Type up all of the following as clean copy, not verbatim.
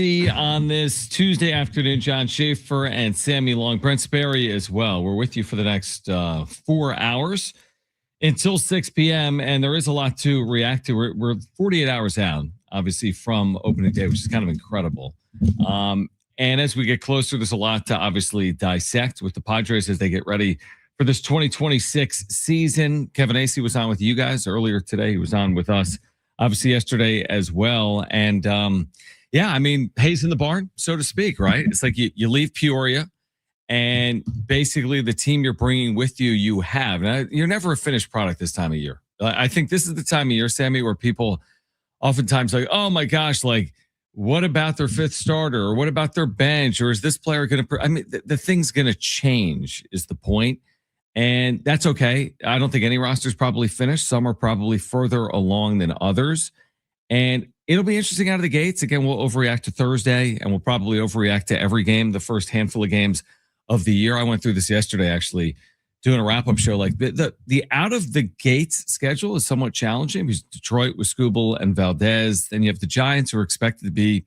On this Tuesday afternoon, John Schaefer and Sammy Long, Brent Sperry as well. We're with you for the next 4 hours until 6 p.m. And there is a lot to react to. We're 48 hours out, obviously, from opening day, which is kind of incredible. And as we get closer, there's a lot to obviously dissect with the Padres as they get ready for this 2026 season. Kevin Acee was on with you guys earlier today. He was on with us, obviously, yesterday as well. And yeah, I mean, hay's in the barn, so to speak, right? It's like you leave Peoria, and basically the team you're bringing with you, you have. Now, you're never a finished product this time of year. I think this is the time of year, Sammy, where people oftentimes like, oh my gosh, like, what about their fifth starter? Or what about their bench? Or is this player going to, I mean, the thing's going to change is the point. And that's okay. I don't think any roster's probably finished. Some are probably further along than others. And it'll be interesting out of the gates. Again, we'll overreact to Thursday, and we'll probably overreact to every game, the first handful of games of the year. I went through this yesterday, actually, doing a wrap-up show. Like the out-of-the-gates schedule is somewhat challenging because Detroit with Skubal and Valdez. Then you have the Giants, who are expected to be,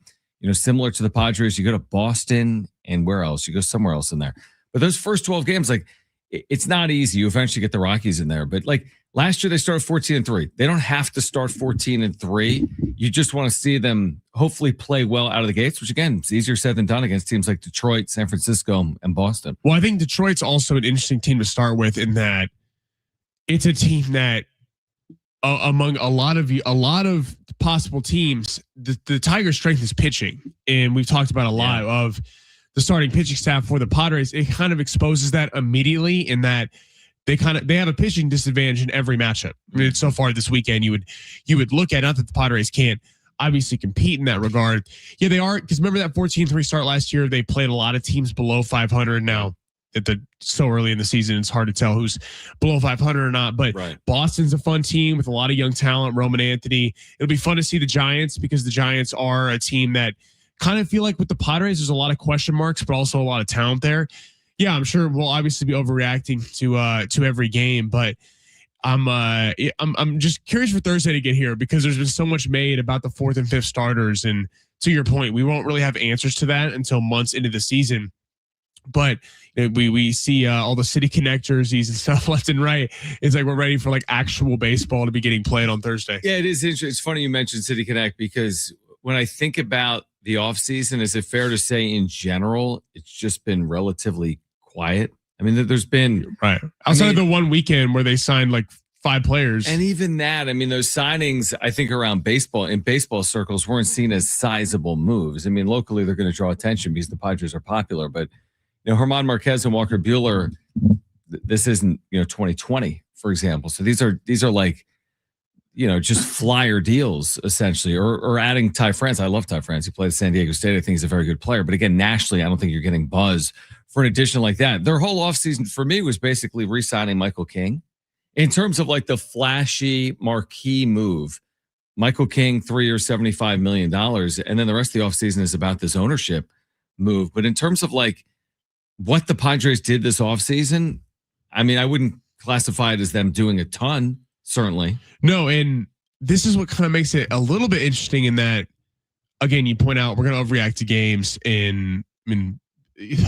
similar to the Padres. You go to Boston, and where else? You go somewhere else in there. But those first 12 games, like, it's not easy. You eventually get the Rockies in there. But, like, last year they started 14-3. They don't have to start 14-3. You just want to see them hopefully play well out of the gates, which again, it's easier said than done against teams like Detroit, San Francisco, and Boston. Well, I think Detroit's also an interesting team to start with in that it's a team that among a lot of possible teams, the Tigers' strength is pitching. And we've talked about a lot of the starting pitching staff for the Padres. It kind of exposes that immediately in that they have a pitching disadvantage in every matchup. I mean, so far this weekend, you would look at, not that the Padres can't obviously compete in that regard. Yeah, they are, because remember that 14-3 start last year, they played a lot of teams below 500. Now at so early in the season, it's hard to tell who's below 500 or not, but right. Boston's a fun team with a lot of young talent, Roman Anthony. It'll be fun to see the Giants, because the Giants are a team that kind of feel like with the Padres, there's a lot of question marks, but also a lot of talent there. Yeah, I'm sure we'll obviously be overreacting to every game, but I'm just curious for Thursday to get here, because there's been so much made about the fourth and fifth starters, and to your point, we won't really have answers to that until months into the season. But we see all the City Connect jerseys and stuff left and right. It's like we're ready for like actual baseball to be getting played on Thursday. Yeah, it is interesting. It's funny you mentioned City Connect, because when I think about the offseason, is it fair to say in general it's just been relatively quiet? I mean, there's been outside of the one weekend where they signed like 5 players, and even that, I mean, those signings, I think around baseball, in baseball circles, weren't seen as sizable moves. I mean, locally they're going to draw attention because the Padres are popular, but Germán Marquez and Walker Buehler, this isn't 2020, for example. So these are like just flyer deals essentially, or adding Ty France. I love Ty France. He played at San Diego State. I think he's a very good player. But again, nationally, I don't think you're getting buzz for an addition like that. Their whole offseason for me was basically re-signing Michael King. In terms of like the flashy marquee move, Michael King, 3 years, $75 million. And then the rest of the offseason is about this ownership move. But in terms of like what the Padres did this offseason, I mean, I wouldn't classify it as them doing a ton, certainly. No, and this is what kind of makes it a little bit interesting in that, again, you point out we're going to overreact to games in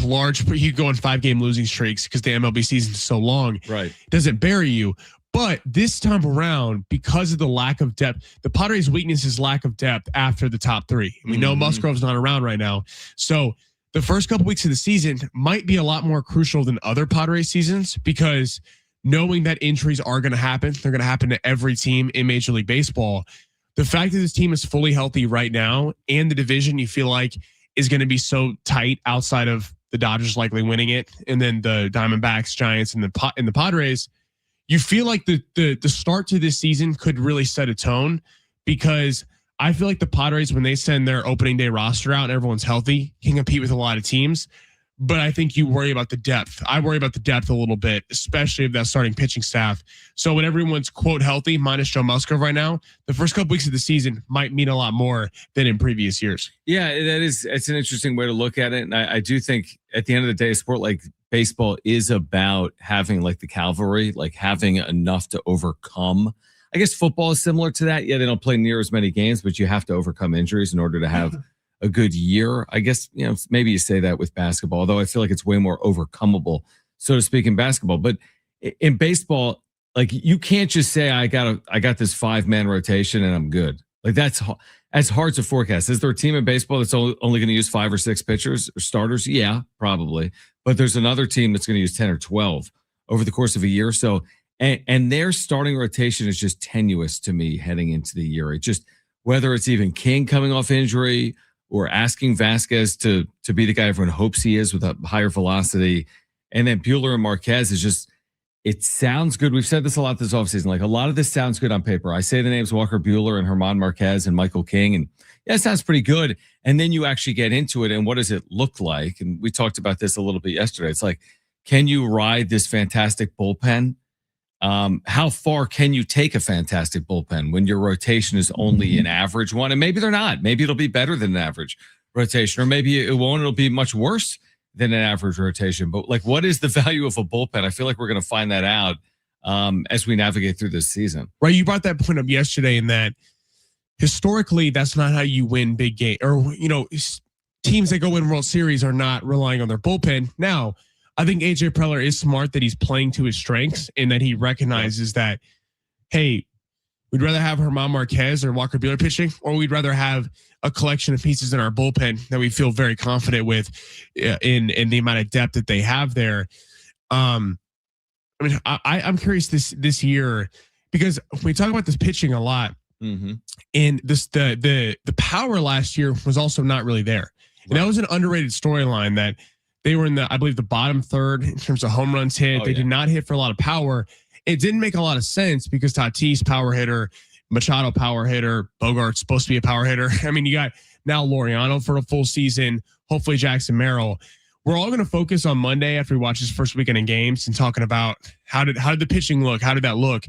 large, you go on 5-game losing streaks because the MLB season is so long. Right. It doesn't bury you. But this time around, because of the lack of depth, the Padres' weakness is lack of depth after the top 3. We know Musgrove's not around right now. So the first couple weeks of the season might be a lot more crucial than other Padres seasons, because knowing that injuries are going to happen, they're going to happen to every team in Major League Baseball. The fact that this team is fully healthy right now, and the division you feel like is going to be so tight outside of the Dodgers likely winning it, and then the Diamondbacks, Giants, and the Padres, you feel like the start to this season could really set a tone, because I feel like the Padres, when they send their opening day roster out and everyone's healthy, can compete with a lot of teams. But I think you worry about the depth. I worry about the depth a little bit, especially of that starting pitching staff. So when everyone's, quote, healthy, minus Joe Musgrove right now, the first couple weeks of the season might mean a lot more than in previous years. Yeah, it's an interesting way to look at it. And I do think at the end of the day, a sport like baseball is about having like the cavalry, like having enough to overcome. I guess football is similar to that. Yeah, they don't play near as many games, but you have to overcome injuries in order to have a good year. I guess, maybe you say that with basketball, although I feel like it's way more overcomable, so to speak, in basketball. But in baseball, like you can't just say I got this 5-man rotation and I'm good. Like that's hard to forecast. Is there a team in baseball that's only going to use 5 or 6 pitchers or starters? Yeah, probably. But there's another team that's going to use 10 or 12 over the course of a year. So, and their starting rotation is just tenuous to me heading into the year. It just, whether it's even King coming off injury or asking Vasquez to be the guy everyone hopes he is with a higher velocity. And then Buehler and Marquez is just, it sounds good. We've said this a lot this offseason. Like a lot of this sounds good on paper. I say the names Walker Buehler and Germán Marquez and Michael King. And yeah, it sounds pretty good. And then you actually get into it. And what does it look like? And we talked about this a little bit yesterday. It's like, can you ride this fantastic bullpen? How far can you take a fantastic bullpen when your rotation is only an average one? And maybe they're not. Maybe it'll be better than an average rotation, or maybe it won't. It'll be much worse than an average rotation. But like, what is the value of a bullpen? I feel like we're going to find that out as we navigate through this season. Right. You brought that point up yesterday in that historically, that's not how you win big game, or, teams that go win World Series are not relying on their bullpen. Now, I think AJ Preller is smart that he's playing to his strengths and that he recognizes that, hey, we'd rather have Germán Marquez or Walker Buehler pitching, or we'd rather have a collection of pieces in our bullpen that we feel very confident with in the amount of depth that they have there. I'm curious this year, because we talk about this pitching a lot, and this the power last year was also not really there. And that was an underrated storyline, that they were in I believe the bottom third in terms of home runs hit. They did not hit for a lot of power. It didn't make a lot of sense because Tatis, power hitter, Machado, power hitter, Bogart's supposed to be a power hitter. I mean, you got now Laureano for a full season, hopefully Jackson Merrill. We're all going to focus on Monday after we watch this first weekend of games and talking about how did the pitching look? How did that look?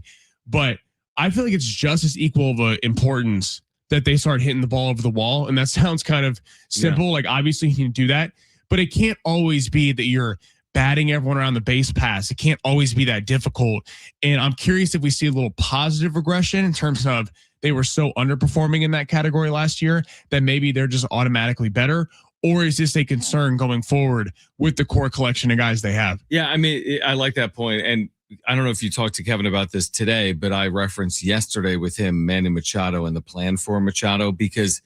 But I feel like it's just as equal of an importance that they start hitting the ball over the wall. And that sounds kind of simple. Yeah. Like obviously you can do that, but it can't always be that you're batting everyone around the base pass. It can't always be that difficult. And I'm curious if we see a little positive regression in terms of they were so underperforming in that category last year that maybe they're just automatically better. Or is this a concern going forward with the core collection of guys they have? Yeah, I mean, I like that point. And I don't know if you talked to Kevin about this today, but I referenced yesterday with him Manny Machado and the plan for Machado, because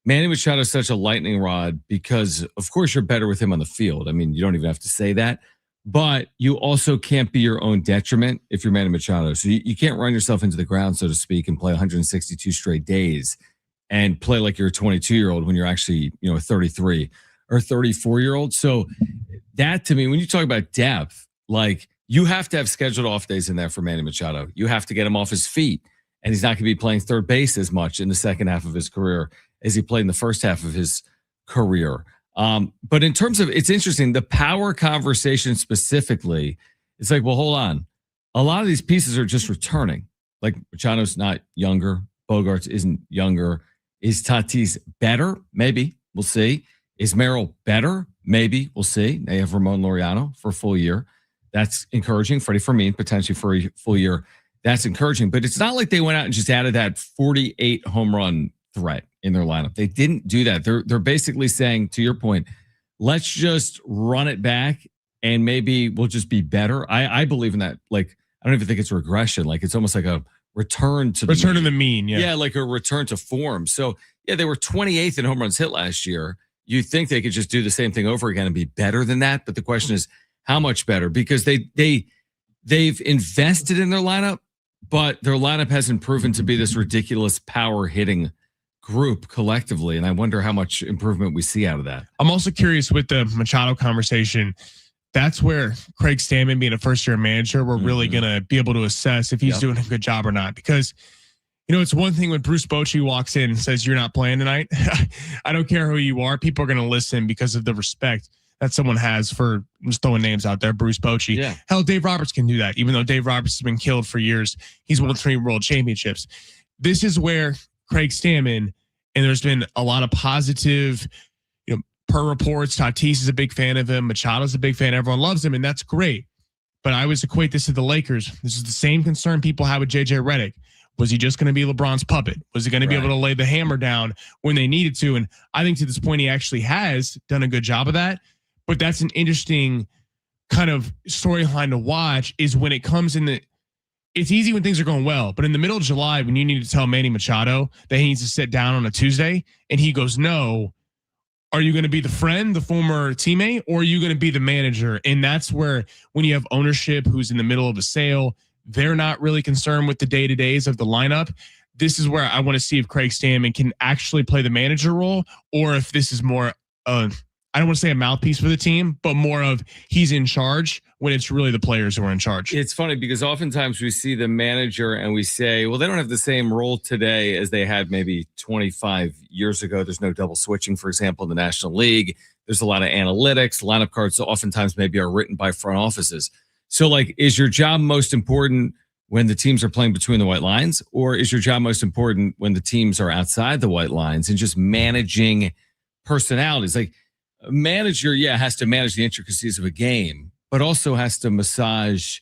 Manny Machado is such a lightning rod because, of course, you're better with him on the field. I mean, you don't even have to say that. But you also can't be your own detriment if you're Manny Machado. So you can't run yourself into the ground, so to speak, and play 162 straight days and play like you're a 22-year-old when you're actually, a 33 or 34-year-old. So that, to me, when you talk about depth, like you have to have scheduled off days in there for Manny Machado. You have to get him off his feet, and he's not going to be playing third base as much in the second half of his career as he played in the first half of his career. But in terms of, it's interesting, the power conversation specifically, it's like, well, hold on. A lot of these pieces are just returning. Like Machado's not younger. Bogarts isn't younger. Is Tatis better? Maybe. We'll see. Is Merrill better? Maybe. We'll see. They have Ramon Laureano for a full year. That's encouraging. Freddie Fermin potentially for a full year. That's encouraging. But it's not like they went out and just added that 48 home run threat in their lineup. They didn't do that. They're basically saying, to your point, let's just run it back and maybe we'll just be better. I believe in that. Like, I don't even think it's regression. Like, it's almost like a return to the mean. Yeah, like a return to form. So yeah, they were 28th in home runs hit last year. You think they could just do the same thing over again and be better than that? But the question is, how much better? Because they've invested in their lineup, but their lineup hasn't proven to be this ridiculous power hitting group collectively. And I wonder how much improvement we see out of that. I'm also curious with the Machado conversation. That's where Craig Stammen, being a first-year manager, we're really going to be able to assess if he's doing a good job or not. Because, it's one thing when Bruce Bochy walks in and says, you're not playing tonight. I don't care who you are. People are going to listen because of the respect that someone has for just throwing names out there. Bruce Bochy. Yeah. Hell, Dave Roberts can do that. Even though Dave Roberts has been killed for years, he's won 3 world championships. This is where Craig Stammen, and there's been a lot of positive, per reports, Tatis is a big fan of him. Machado's a big fan. Everyone loves him, and that's great. But I always equate this to the Lakers. This is the same concern people have with JJ Redick. Was he just going to be LeBron's puppet? Was he going to be able to lay the hammer down when they needed to? And I think to this point, he actually has done a good job of that. But that's an interesting kind of storyline to watch, is when it comes in the, it's easy when things are going well, but in the middle of July, when you need to tell Manny Machado that he needs to sit down on a Tuesday and he goes, no, are you going to be the friend, the former teammate, or are you going to be the manager? And that's where, when you have ownership who's in the middle of a sale, they're not really concerned with the day-to-days of the lineup. This is where I want to see if Craig Stammen can actually play the manager role, or if this is more I don't want to say a mouthpiece for the team, but more of he's in charge when it's really the players who are in charge. It's funny because oftentimes we see the manager and we say, well, they don't have the same role today as they had maybe 25 years ago. There's no double switching, for example, in the National League. There's a lot of analytics. Lineup cards oftentimes maybe are written by front offices. So, like, is your job most important when the teams are playing between the white lines, or is your job most important when the teams are outside the white lines and just managing personalities? Like, a manager, has to manage the intricacies of a game, but also has to massage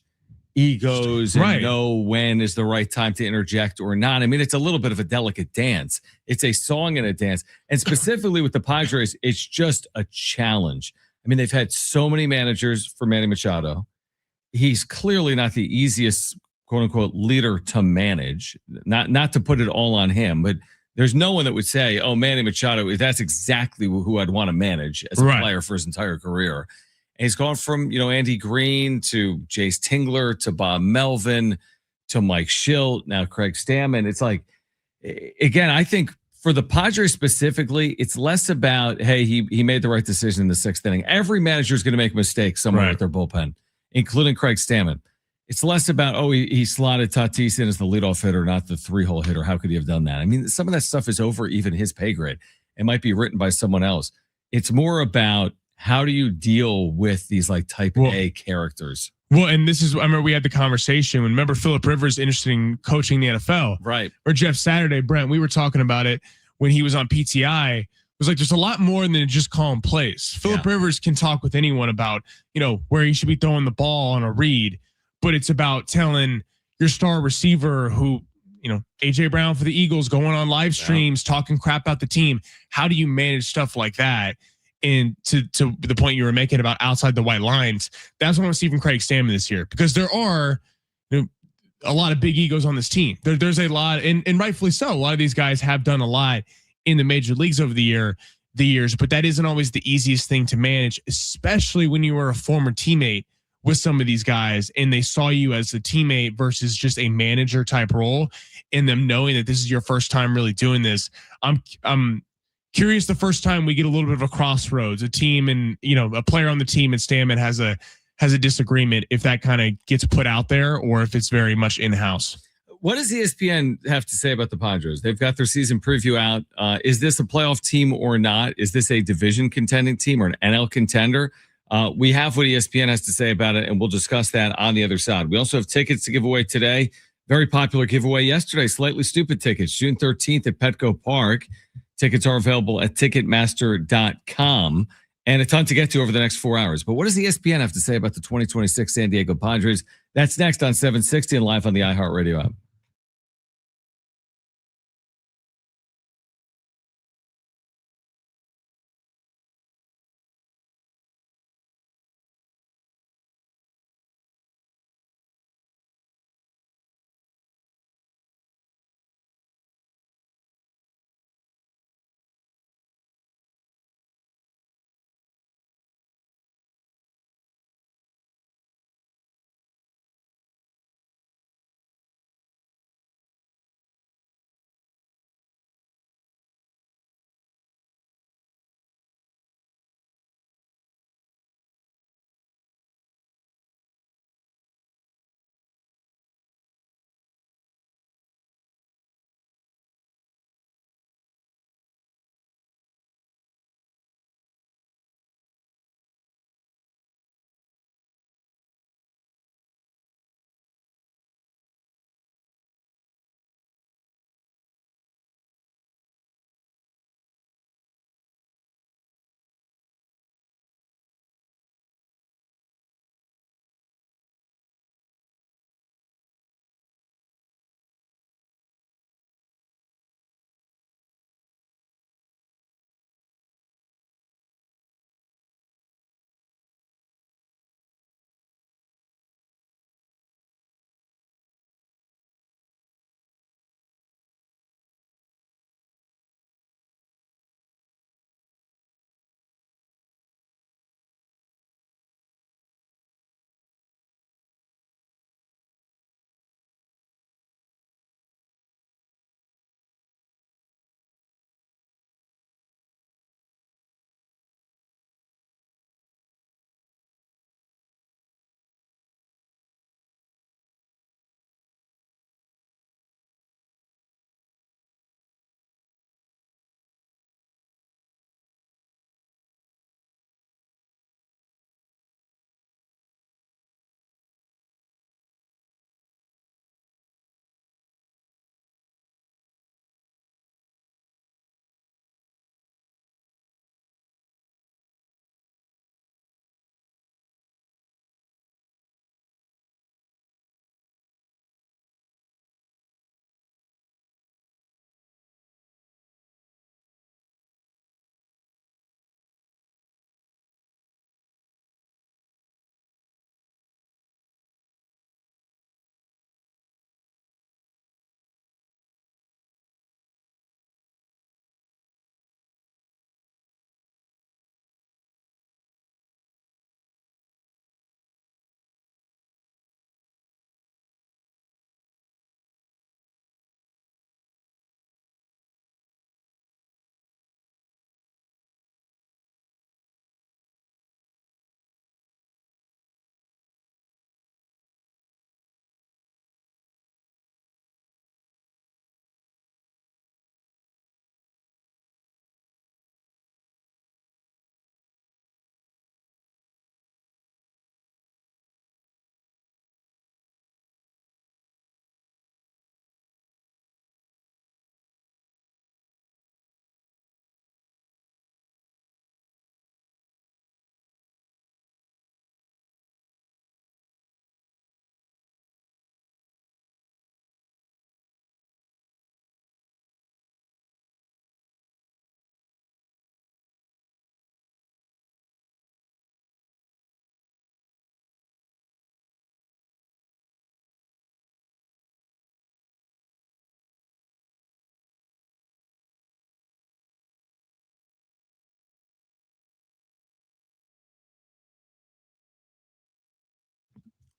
egos and know when is the right time to interject or not. I mean, it's a little bit of a delicate dance. It's a song and a dance. And specifically with the Padres, it's just a challenge. I mean, they've had so many managers for Manny Machado. He's clearly not the easiest, quote unquote, leader to manage. Not to put it all on him, but there's no one that would say, oh, Manny Machado, that's exactly who I'd want to manage as a player for his entire career. And he's gone from, Andy Green to Jace Tingler to Bob Melvin to Mike Schilt, now Craig Stammen. It's like, again, I think for the Padres specifically, it's less about, hey, he made the right decision in the sixth inning. Every manager is going to make mistakes somewhere with their bullpen, including Craig Stammen. It's less about, oh, he slotted Tatis in as the leadoff hitter, not the 3-hole hitter. How could he have done that? I mean, some of that stuff is over even his pay grade. It might be written by someone else. It's more about, how do you deal with these like type A characters? Well, and this is, I remember we had the conversation when, remember, Phillip Rivers interested in coaching the NFL. Right. Or Jeff Saturday, Brent, we were talking about it when he was on PTI. It was like, there's a lot more than just calling plays. Phillip Rivers can talk with anyone about, where he should be throwing the ball on a read. But it's about telling your star receiver who, AJ Brown for the Eagles, going on live streams, talking crap about the team. How do you manage stuff like that? And to the point you were making about outside the white lines, that's what I want to see from Craig Stammen this year, because there are a lot of big egos on this team. There's a lot, and rightfully so. A lot of these guys have done a lot in the major leagues over the years, but that isn't always the easiest thing to manage, especially when you were a former teammate with some of these guys and they saw you as a teammate versus just a manager type role, and them knowing that this is your first time really doing this. I'm curious the first time we get a little bit of a crossroads, a team and, a player on the team and Stammen has a disagreement, if that kind of gets put out there or if it's very much in-house. What does ESPN have to say about the Padres? They've got their season preview out. Is this a playoff team or not? Is this a division contending team or an NL contender? We have what ESPN has to say about it, and we'll discuss that on the other side. We also have tickets to give away today. Very popular giveaway yesterday, Slightly Stupid tickets, June 13th at Petco Park. Tickets are available at Ticketmaster.com, and a ton to get to over the next 4 hours. But what does ESPN have to say about the 2026 San Diego Padres? That's next on 760 and live on the iHeartRadio app.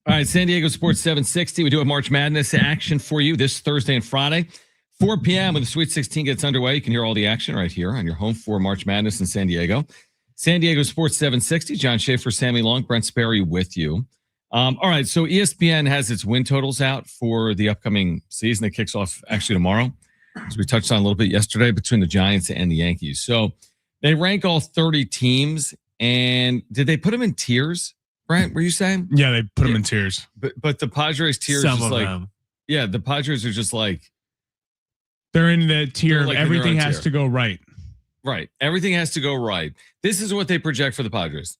All right, San Diego Sports 760. We do have March Madness action for you this Thursday and Friday. 4 p.m. when the Sweet 16 gets underway. You can hear all the action right here on your home for March Madness in San Diego. San Diego Sports 760. Jon Schaefer, Sammy Long, Brent Sperry with you. All right, so ESPN has its win totals out for the upcoming season that kicks off actually tomorrow, as we touched on a little bit yesterday, between the Giants and the Yankees. So they rank all 30 teams, and did they put them in tiers, Brent, were you saying? Yeah, they put them in tiers. But the Padres tiers Some is of like, them. yeah, the Padres are just like, they're in the tier of like in their everything own has tier. to go right. right, everything has to go right. This is what they project for the Padres.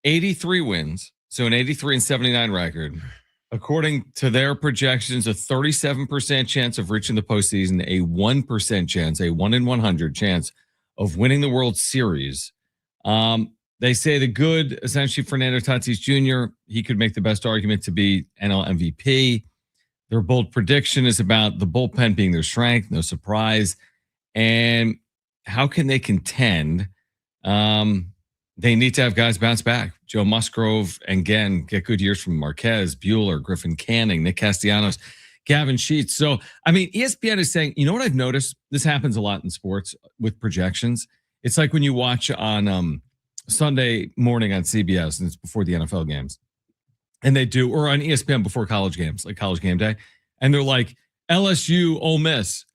83 wins, so an 83-79 record. According to their projections, a 37% chance of reaching the postseason, a 1% chance, a 1 in 100 chance of winning the World Series. They say the good, essentially, Fernando Tatis Jr., he could make the best argument to be NL MVP. Their bold prediction is about the bullpen being their strength, no surprise. And how can they contend? They need to have guys bounce back. Joe Musgrove, and again, get good years from Marquez, Buehler, Griffin Canning, Nick Castellanos, Gavin Sheets. So, I mean, ESPN is saying, you know what I've noticed? This happens a lot in sports with projections. It's like when you watch on Sunday morning on CBS, and it's before the NFL games, and they do, or on ESPN before college games, like College Game Day, and they're like LSU, Ole Miss,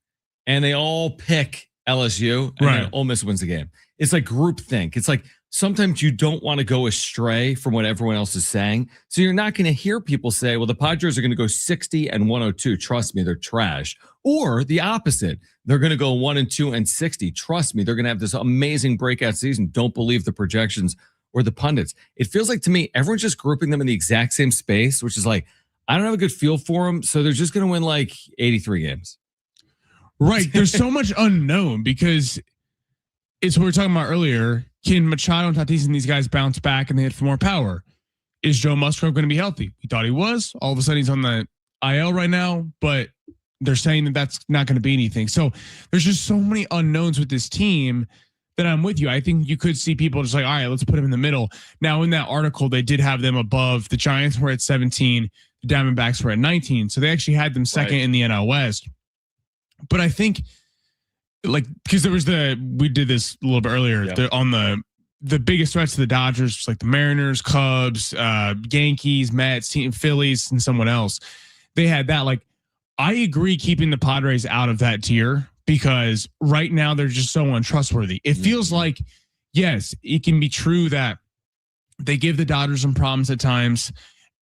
and they all pick LSU, and then Ole Miss wins the game. It's like groupthink. It's like sometimes you don't want to go astray from what everyone else is saying, so you're not going to hear people say, "Well, the Padres are going to go 60 and 102. Trust me, they're trash." Or the opposite, they're going to go 1-2 and 60. Trust me, they're going to have this amazing breakout season. Don't believe the projections or the pundits. It feels like to me, everyone's just grouping them in the exact same space, which is like, I don't have a good feel for them. So they're just going to win like 83 games. Right. There's so much unknown because it's what we were talking about earlier. Can Machado and Tatis and these guys bounce back and they hit for more power? Is Joe Musgrove going to be healthy? We thought he was. All of a sudden he's on the IL right now, but they're saying that that's not going to be anything. So there's just so many unknowns with this team that I'm with you. I think you could see people just like, all right, let's put them in the middle. Now, in that article, they did have them above. The Giants were at 17. The Diamondbacks were at 19. So they actually had them second in the NL West. But I think, like, because there was we did this a little bit earlier, on the biggest threats to the Dodgers, like the Mariners, Cubs, Yankees, Mets, Phillies, and someone else. They had that. Like, I agree keeping the Padres out of that tier because right now they're just so untrustworthy. It feels like, yes, it can be true that they give the Dodgers some problems at times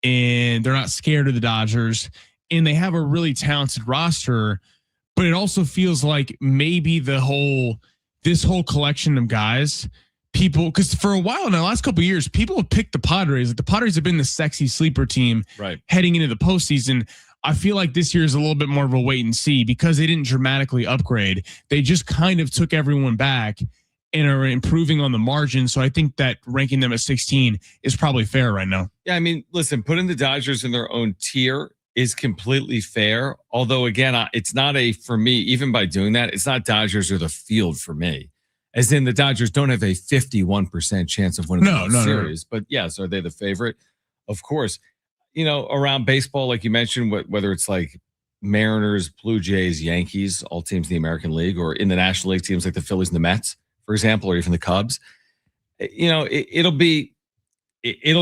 and they're not scared of the Dodgers and they have a really talented roster, but it also feels like maybe this whole collection of guys, people, because for a while in the last couple of years, people have picked the Padres. Like the Padres have been the sexy sleeper team heading into the postseason. I feel like this year is a little bit more of a wait and see because they didn't dramatically upgrade. They just kind of took everyone back and are improving on the margin. So I think that ranking them at 16 is probably fair right now. Yeah, I mean, listen, putting the Dodgers in their own tier is completely fair. Although, again, it's not for me, even by doing that, it's not Dodgers or the field for me. As in the Dodgers don't have a 51% chance of winning the series. But yes, are they the favorite? Of course. You know, around baseball, like you mentioned, whether it's like Mariners, Blue Jays, Yankees, all teams in the American League, or in the National League, teams like the Phillies and the Mets, for example, or even the Cubs, you know, it'll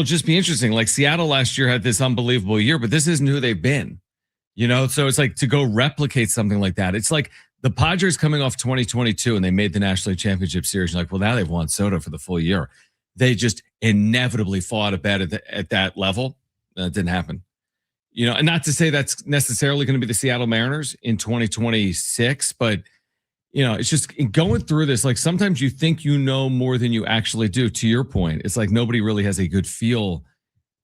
just be interesting. Like Seattle last year had this unbelievable year, but this isn't who they've been, you know? So it's like to go replicate something like that. It's like the Padres coming off 2022 and they made the National League Championship Series. You're like, well, now they've won Soto for the full year. They just inevitably fought a bet at that level. That didn't happen, you know, and not to say that's necessarily going to be the Seattle Mariners in 2026, but you know, it's just going through this. Like sometimes you think you know more than you actually do. To your point, it's like nobody really has a good feel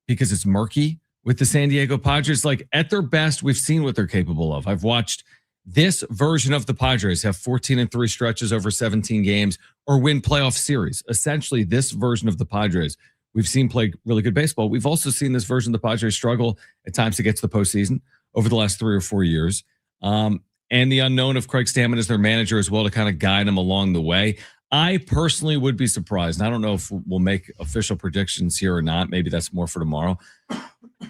because it's murky with the San Diego Padres. Like at their best, we've seen what they're capable of. I've watched this version of the Padres have 14-3 stretches over 17 games or win playoff series. Essentially, this version of the Padres we've seen play really good baseball. We've also seen this version of the Padres struggle at times to get to the postseason over the last 3 or 4 years. And the unknown of Craig Stammen as their manager as well to kind of guide them along the way. I personally would be surprised. And I don't know if we'll make official predictions here or not. Maybe that's more for tomorrow.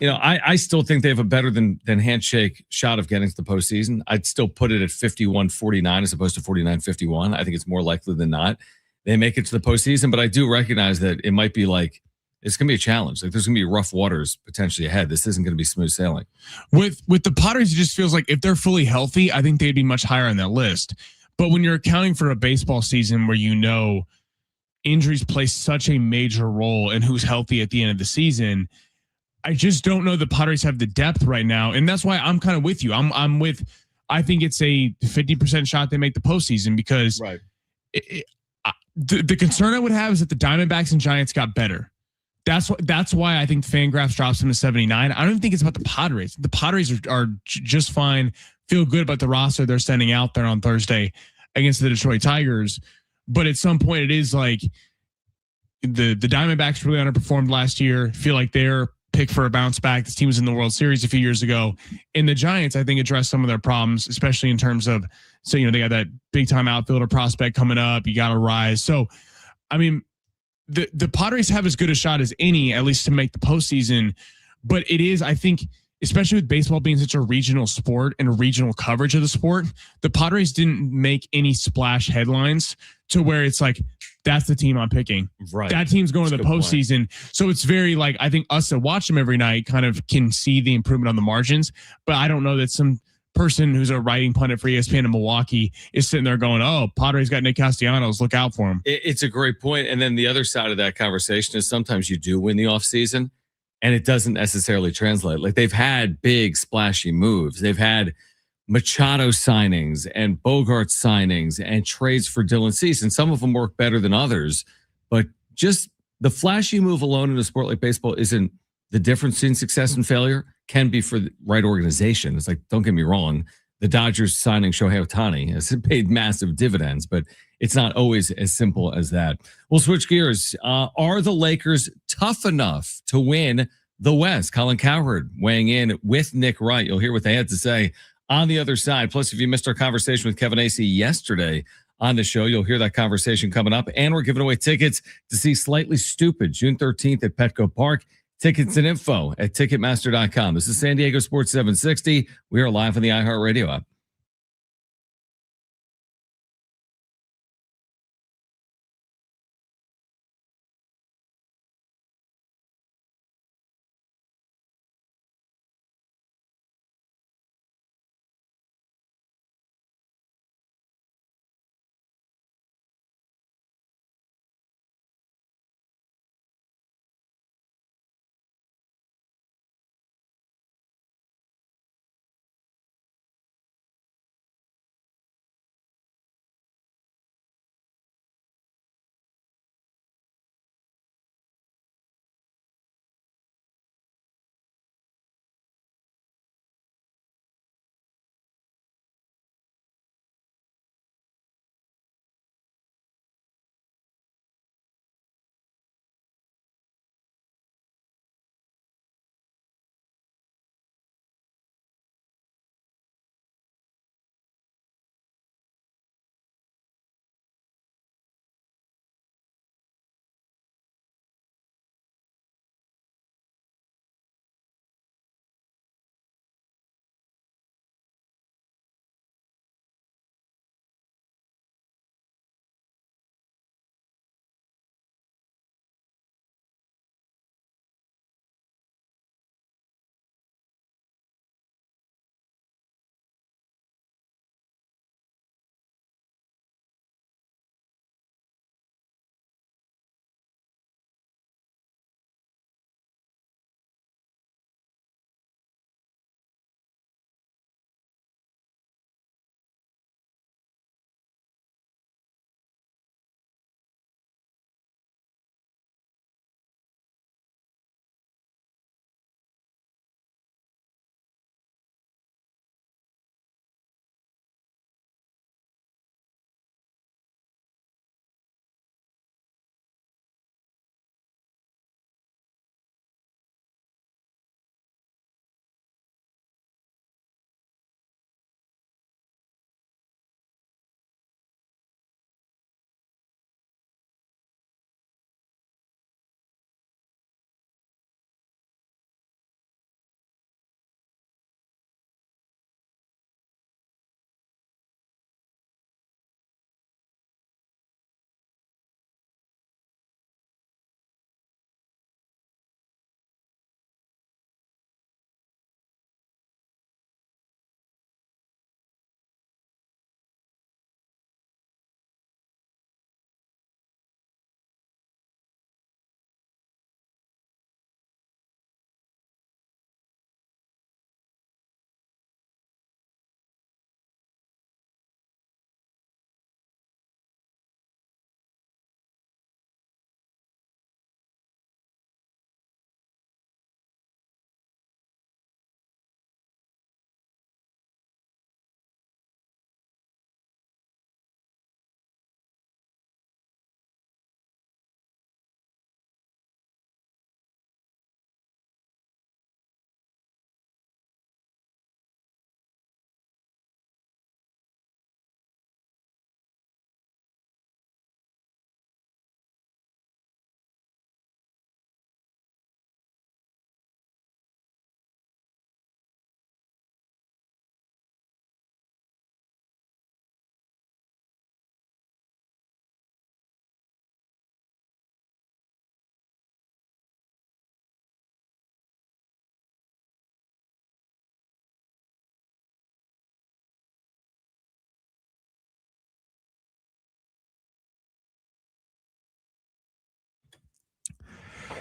I still think they have a better than handshake shot of getting to the postseason. I'd still put it at 51-49 as opposed to 49-51. I think it's more likely than not they make it to the postseason, but I do recognize that it might be like it's going to be a challenge. Like there's going to be rough waters potentially ahead. This isn't going to be smooth sailing. With the Padres, it just feels like if they're fully healthy, I think they'd be much higher on that list. But when you're accounting for a baseball season where injuries play such a major role in who's healthy at the end of the season, I just don't know the Padres have the depth right now. And that's why I'm kind of with you. I think it's a 50% shot they make the postseason because right. The concern I would have is that the Diamondbacks and Giants got better. That's why I think Fangraphs drops them to 79. I don't even think it's about the Padres. The Padres are just fine. Feel good about the roster they're sending out there on Thursday against the Detroit Tigers. But at some point it is like the Diamondbacks really underperformed last year. Feel like they're picked for a bounce back. This team was in the World Series a few years ago. And the Giants, I think, addressed some of their problems, especially in terms of, they got that big time outfielder prospect coming up. You got to rise. So, I mean, the Padres have as good a shot as any, at least to make the postseason. But it is, I think, especially with baseball being such a regional sport and a regional coverage of the sport, the Padres didn't make any splash headlines to where it's like, that's the team I'm picking. Right. That team's going to the postseason. So it's very like, I think us that watch them every night kind of can see the improvement on the margins, but I don't know that some person who's a writing pundit for ESPN in Milwaukee is sitting there going, oh, Padres got Nick Castellanos, look out for him. It's a great point. And then the other side of that conversation is sometimes you do win the offseason and it doesn't necessarily translate. Like they've had big splashy moves. They've had Machado signings and Bogart signings and trades for Dylan Cease. And some of them work better than others, but just the flashy move alone in a sport like baseball isn't the difference in success and failure. Can be for the right organization. It's like, don't get me wrong. The Dodgers signing Shohei Ohtani has paid massive dividends, but it's not always as simple as that. We'll switch gears. Are the Lakers tough enough to win the West? Colin Cowherd weighing in with Nick Wright. You'll hear what they had to say on the other side. Plus, if you missed our conversation with Kevin Acee yesterday on the show, you'll hear that conversation coming up. And we're giving away tickets to see Slightly Stupid June 13th at Petco Park. Tickets and info at Ticketmaster.com. This is San Diego Sports 760. We are live on the iHeartRadio app.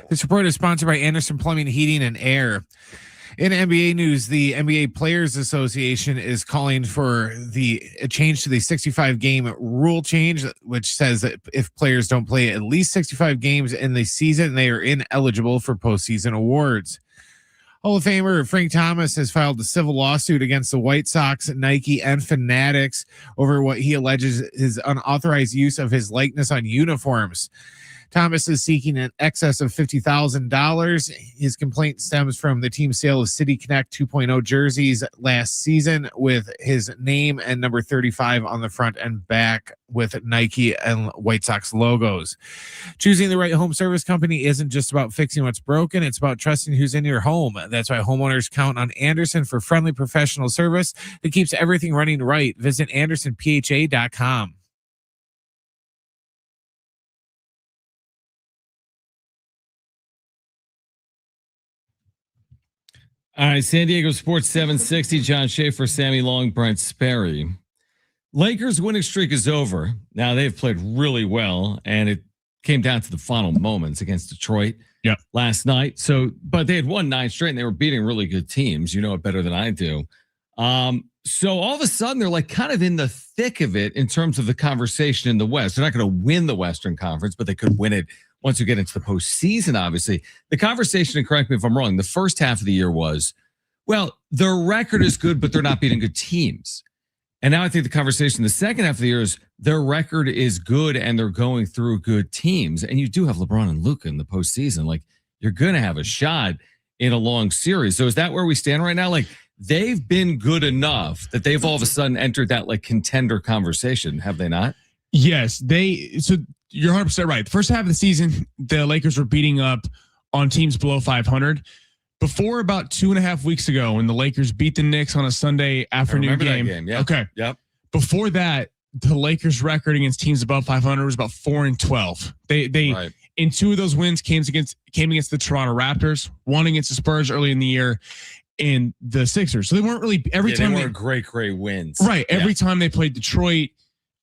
This report is sponsored by Anderson Plumbing, Heating, and Air. In NBA news, the NBA Players Association is calling for a change to the 65-game rule change, which says that if players don't play at least 65 games in the season, they are ineligible for postseason awards. Hall of Famer Frank Thomas has filed a civil lawsuit against the White Sox, Nike, and Fanatics over what he alleges is unauthorized use of his likeness on uniforms. Thomas is seeking an excess of $50,000. His complaint stems from the team's sale of City Connect 2.0 jerseys last season with his name and number 35 on the front and back with Nike and White Sox logos. Choosing the right home service company isn't just about fixing what's broken. It's about trusting who's in your home. That's why homeowners count on Anderson for friendly professional service that keeps everything running right. Visit AndersonPHA.com. All right, San Diego Sports 760, John Schaefer, Sammy Long, Brent Sperry. Lakers winning streak is over. Now they've played really well, and it came down to the final moments against Detroit last night. So, but they had won 9 straight, and they were beating really good teams. You know it better than I do. So all of a sudden, they're like kind of in the thick of it in terms of the conversation in the West. They're not going to win the Western Conference, but they could win it once you get into the postseason, obviously. The conversation, and correct me if I'm wrong, the first half of the year was, well, their record is good, but they're not beating good teams. And now I think the conversation the second half of the year is their record is good and they're going through good teams. And you do have LeBron and Luka in the postseason. Like, you're going to have a shot in a long series. So is that where we stand right now? Like, they've been good enough that they've all of a sudden entered that like contender conversation, have they not? Yes, so you're 100% right. The first half of the season, the Lakers were beating up on teams below 500. Before about 2.5 weeks ago, when the Lakers beat the Knicks on a Sunday afternoon game. Yeah. Okay. Yep. Before that, the Lakers' record against teams above 500 was about 4-12. They right. In 2 of those wins came against the Toronto Raptors, 1 against the Spurs early in the year, and the Sixers. So they weren't really they weren't great wins. Right. Every time they played Detroit,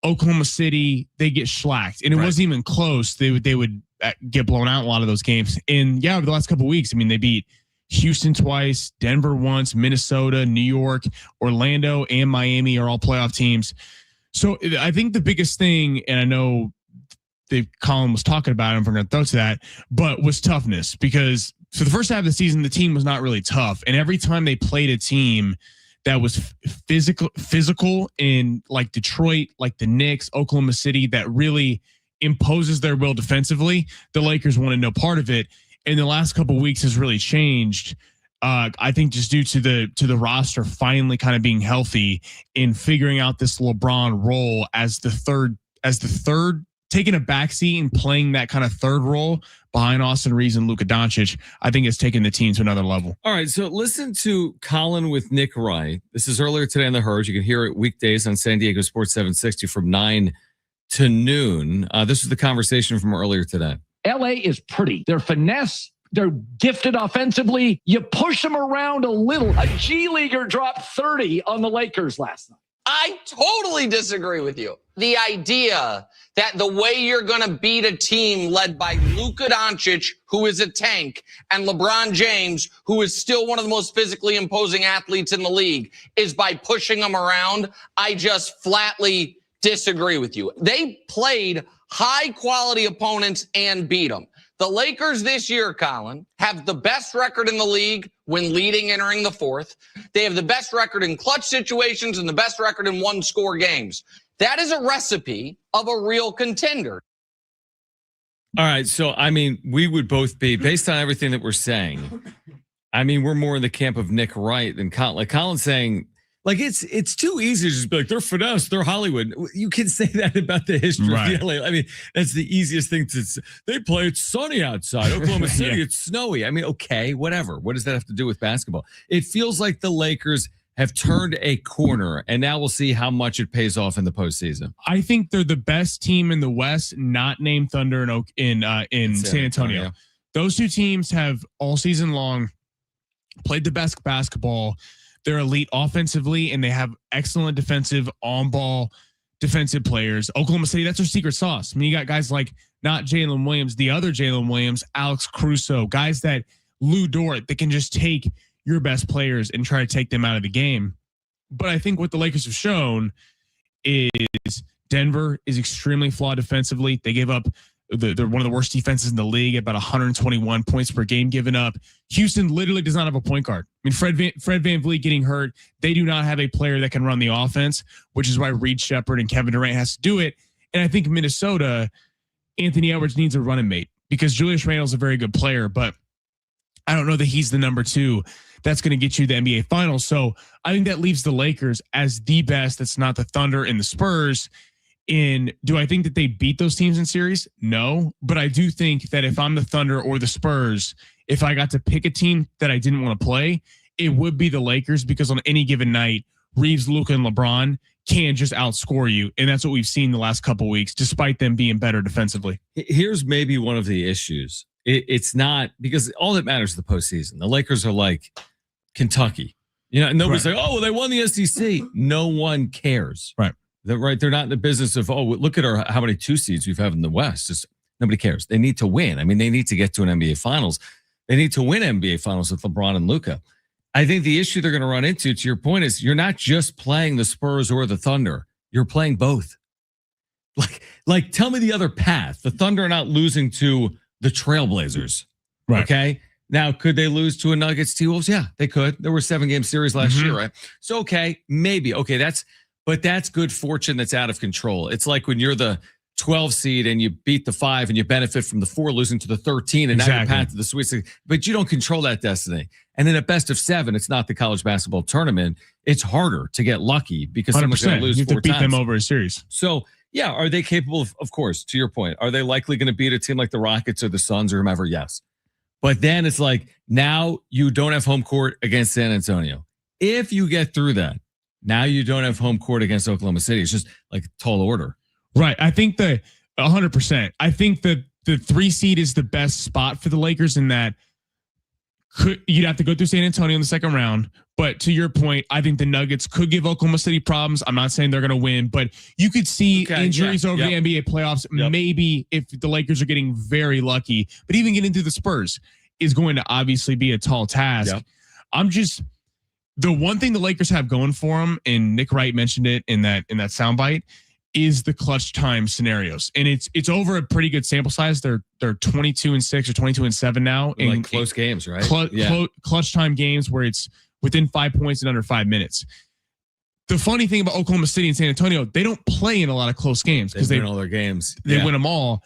Oklahoma City, they get shellacked, and it wasn't even close. They would get blown out in a lot of those games. And over the last couple of weeks, I mean, they beat Houston twice, Denver once, Minnesota, New York, Orlando, and Miami are all playoff teams. So I think the biggest thing, and I know Colin was talking about it, and we're going to throw to that, but was toughness, because for the first half of the season, the team was not really tough. And every time they played a team that was physical in like Detroit, like the Knicks, Oklahoma City, that really imposes their will defensively, the Lakers wanted no part of it. And the last couple of weeks has really changed. I think just due to the roster finally kind of being healthy in figuring out this LeBron role as the third, taking a backseat and playing that kind of third role behind Austin Reeves and Luka Doncic. I think it's taken the team to another level. All right, so listen to Colin with Nick Wright. This is earlier today on the Herd. You can hear it weekdays on San Diego Sports 760 from 9 to noon. This is the conversation from earlier today. LA is pretty. They're finesse. They're gifted offensively. You push them around a little. A G Leaguer dropped 30 on the Lakers last night. I totally disagree with you. The idea that the way you're going to beat a team led by Luka Doncic, who is a tank, and LeBron James, who is still one of the most physically imposing athletes in the league, is by pushing them around, I just flatly disagree with you. They played high-quality opponents and beat them. The Lakers this year, Colin, have the best record in the league when leading entering the fourth. They have the best record in clutch situations and the best record in one-score games. That is a recipe of a real contender. All right, so, I mean, we would both be, based on everything that we're saying, I mean, we're more in the camp of Nick Wright than Colin. Like Colin's saying, like, it's too easy to just be like, they're finesse, they're Hollywood. You can say that about the history of the LA. I mean, that's the easiest thing to say. They play, it's sunny outside. Oklahoma City, it's snowy. I mean, okay, whatever. What does that have to do with basketball? It feels like the Lakers have turned a corner, and now we'll see how much it pays off in the postseason. I think they're the best team in the West, not named Thunder in San Antonio. Those two teams have all season long played the best basketball. They're elite offensively, and they have excellent defensive on-ball defensive players. Oklahoma City, that's their secret sauce. I mean, you got guys like not Jalen Williams, the other Jalen Williams, Alex Caruso, guys that Lou Dort that can just take your best players and try to take them out of the game. But I think what the Lakers have shown is Denver is extremely flawed defensively. They gave up they're one of the worst defenses in the league, about 121 points per game given up. Houston literally does not have a point guard. I mean, Fred VanVleet getting hurt. They do not have a player that can run the offense, which is why Reed Shepherd and Kevin Durant has to do it. And I think Minnesota, Anthony Edwards needs a running mate because Julius Randle is a very good player, but I don't know that he's the number 2 that's going to get you the NBA Finals. So I think that leaves the Lakers as the best. That's not the Thunder and the Spurs. Do I think that they beat those teams in series? No, but I do think that if I'm the Thunder or the Spurs, if I got to pick a team that I didn't want to play, it would be the Lakers because on any given night, Reeves, Luka, and LeBron can just outscore you. And that's what we've seen the last couple of weeks, despite them being better defensively. Here's maybe one of the issues. It's not because all that matters is the postseason. The Lakers are like Kentucky. Nobody's like, oh, well, they won the SEC. No one cares. Right. They're not in the business of, oh, look at how many 2 seeds we've had in the West. Just nobody cares. They need to win. I mean, they need to get to an NBA Finals. They need to win NBA Finals with LeBron and Luka. I think the issue they're going to run into, to your point, is you're not just playing the Spurs or the Thunder. You're playing both. Like, tell me the other path. The Thunder are not losing to the Trailblazers. Right. Okay. Now, could they lose to a Nuggets T-Wolves? Yeah, they could. There were 7-game series last year, right? So, okay, maybe. Okay, that's good fortune that's out of control. It's like when you're the 12 seed and you beat the 5 and you benefit from the 4 losing to the 13 and now you're path to the Sweet 16, but you don't control that destiny. And in a best of 7, it's not the college basketball tournament. It's harder to get lucky because someone's going to lose 4 times. You have to beat them over a series. So, yeah, are they capable of course, to your point, are they likely going to beat a team like the Rockets or the Suns or whomever? Yes. But then it's like, now you don't have home court against San Antonio. If you get through that, now you don't have home court against Oklahoma City. It's just like tall order. Right. I think that 100%. I think that the 3 seed is the best spot for the Lakers in that you'd have to go through San Antonio in the second round. But to your point, I think the Nuggets could give Oklahoma City problems. I'm not saying they're going to win, but you could see injuries over the NBA playoffs. Maybe if the Lakers are getting very lucky, but even getting through the Spurs is going to obviously be a tall task. The one thing the Lakers have going for them, and Nick Wright mentioned it in that soundbite, is the clutch time scenarios, and it's over a pretty good sample size. They're 22-6 or 22-7 now in like close games, right? Clutch time games where it's within 5 points in under 5 minutes. The funny thing about Oklahoma City and San Antonio, they don't play in a lot of close games because they win all their games. They win them all.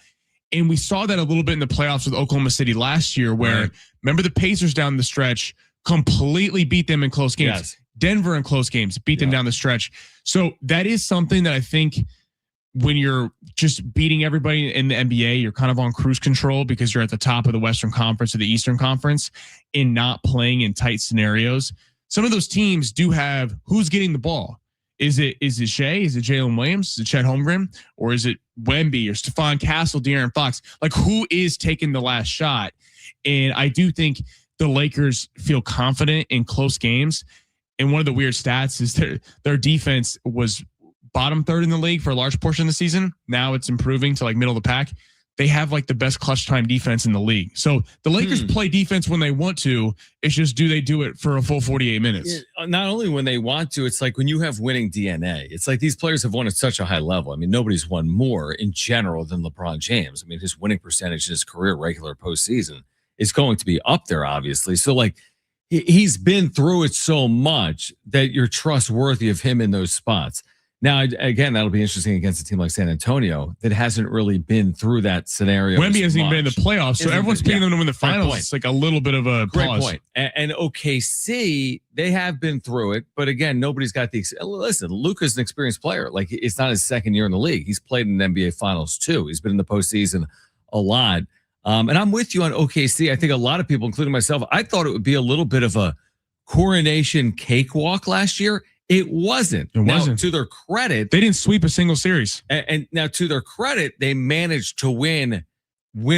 And we saw that a little bit in the playoffs with Oklahoma City last year, where remember the Pacers down the stretch completely beat them in close games. Yes. Denver in close games beat them down the stretch. So that is something that I think when you're just beating everybody in the NBA, you're kind of on cruise control because you're at the top of the Western Conference or the Eastern Conference and not playing in tight scenarios. Some of those teams do have who's getting the ball. Is it Shea? Is it Jalen Williams? Is it Chet Holmgren? Or is it Wemby or Stephon Castle, De'Aaron Fox? Like, who is taking the last shot? And I do think the Lakers feel confident in close games. And one of the weird stats is their defense was bottom 3rd in the league for a large portion of the season. Now it's improving to like middle of the pack. They have like the best clutch time defense in the league. So the Lakers play defense when they want to. It's just, do they do it for a full 48 minutes? Not only when they want to, it's like when you have winning DNA. It's like these players have won at such a high level. I mean, nobody's won more in general than LeBron James. I mean, his winning percentage in his career regular postseason is going to be up there, obviously. So like he's been through it so much that you're trustworthy of him in those spots. Now, again, that'll be interesting against a team like San Antonio that hasn't really been through that scenario. Wemby hasn't even been in the playoffs, so everyone's picking them to win the finals. It's like a little bit of a great pause. Point. And OKC, they have been through it, but again, nobody's got the. Listen, Luka's an experienced player. Like, it's not his second year in the league. He's played in the NBA Finals too. He's been in the postseason a lot. And I'm with you on OKC. I think a lot of people, including myself, I thought it would be a little bit of a coronation cakewalk last year. It wasn't. Now, to their credit, they didn't sweep a single series. And now, to their credit, they managed to win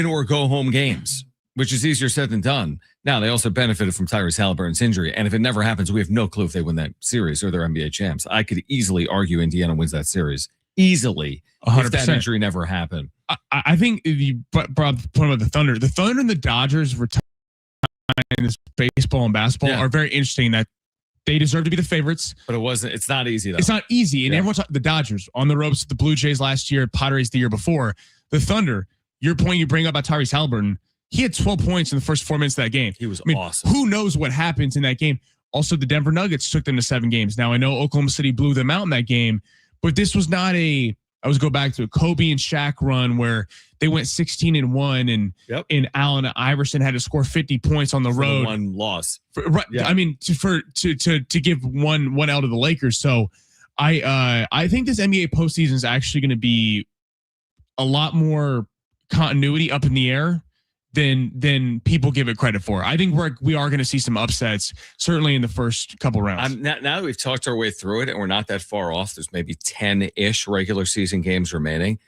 or go home games, which is easier said than done. Now, they also benefited from Tyrese Halliburton's injury. And if it never happens, we have no clue if they win that series or they're NBA champs. I could easily argue Indiana wins that series easily if that 100%. injury never happened. I think you brought up the point about the Thunder. The Thunder and the Dodgers retiring this baseball and basketball are very interesting. That they deserve to be the favorites, but it's not easy though. It's not easy, and everyone's the Dodgers on the ropes. The Blue Jays last year, Padres the year before. The Thunder. Your point you bring up about Tyrese Halliburton. He had 12 points in the first 4 minutes of that game. He was awesome. Who knows what happens in that game? Also, the Denver Nuggets took them to 7 games. Now I know Oklahoma City blew them out in that game, but this was not I was go back to a Kobe and Shaq run where they went 16-1 and Allen Iverson had to score 50 points on the road. One loss. I mean, to give one out of the Lakers. So I think this NBA postseason is actually going to be a lot more continuity up in the air than people give it credit for. I think we are going to see some upsets, certainly in the first couple rounds. Now that we've talked our way through it and we're not that far off, there's maybe 10-ish regular season games remaining.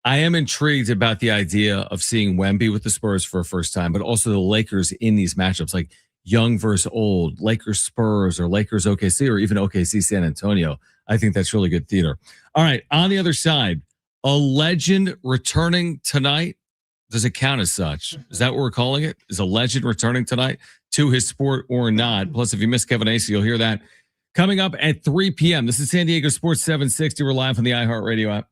I am intrigued about the idea of seeing Wemby with the Spurs for a first time, but also the Lakers in these matchups, like young versus old, Lakers Spurs or Lakers OKC or even OKC San Antonio. I think that's really good theater. All right, on the other side, a legend returning tonight. Does it count as such? Is that what we're calling it? Is a legend returning tonight to his sport or not? Plus, if you missed Kevin Acey, you'll hear that coming up at 3 p.m. This is San Diego Sports 760. We're live on the iHeartRadio app.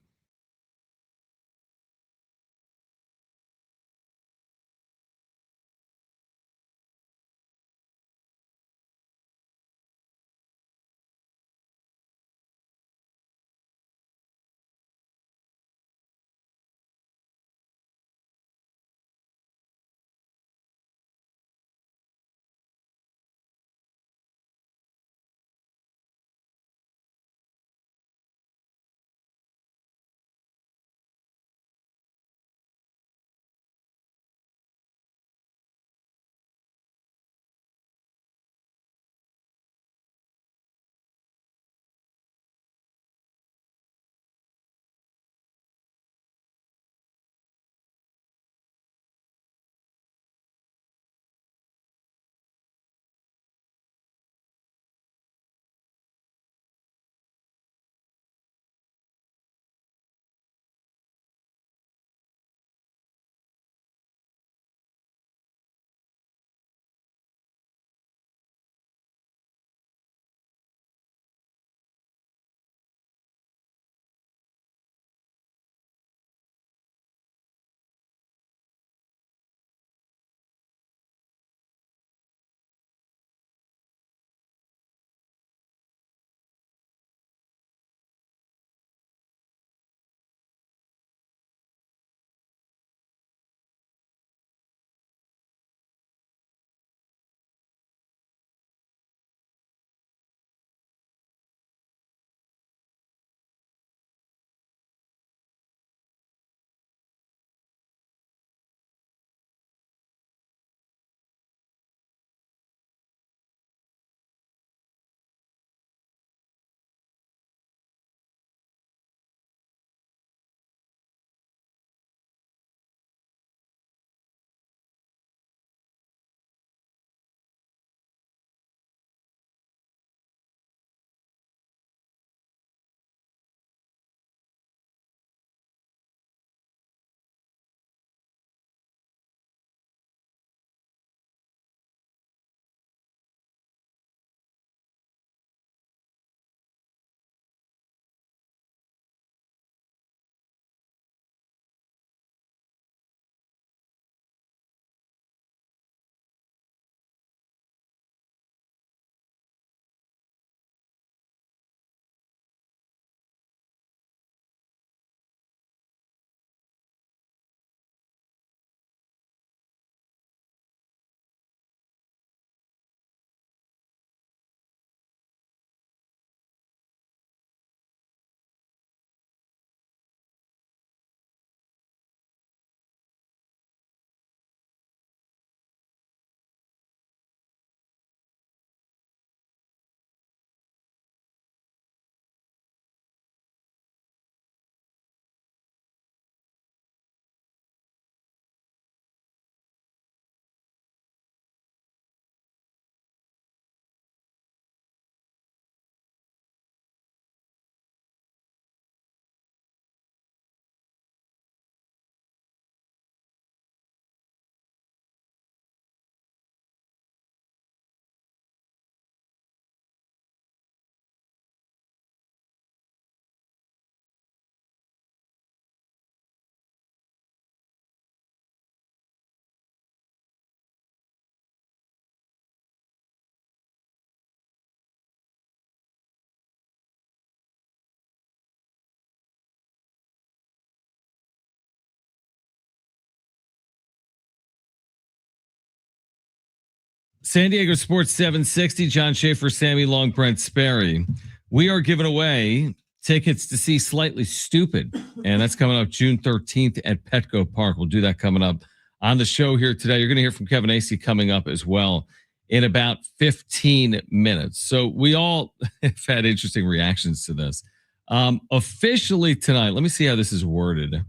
San Diego Sports 760, John Schaefer, Sammy Long, Brent Sperry. We are giving away tickets to see Slightly Stupid, and that's coming up June 13th at Petco Park. We'll do that coming up on the show here today. You're going to hear from Kevin Acee coming up as well in about 15 minutes. So we all have had interesting reactions to this. Officially tonight, let me see how this is worded.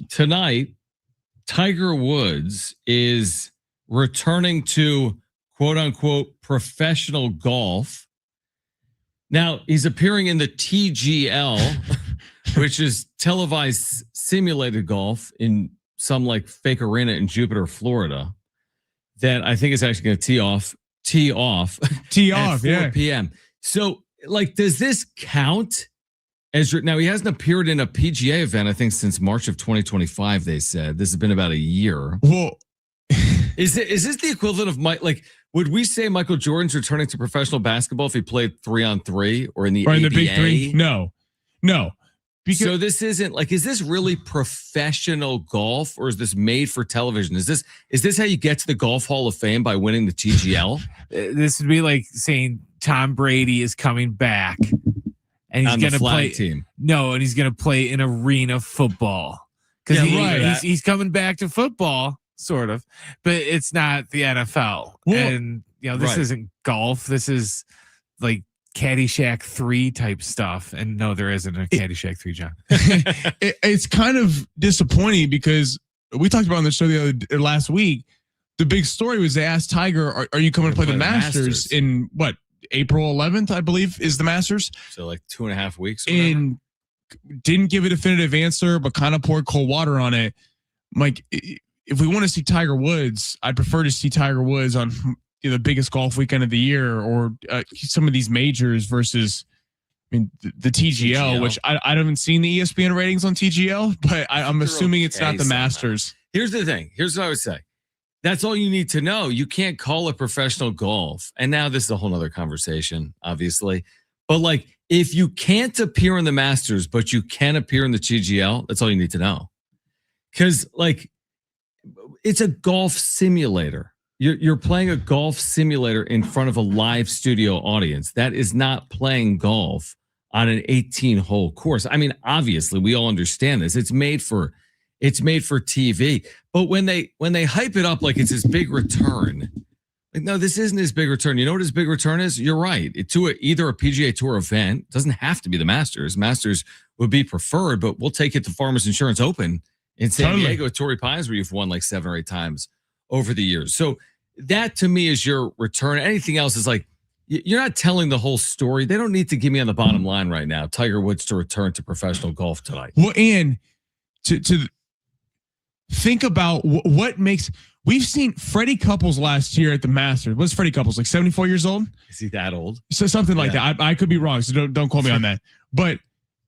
Tonight, Tiger Woods is returning to quote unquote professional golf. Now he's appearing in the TGL, which is televised simulated golf in some like fake arena in Jupiter, Florida. That I think is actually going to tee off at 4 p.m. So like, does this count as now? He hasn't appeared in a PGA event, I think, since March of 2025. They said this has been about a year. Well, is this the equivalent of like? Would we say Michael Jordan's returning to professional basketball if he played 3-on-3 or in the ABA? In the Big Three? No. Because, so this isn't like, is this really professional golf or is this made for television? Is this how you get to the Golf Hall of Fame, by winning the TGL? This would be like saying Tom Brady is coming back and he's going to play team. No, and he's going to play in arena football because he's coming back to football. Sort of, but it's not the NFL. Well, and this isn't golf. This is like Caddyshack 3 type stuff. And no, there isn't a Caddyshack 3, John. It's kind of disappointing because we talked about on the show last week. The big story was they asked Tiger, "Are you coming to play the Masters in what, April 11th? I believe is the Masters." So like 2.5 weeks. And didn't give a definitive answer, but kind of poured cold water on it. Like, if we want to see Tiger Woods, I'd prefer to see Tiger Woods on the biggest golf weekend of the year or some of these majors versus, the TGL, which I haven't seen the ESPN ratings on TGL, but I'm assuming it's not the Masters. Here's the thing. Here's what I would say. That's all you need to know. You can't call it professional golf. And now this is a whole nother conversation, obviously. But like, if you can't appear in the Masters, but you can appear in the TGL, that's all you need to know. Because like, it's a golf simulator. You're playing a golf simulator in front of a live studio audience. That is not playing golf on an 18-hole course. I mean, obviously, we all understand this. It's made for TV. But when they hype it up like it's his big return, like, no, this isn't his big return. You know what his big return is? You're right. Either a PGA Tour event. It doesn't have to be the Masters. Masters would be preferred, but we'll take it to Farmers Insurance Open in San Diego, Torrey Pines, where you've won like 7 or 8 times over the years. So that to me is your return. Anything else is like, you're not telling the whole story. They don't need to give me on the bottom line right now, Tiger Woods to return to professional golf tonight. Well, and to think about what makes, we've seen Freddie Couples last year at the Masters. What's Freddie Couples, like 74 years old? Is he that old? So something like that. I could be wrong, so don't quote me on that. But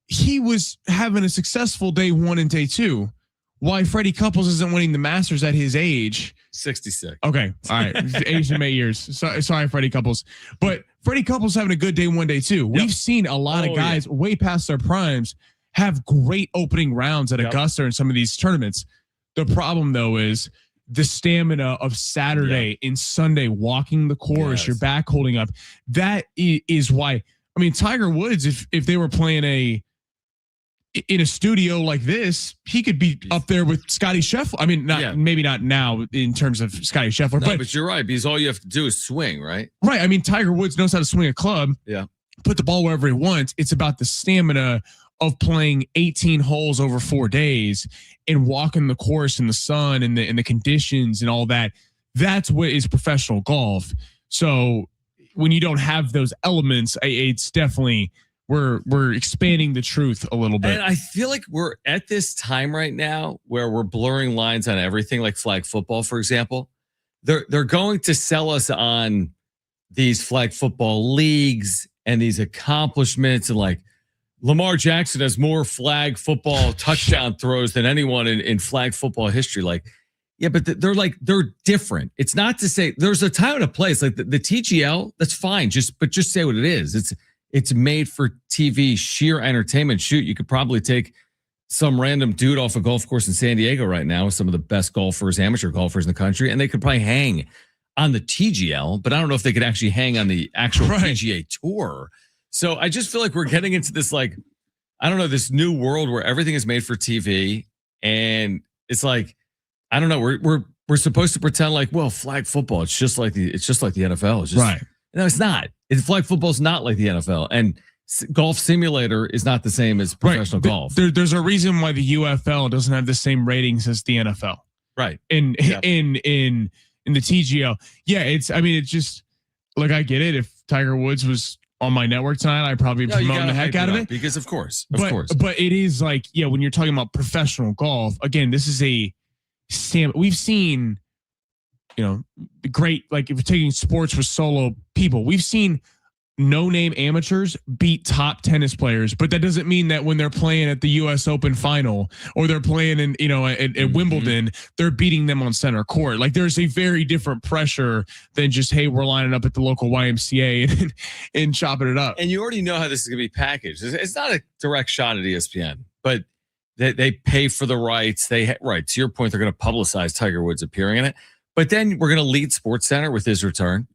he was having a successful day 1 and day 2. Why Freddie Couples isn't winning the Masters at his age? 66. Okay. All right. Asian May years. Sorry, Freddie Couples. But Freddie Couples having a good day 1, day 2. We've seen a lot of guys way past their primes have great opening rounds at Augusta and some of these tournaments. The problem, though, is the stamina of Saturday and Sunday, walking the course, your back holding up. That is why. I mean, Tiger Woods, if they were playing in a studio like this, he could be up there with Scotty Scheffler. I mean, maybe not now in terms of Scotty Scheffler, but you're right, because all you have to do is swing, right? Right. I mean, Tiger Woods knows how to swing a club. Yeah. Put the ball wherever he wants. It's about the stamina of playing 18 holes over 4 days and walking the course in the sun and the conditions and all that. That's what is professional golf. So when you don't have those elements, it's definitely, we're expanding the truth a little bit. And I feel like we're at this time right now where we're blurring lines on everything, like flag football, for example. They're going to sell us on these flag football leagues and these accomplishments, and like Lamar Jackson has more flag football touchdown throws than anyone in flag football history. Like, yeah, but they're different. It's not to say there's a time and a place. Like the TGL, that's fine. Just say what it is. It's made for TV, sheer entertainment. Shoot, you could probably take some random dude off a golf course in San Diego right now with some of the best golfers, amateur golfers in the country, and they could probably hang on the TGL, but I don't know if they could actually hang on the actual Right. PGA Tour. So I just feel like we're getting into this, like, I don't know, this new world where everything is made for TV, and it's like, I don't know, we're supposed to pretend like, well, flag football, it's just like the NFL. It's just, Right. no, it's not. Flag football is not like the NFL, and golf simulator is not the same as professional golf. There's a reason why the UFL doesn't have the same ratings as the NFL. Right. In the TGL. Yeah, it's just like, I get it. If Tiger Woods was on my network tonight, I'd probably be promoting the heck out of it. Because of course. But it is like, yeah, when you're talking about professional golf, again, this is we've seen, great, like if you're taking sports with solo people, we've seen no-name amateurs beat top tennis players, but that doesn't mean that when they're playing at the U.S. Open final or they're playing in, at Wimbledon, they're beating them on center court. Like, there's a very different pressure than just, hey, we're lining up at the local YMCA and chopping it up. And you already know how this is going to be packaged. It's not a direct shot at ESPN, but they pay for the rights. Right. To your point, they're going to publicize Tiger Woods appearing in it, but then we're going to lead Sports Center with his return.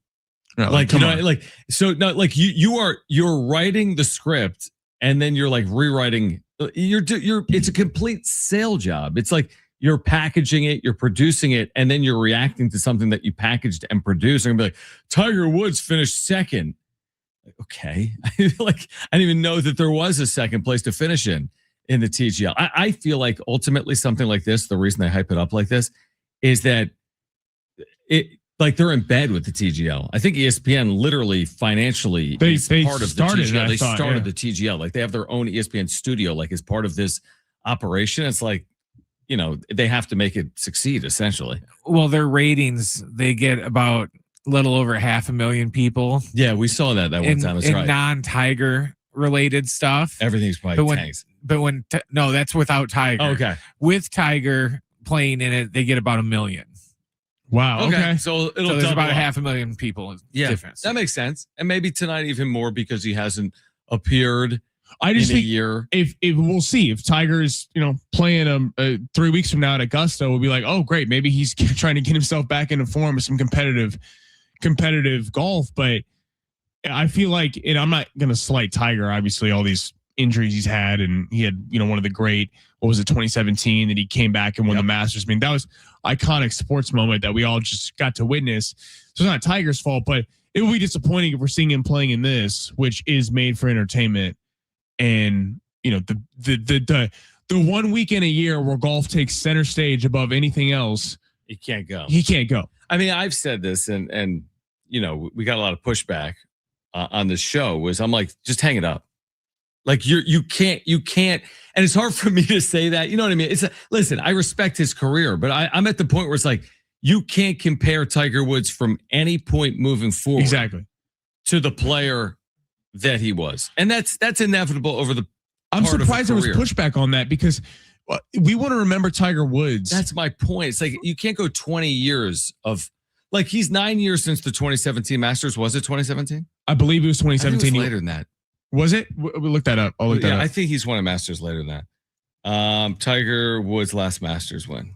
No, like, you're writing the script and then you're like rewriting. It's a complete sale job. It's like you're packaging it, you're producing it, and then you're reacting to something that you packaged and produced. And be like, Tiger Woods finished second. Okay, like I didn't even know that there was a second place to finish in the TGL. I feel like ultimately something like this, the reason they hype it up like this, is that like they're in bed with the TGL. I think ESPN literally financially is part of the TGL. They started the TGL. Like they have their own ESPN studio, like as part of this operation. It's like, they have to make it succeed essentially. Well, their ratings, they get about a little over 500,000 people. Yeah, we saw that one time. That's right. Non-Tiger related stuff. Everything's probably tanks. No, that's without Tiger. Oh, okay. With Tiger playing in it, they get about 1 million. Wow. Okay. So there's about 500,000 people. Difference. That makes sense. And maybe tonight even more because he hasn't appeared I just think a year. If we'll see if Tiger's, playing 3 weeks from now at Augusta, we'll be like, oh, great. Maybe he's trying to get himself back into form with some competitive golf. But I feel like, and I'm not going to slight Tiger, obviously all these injuries he's had, and he had, one of the great, 2017 that he came back and won the Masters. I mean, that was iconic sports moment that we all just got to witness. So it's not Tiger's fault, but it will be disappointing if we're seeing him playing in this, which is made for entertainment. And, the 1 weekend a year where golf takes center stage above anything else. He can't go. I mean, I've said this and we got a lot of pushback on this show I'm like, just hang it up. Like you can't, and it's hard for me to say that, you know what I mean? Listen, I respect his career, but I'm at the point where it's like, you can't compare Tiger Woods from any point moving forward to the player that he was. And that's inevitable over the I'm surprised there was pushback on that because we want to remember Tiger Woods. That's my point. It's like, you can't go 20 years of, like, he's 9 years since the 2017 Masters. Was it 2017? I believe it was 2017. Later than that. Was it? We look that up. I'll look that up. I think he's won a Masters later than that. Tiger Woods' last Masters win.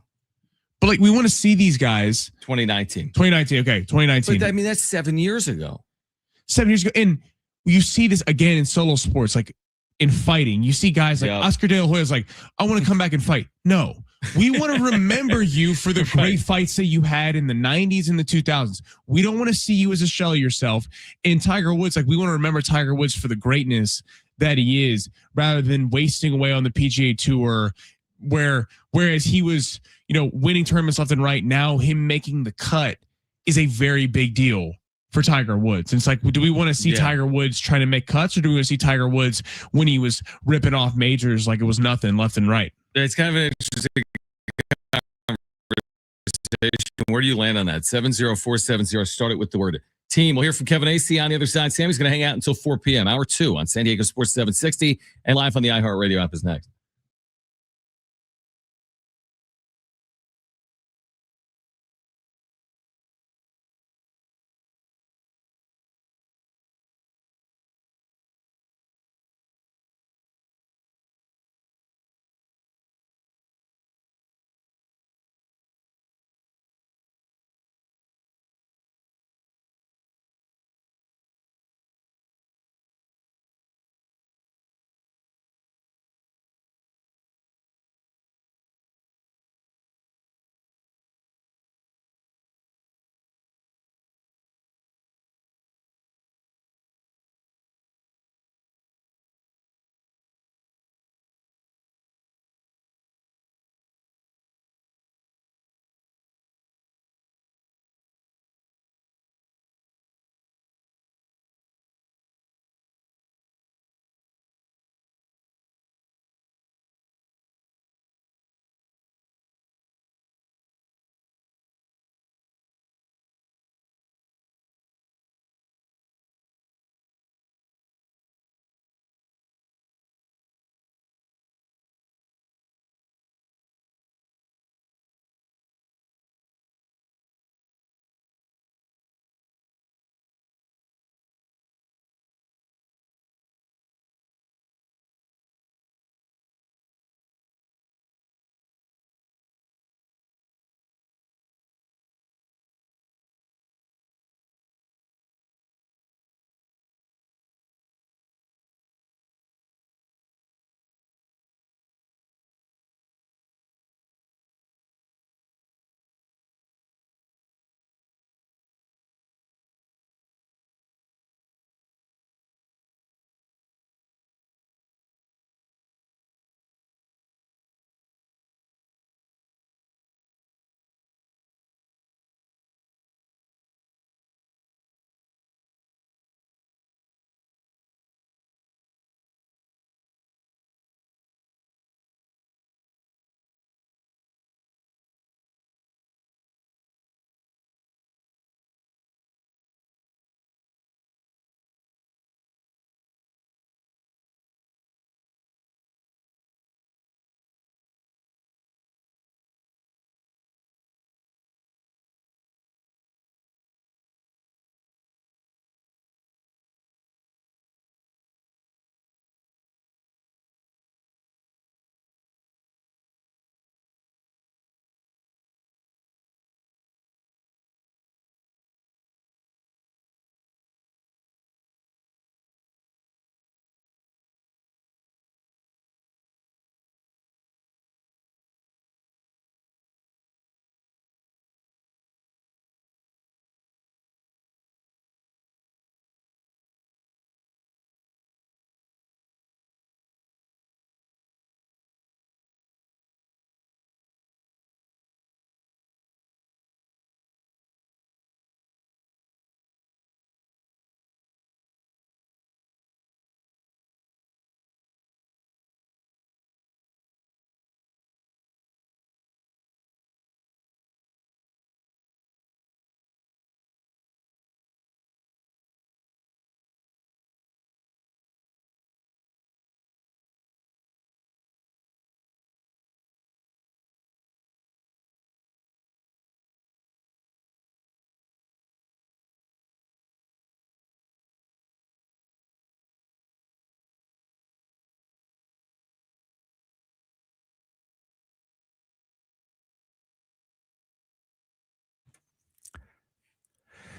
But like, we want to see these guys. 2019. Okay. 2019. But I mean, that's 7 years ago. 7 years ago. And you see this again in solo sports, like in fighting. You see guys like Oscar De La Hoya's like, I want to come back and fight. No. We want to remember you for the great fights that you had in the 90s and the 2000s. We don't want to see you as a shell of yourself. And Tiger Woods, like, we want to remember Tiger Woods for the greatness that he is, rather than wasting away on the PGA Tour, whereas he was, winning tournaments left and right. Now him making the cut is a very big deal for Tiger Woods. And it's like, do we want to see Tiger Woods trying to make cuts, or do we want to see Tiger Woods when he was ripping off majors like it was nothing left and right? It's kind of an interesting conversation. Where do you land on that? 70470. Start it with the word team. We'll hear from Kevin AC on the other side. Sammy's going to hang out until 4 p.m. Hour 2 on San Diego Sports 760, and live on the iHeartRadio app is next.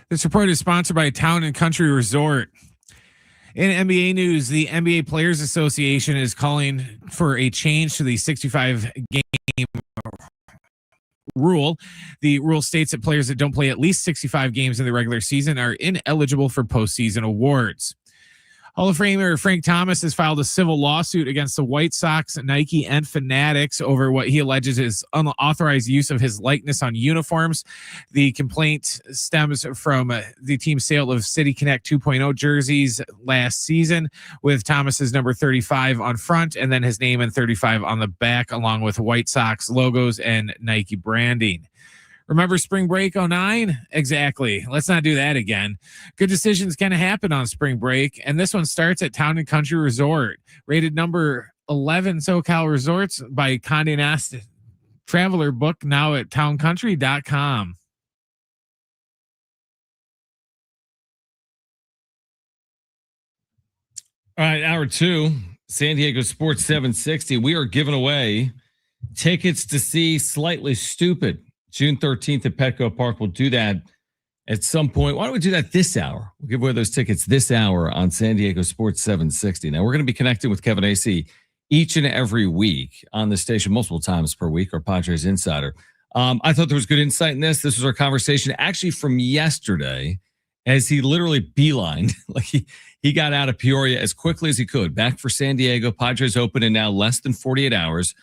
This report is sponsored by Town and Country Resort. In NBA news, the NBA Players Association is calling for a change to the 65-game rule. The rule states that players that don't play at least 65 games in the regular season are ineligible for postseason awards. Hall of Famer Frank Thomas has filed a civil lawsuit against the White Sox, Nike, and Fanatics over what he alleges is unauthorized use of his likeness on uniforms. The complaint stems from the team's sale of City Connect 2.0 jerseys last season, with Thomas's number 35 on front and then his name and 35 on the back, along with White Sox logos and Nike branding. Remember spring break 09? Exactly. Let's not do that again. Good decisions can happen on spring break, and this one starts at Town and Country Resort, rated number 11 SoCal Resorts by Condé Nast Traveler. Book now at towncountry.com. All right, hour two, San Diego Sports 760. We are giving away tickets to see Slightly Stupid June 13th at Petco Park. We'll do that at some point. Why don't we do that this hour? We'll give away those tickets this hour on San Diego Sports 760. Now, we're going to be connecting with Kevin Acee each and every week on the station, multiple times per week, our Padres insider. I thought there was good insight in this. This was our conversation actually from yesterday, as he literally beelined, like he got out of Peoria as quickly as he could, back for San Diego. Padres open in now less than 48 hours.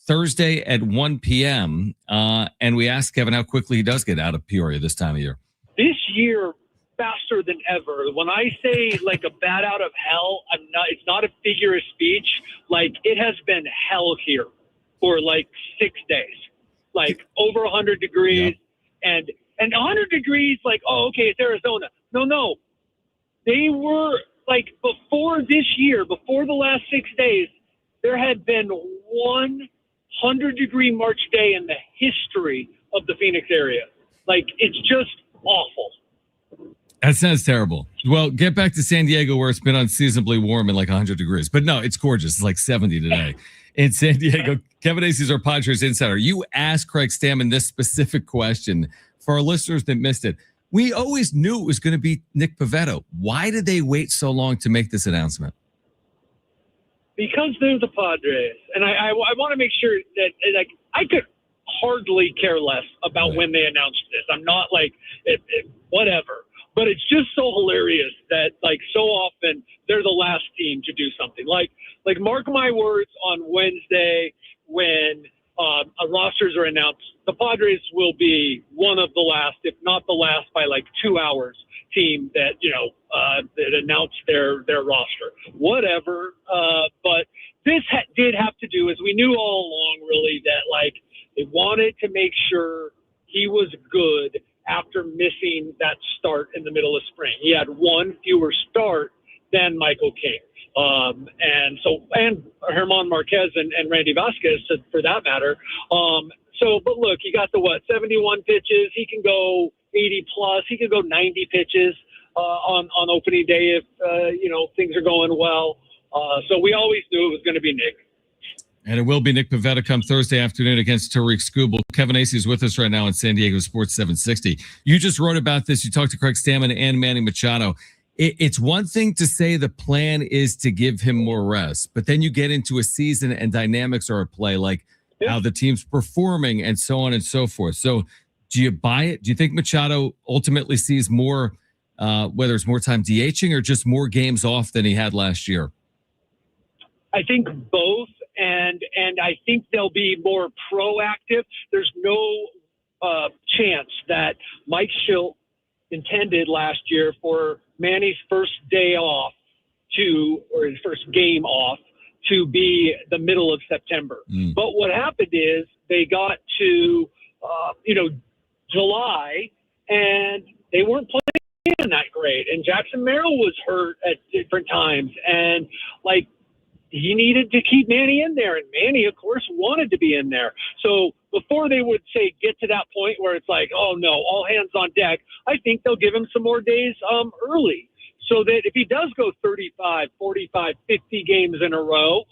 Thursday at 1 p.m. And we asked Kevin how quickly he does get out of Peoria this time of year. This year, faster than ever. When I say like a bat out of hell, it's not a figure of speech. Like, it has been hell here for like 6 days, like over 100 degrees. Yeah. And 100 degrees, like, oh, okay, it's Arizona. No. They were like, before this year, before the last 6 days, there had been 100-degree March day in the history of the Phoenix area. Like, it's just awful. That sounds terrible. Well, get back to San Diego, where it's been unseasonably warm and like 100 degrees. But no, it's gorgeous. It's like 70 today in San Diego. Kevin Acee is our Padres insider. You asked Craig Stammen this specific question for our listeners that missed it. We always knew it was going to be Nick Pivetta. Why did they wait so long to make this announcement? Because they're the Padres, and I want to make sure that, like, I could hardly care less about when they announced this. I'm not like whatever, but it's just so hilarious that, like, so often they're the last team to do something. Like mark my words, on Wednesday when rosters are announced, the Padres will be one of the last, if not the last, by like 2 hours, team that that announced their roster. Whatever, but this did have to do, as we knew all along, really, that like they wanted to make sure he was good after missing that start in the middle of spring. He had one fewer start than Michael King. And German Marquez and Randy Vasquez, for that matter. But look, he got the 71 pitches. He can go 80 plus. He can go 90 pitches on opening day if things are going well. So we always knew it was going to be Nick. And it will be Nick Pivetta come Thursday afternoon against Tariq Skubal. Kevin Acee is with us right now on San Diego Sports 760. You just wrote about this. You talked to Craig Stammen and Manny Machado. It's one thing to say the plan is to give him more rest, but then you get into a season and dynamics are at play, like how the team's performing and so on and so forth. So do you buy it? Do you think Machado ultimately sees more, whether it's more time DHing or just more games off than he had last year? I think both. And I think they'll be more proactive. There's no chance that Mike Schilt intended last year for Manny's first day off or his first game off to be the middle of September. But what happened is they got to, July, and they weren't playing that great. And Jackson Merrill was hurt at different times. And he needed to keep Manny in there, and Manny, of course, wanted to be in there. So before they would say get to that point where it's like, oh no, all hands on deck, I think they'll give him some more days early, so that if he does go 35, 45, 50 games in a row,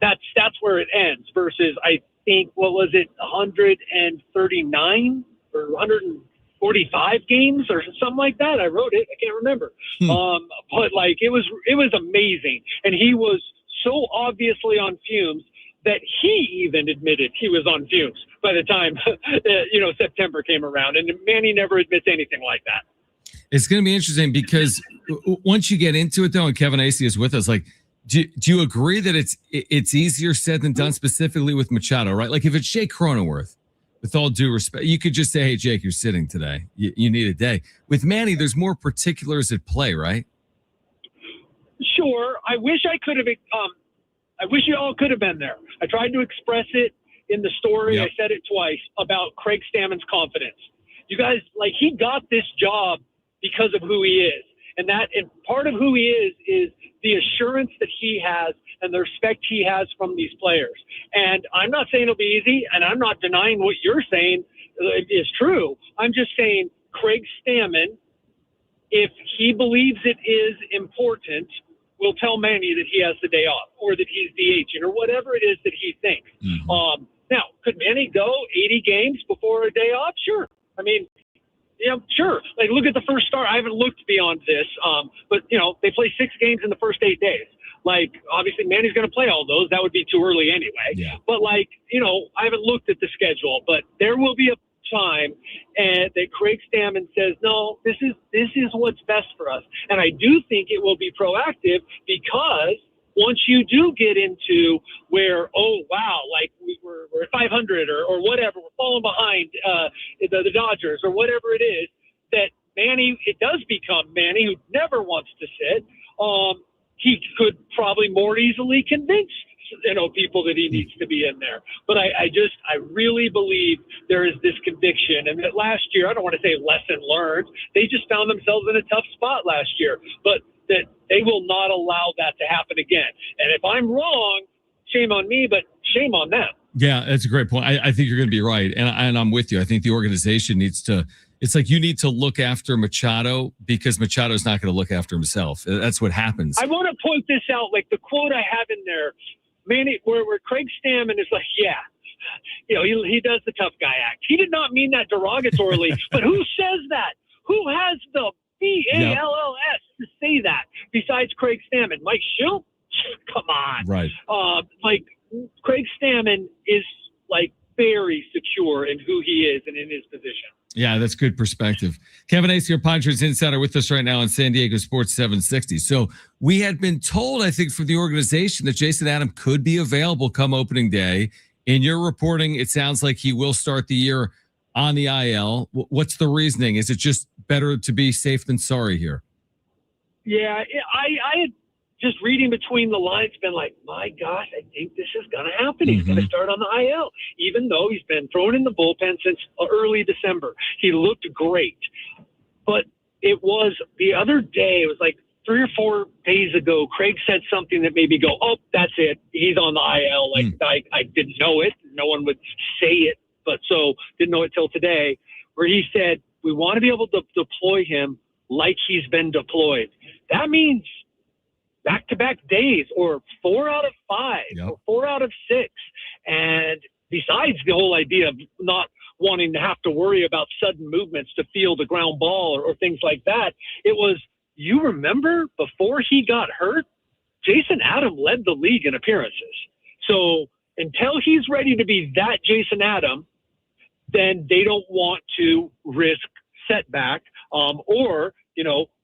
that's where it ends. Versus, I think, what was it, 139 or 140 45 games or something like that. I wrote it. I can't remember. But like it was amazing. And he was so obviously on fumes that he even admitted he was on fumes by the time, September came around. And Manny never admits anything like that. It's going to be interesting because once you get into it, though, and Kevin Acee is with us, like, do you agree that it's easier said than done, specifically with Machado, right? Like, if it's Jake Cronenworth, with all due respect, you could just say, hey, Jake, you're sitting today. You need a day. With Manny, there's more particulars at play, right? Sure. I wish I could have. I wish you all could have been there. I tried to express it in the story. Yep. I said it twice about Craig Stammen's confidence. You guys, like, he got this job because of who he is. And part of who he is the assurance that he has and the respect he has from these players. And I'm not saying it'll be easy, and I'm not denying what you're saying is true. I'm just saying Craig Stammen, if he believes it is important, will tell Manny that he has the day off or that he's the agent or whatever it is that he thinks. Mm-hmm. Now, could Manny go 80 games before a day off? Sure. I mean, yeah, sure. Like, look at the first start. I haven't looked beyond this, but, they play 6 games in the first 8 days. Like, obviously, Manny's going to play all those. That would be too early anyway. Yeah. But, like, I haven't looked at the schedule. But there will be a time that Craig Stammen says, no, this is what's best for us. And I do think it will be proactive because once you do get into where, oh, wow, like we're at 500 or whatever, we're falling behind the Dodgers or whatever it is, that Manny, it does become Manny, who never wants to sit. He could probably more easily convince people that he needs to be in there. But I really believe there is this conviction. And that last year, I don't want to say lesson learned, they just found themselves in a tough spot last year. But that they will not allow that to happen again. And if I'm wrong, shame on me, but shame on them. Yeah, that's a great point. I think you're going to be right. And I'm with you. I think the organization needs to, it's like you need to look after Machado because Machado's not going to look after himself. That's what happens. I want to point this out, like the quote I have in there, Manny, where Craig Stammen is like, yeah, he does the tough guy act. He did not mean that derogatorily, but who says that? Who has the BALLS to say that besides Craig Stammen? Mike Schill? Come on. Right. Like Craig Stammen is like very secure in who he is and in his position. Yeah, that's good perspective. Kevin Acee, your Padres insider, with us right now on San Diego Sports 760. So we had been told, I think, from the organization that Jason Adam could be available come opening day. In your reporting, it sounds like he will start the year on the IL. What's the reasoning? Is it just better to be safe than sorry here? Yeah, I had just reading between the lines been like, my gosh, I think this is going to happen. He's going to start on the IL, even though he's been thrown in the bullpen since early December. He looked great. But it was the other day, it was like 3 or 4 days ago, Craig said something that made me go, oh, that's it. He's on the IL. Like I didn't know it. No one would say it, but so didn't know it till today, where he said, we want to be able to deploy him like he's been deployed. That means back-to-back days or 4 out of 5 or 4 out of 6. And besides the whole idea of not wanting to have to worry about sudden movements to field a ground ball or things like that, it was, you remember before he got hurt, Jason Adam led the league in appearances. So until he's ready to be that Jason Adam, then they don't want to risk setback or,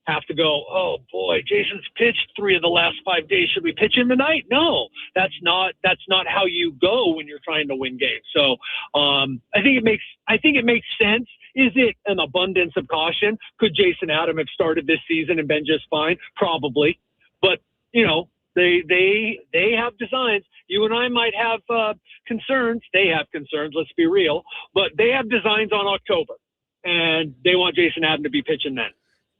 have to go, oh boy, Jason's pitched 3 of the last 5 days. Should we pitch him tonight? No, that's not how you go when you're trying to win games. So I think it makes sense. Is it an abundance of caution? Could Jason Adam have started this season and been just fine? Probably. But, they have designs. You and I might have concerns. They have concerns, let's be real. But they have designs on October, and they want Jason Adam to be pitching then.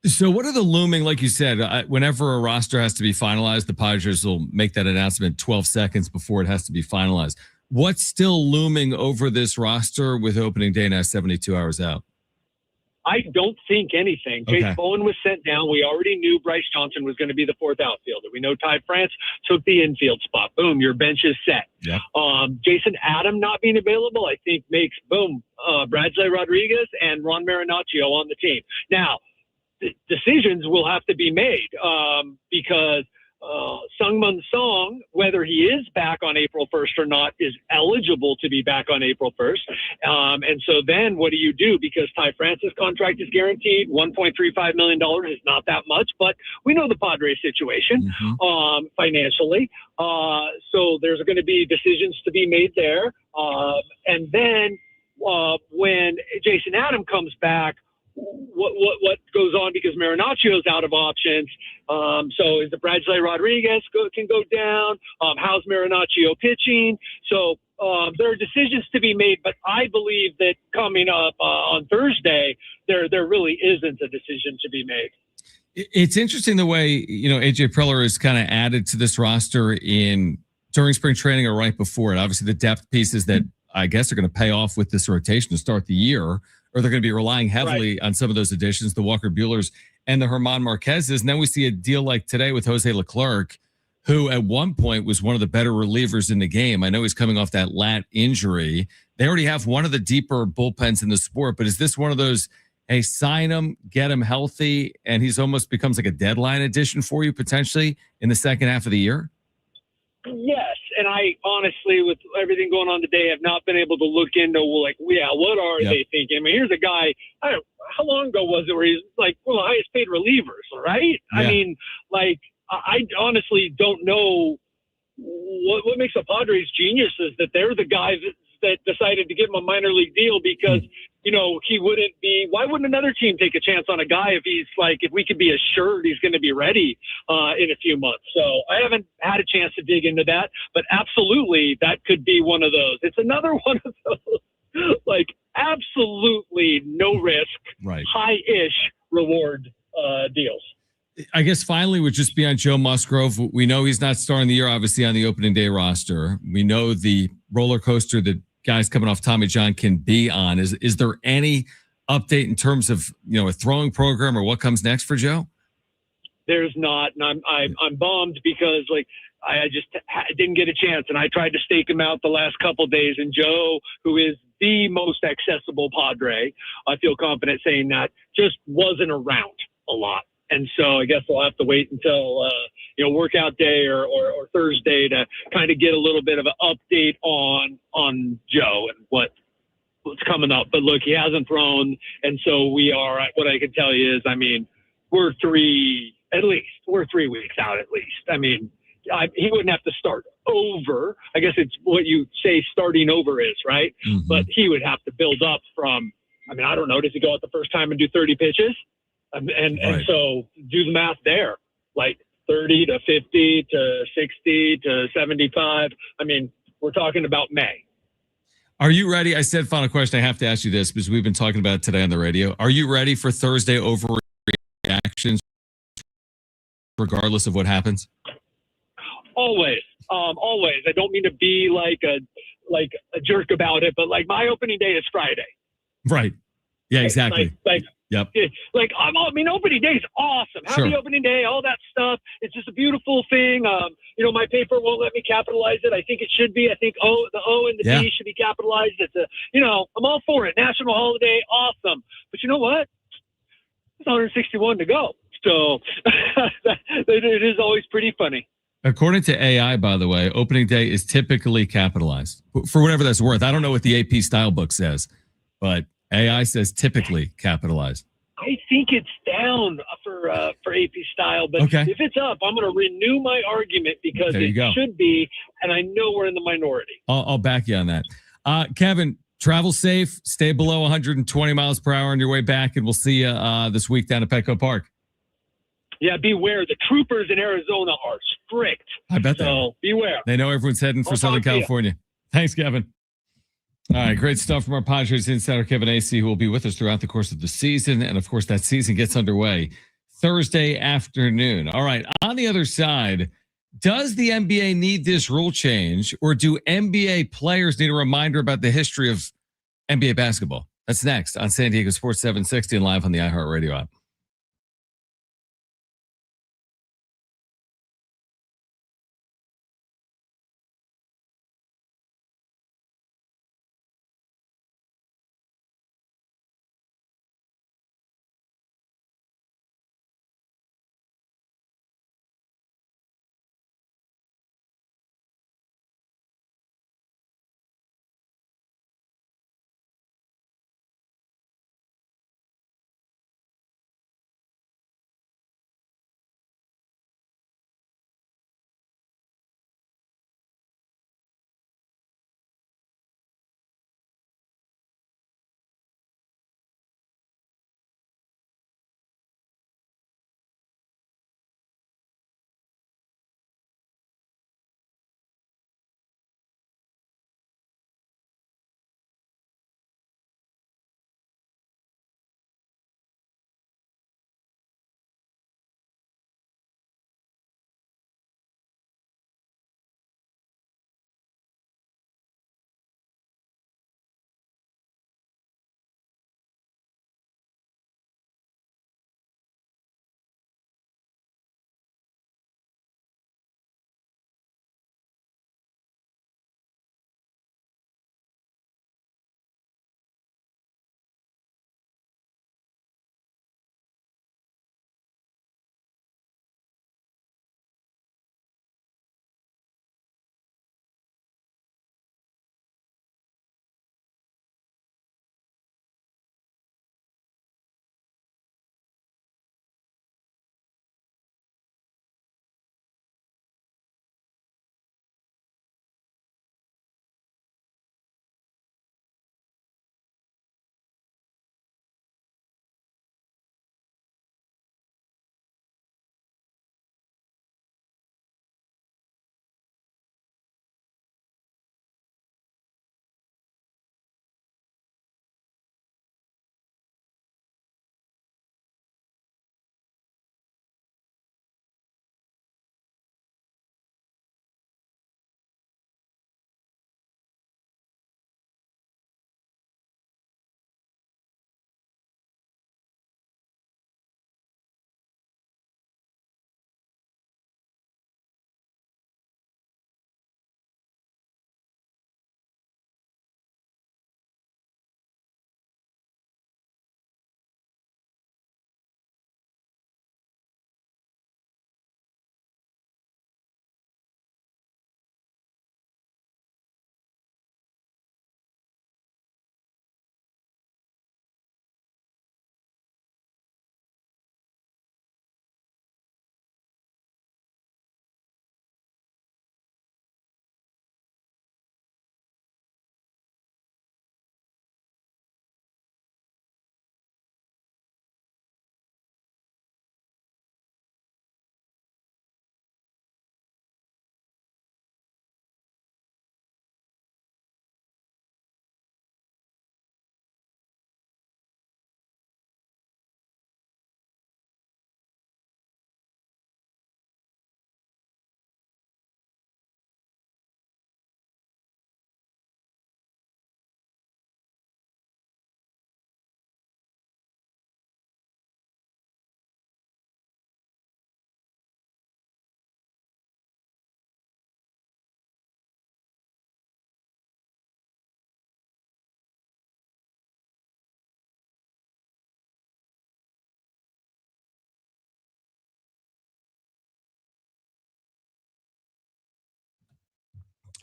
So what are the looming, like you said, whenever a roster has to be finalized, the Padres will make that announcement 12 seconds before it has to be finalized. What's still looming over this roster with opening day now 72 hours out? I don't think anything. Okay. Chase Bowen was sent down. We already knew Bryce Johnson was going to be the fourth outfielder. We know Ty France took the infield spot. Boom, your bench is set. Yeah. Jason Adam not being available, I think makes Bradley Rodriguez and Ron Marinaccio on the team. Now, decisions will have to be made because Sungmun Song, whether he is back on April 1st or not, is eligible to be back on April 1st. And so then what do you do? Because Ty France's contract is guaranteed. $1.35 million is not that much, but we know the Padres situation financially. So there's going to be decisions to be made there. And then when Jason Adam comes back, what goes on because Marinaccio's out of options. So is the Bradley Rodriguez can go down? How's Marinaccio pitching? So there are decisions to be made, but I believe that coming up on Thursday, there really isn't a decision to be made. It's interesting the way, AJ Preller is kind of added to this roster during spring training or right before it. Obviously the depth pieces that I guess are going to pay off with this rotation to start the year, or they're going to be relying heavily on some of those additions, the Walker Buehlers and the Herman Marquezes. And then we see a deal like today with Jose Leclerc, who at one point was one of the better relievers in the game. I know he's coming off that lat injury. They already have one of the deeper bullpens in the sport, but is this one of those, hey, sign him, get him healthy, and he's almost becomes like a deadline addition for you potentially in the second half of the year? Yes, and I honestly, with everything going on today, have not been able to look into what are they thinking? I mean, here's a guy. How long ago was it where he's like one of the highest paid relievers, right? Yeah. I mean, I honestly don't know what makes the Padres geniuses that they're the guys that decided to give him a minor league deal because he wouldn't be. Why wouldn't another team take a chance on a guy if we could be assured he's going to be ready in a few months? So I haven't had a chance to dig into that, but absolutely that could be one of those. It's another one of those absolutely no risk, high-ish reward deals. I guess finally would just be on Joe Musgrove. We know he's not starting the year, obviously, on the opening day roster. We know the roller coaster that guys coming off Tommy John can be on. Is there any update in terms of a throwing program or what comes next for Joe? There's not, and I'm bummed because I just didn't get a chance, and I tried to stake him out the last couple of days. And Joe, who is the most accessible Padre, I feel confident saying that, just wasn't around a lot. And so I guess we'll have to wait until, workout day or Thursday to kind of get a little bit of an update on Joe and what's coming up. But look, he hasn't thrown. And so we are, what I can tell you is, we're 3 weeks out at least. He wouldn't have to start over. I guess it's what you say starting over is, right? Mm-hmm. But he would have to build up from, I don't know, does he go out the first time and do 30 pitches? And so do the math there, 30 to 50 to 60 to 75. We're talking about May. Are you ready? I said final question. I have to ask you this because we've been talking about it today on the radio. Are you ready for Thursday overreactions regardless of what happens? Always. Always. I don't mean to be like a jerk about it, but my opening day is Friday. Right. Yeah, exactly. Yep. Opening day is awesome. Happy opening day, all that stuff. It's just a beautiful thing. My paper won't let me capitalize it. I think it should be. I think the O and the D should be capitalized. It's I'm all for it. National holiday, awesome. But you know what? It's 161 to go. So it is always pretty funny. According to AI, by the way, opening day is typically capitalized for whatever that's worth. I don't know what the AP style book says, but AI says typically capitalized. I think it's down for AP style, but if it's up, I'm going to renew my argument because it should be, and I know we're in the minority. I'll back you on that. Kevin, travel safe, stay below 120 miles per hour on your way back, and we'll see you this week down at Petco Park. Yeah, beware. The troopers in Arizona are strict. I bet so. Beware. They know everyone's heading for Southern California. Thanks, Kevin. All right, great stuff from our Padres insider, Kevin Acee, who will be with us throughout the course of the season. And, of course, that season gets underway Thursday afternoon. All right, on the other side, does the NBA need this rule change, or do NBA players need a reminder about the history of NBA basketball? That's next on San Diego Sports 760 and live on the iHeartRadio app.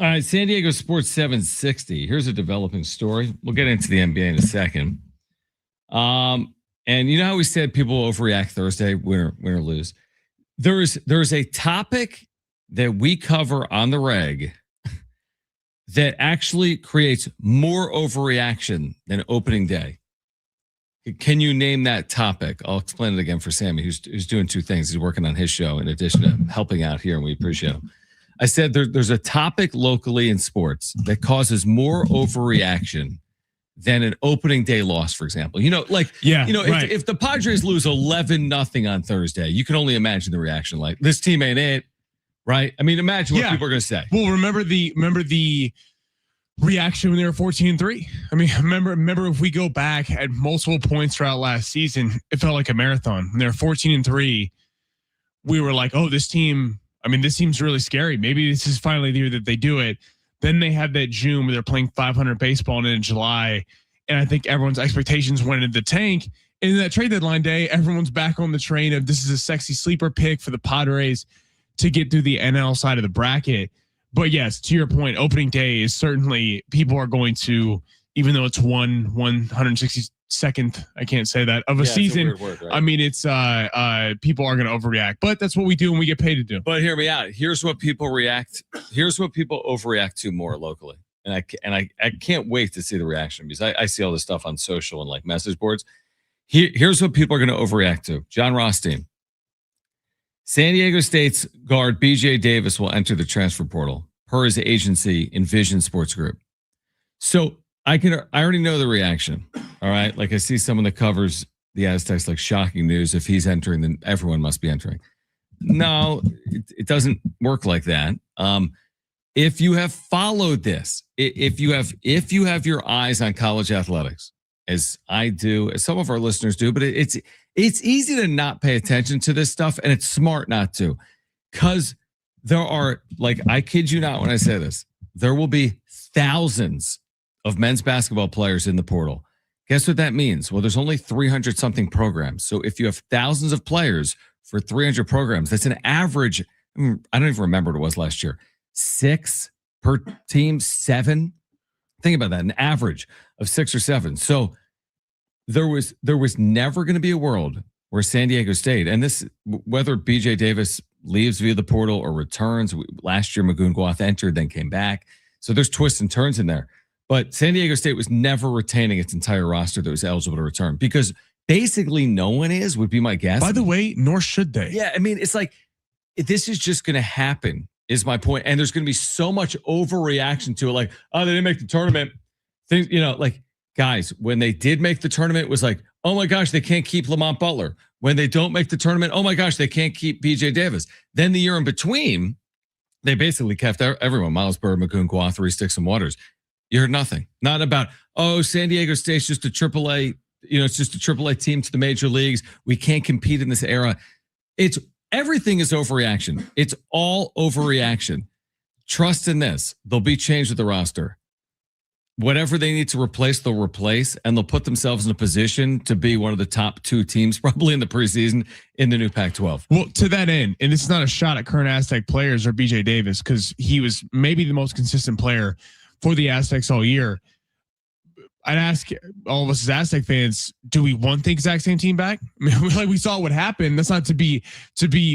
All right, San Diego Sports 760. Here's a developing story. We'll get into the NBA in a second. And you know how we said people overreact Thursday, win or lose. There's a topic that we cover on the reg that actually creates more overreaction than opening day. Can you name that topic? I'll explain it again for Sammy, who's doing two things. He's working on his show in addition to helping out here, and we appreciate him. I said there's a topic locally in sports that causes more overreaction than an opening day loss, for example. If the Padres lose 11-0 on Thursday, you can only imagine the reaction. Like, this team ain't it, right? I mean, imagine what people are going to say. Well, remember the reaction when they were 14-3. I mean, remember if we go back at multiple points throughout last season, it felt like a marathon. When they were 14-3, we were like, oh, this team, I mean, this seems really scary. Maybe this is finally the year that they do it. Then they had that June where they're playing 500 baseball, and in July, and I think everyone's expectations went into the tank. And in that trade deadline day, everyone's back on the train of this is a sexy sleeper pick for the Padres to get through the NL side of the bracket. But yes, to your point, opening day is certainly, people are going to, even though it's 162nd, I can't say that, of a season. It's a weird word, right? I mean, it's people are going to overreact, but that's what we do and we get paid to do. But hear me out. Here's what people overreact to more locally. And I can't wait to see the reaction, because I see all this stuff on social and like message boards. Here's what people are going to overreact to. John Rothstein. San Diego State's guard BJ Davis will enter the transfer portal per his agency Envision Sports Group. So I already know the reaction. All right. Like I see someone that covers the Aztecs like shocking news. If he's entering, then everyone must be entering. No, it doesn't work like that. If you have followed this, if you have your eyes on college athletics, as I do, as some of our listeners do, but it's easy to not pay attention to this stuff, and it's smart not to, because there are, like, I kid you not when I say this, there will be thousands of men's basketball players in the portal. Guess what that means? Well, there's only 300 something programs. So if you have thousands of players for 300 programs, that's an average. I don't even remember what it was last year. 6 per team, 7. Think about that, an average of 6 or 7. So there was never going to be a world where San Diego State, and this, whether BJ Davis leaves via the portal or returns, last year Magoon Guath entered, then came back. So there's twists and turns in there. But San Diego State was never retaining its entire roster that was eligible to return, because basically no one would be my guess. By the way, nor should they. Yeah, I mean, it's like, this is just going to happen, is my point. And there's going to be so much overreaction to it. Like, oh, they didn't make the tournament. Things, like, guys, when they did make the tournament, it was like, oh my gosh, they can't keep Lamont Butler. When they don't make the tournament, oh my gosh, they can't keep BJ Davis. Then the year in between, they basically kept everyone. Miles Bird, Magoon Guath, Reese Dixon Waters. You heard nothing. Not about, oh, San Diego State's just a AAA, it's just a AAA team to the major leagues. We can't compete in this era. Everything is overreaction. It's all overreaction. Trust in this. There'll be change with the roster. Whatever they need to replace, they'll replace, and they'll put themselves in a position to be one of the top 2 teams probably in the preseason in the new Pac-12. Well, to that end, and this is not a shot at current Aztec players or BJ Davis, because he was maybe the most consistent player for the Aztecs all year. I'd ask all of us as Aztec fans, do we want the exact same team back? I mean, like, we saw what happened. That's not to be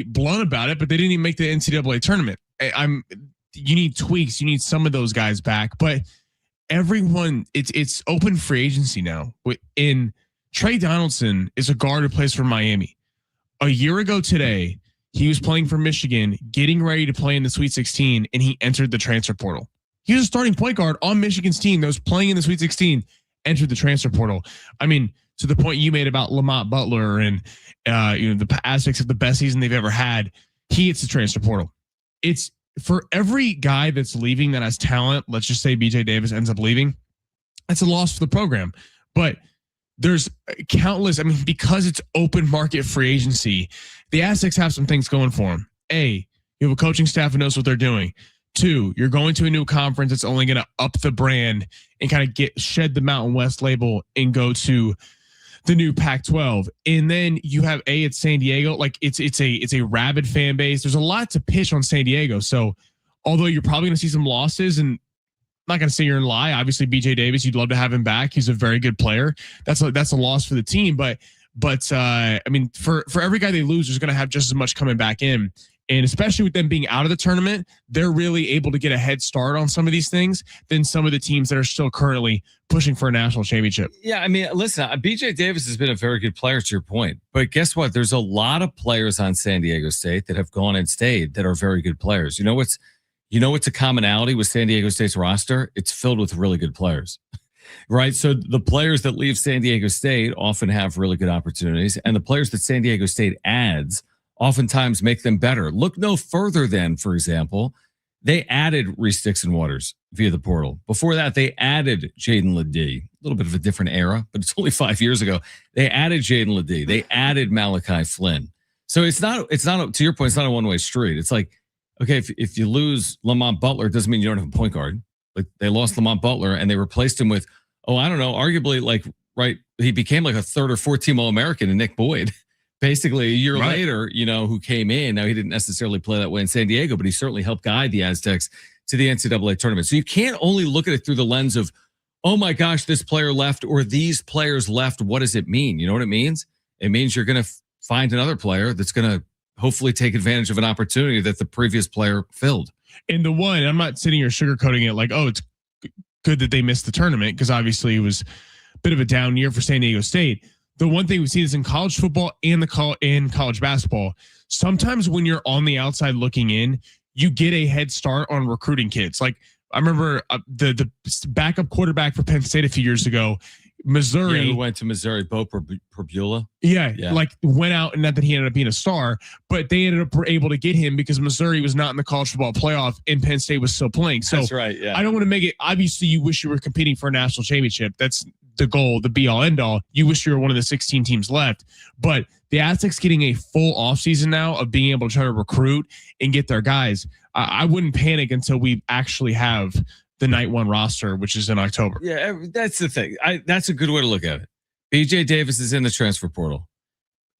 blunt about it, but they didn't even make the NCAA tournament. You need tweaks. You need some of those guys back, but everyone, it's open free agency now. In Trey Donaldson is a guard who plays for Miami. A year ago today, he was playing for Michigan, getting ready to play in the Sweet 16, and he entered the transfer portal. He was a starting point guard on Michigan's team that was playing in the Sweet 16, entered the transfer portal. I mean, to the point you made about Lamont Butler and the Aztecs of the best season they've ever had, he hits the transfer portal. It's for every guy that's leaving that has talent. Let's just say BJ Davis ends up leaving. That's a loss for the program. But there's countless. I mean, because it's open market free agency, the Aztecs have some things going for them. A, you have a coaching staff who knows what they're doing. 2, you're going to a new conference that's only going to up the brand and kind of shed the Mountain West label and go to the new Pac-12. And then you have it's San Diego. Like, it's a rabid fan base. There's a lot to pitch on San Diego. So although you're probably going to see some losses, and I'm not going to say you're in lie. Obviously, BJ Davis, you'd love to have him back. He's a very good player. That's a loss for the team. But I mean, for every guy they lose, there's going to have just as much coming back in. And especially with them being out of the tournament, they're really able to get a head start on some of these things than some of the teams that are still currently pushing for a national championship. Yeah, I mean, listen, BJ Davis has been a very good player, to your point. But guess what? There's a lot of players on San Diego State that have gone and stayed that are very good players. You know what's a commonality with San Diego State's roster? It's filled with really good players. Right? So the players that leave San Diego State often have really good opportunities, and the players that San Diego State adds oftentimes make them better. Look no further than, for example, they added Reese Dixon Waters. via the portal. Before that, they added Jaden Ledee. A little bit of a different era, but it's only 5 years ago. They added Jaden Ledee. They added Malachi Flynn. So it's not to your point, it's not a one-way street. It's like, okay, if you lose Lamont Butler, it doesn't mean you don't have a point guard. Like they lost Lamont Butler and they replaced him with, I don't know, arguably like, right, he became like a third or fourth team All-American in Nick Boyd. Basically a year later, who came in. Now he didn't necessarily play that way in San Diego, but he certainly helped guide the Aztecs to the NCAA tournament. So you can't only look at it through the lens of, oh my gosh, this player left or these players left. What does it mean? You know what it means? It means you're going to find another player that's going to hopefully take advantage of an opportunity that the previous player filled. And I'm not sitting here sugarcoating it like, oh, it's good that they missed the tournament because obviously it was a bit of a down year for San Diego State. The one thing we've seen is in college football and in college basketball, sometimes when you're on the outside looking in, you get a head start on recruiting kids. Like I remember the backup quarterback for Penn State a few years ago, Missouri. Who went to Missouri, Bo Perbula. Yeah, like went out, and not that he ended up being a star, but they ended up able to get him because Missouri was not in the college football playoff and Penn State was still playing. So that's right. Yeah, I don't want to make it. Obviously, you wish you were competing for a national championship. That's the goal, the be all end all. You wish you were one of the 16 teams left, but the Aztecs getting a full offseason now of being able to try to recruit and get their guys. I wouldn't panic until we actually have the night one roster, which is in October. Yeah, that's the thing. That's a good way to look at it. BJ Davis is in the transfer portal.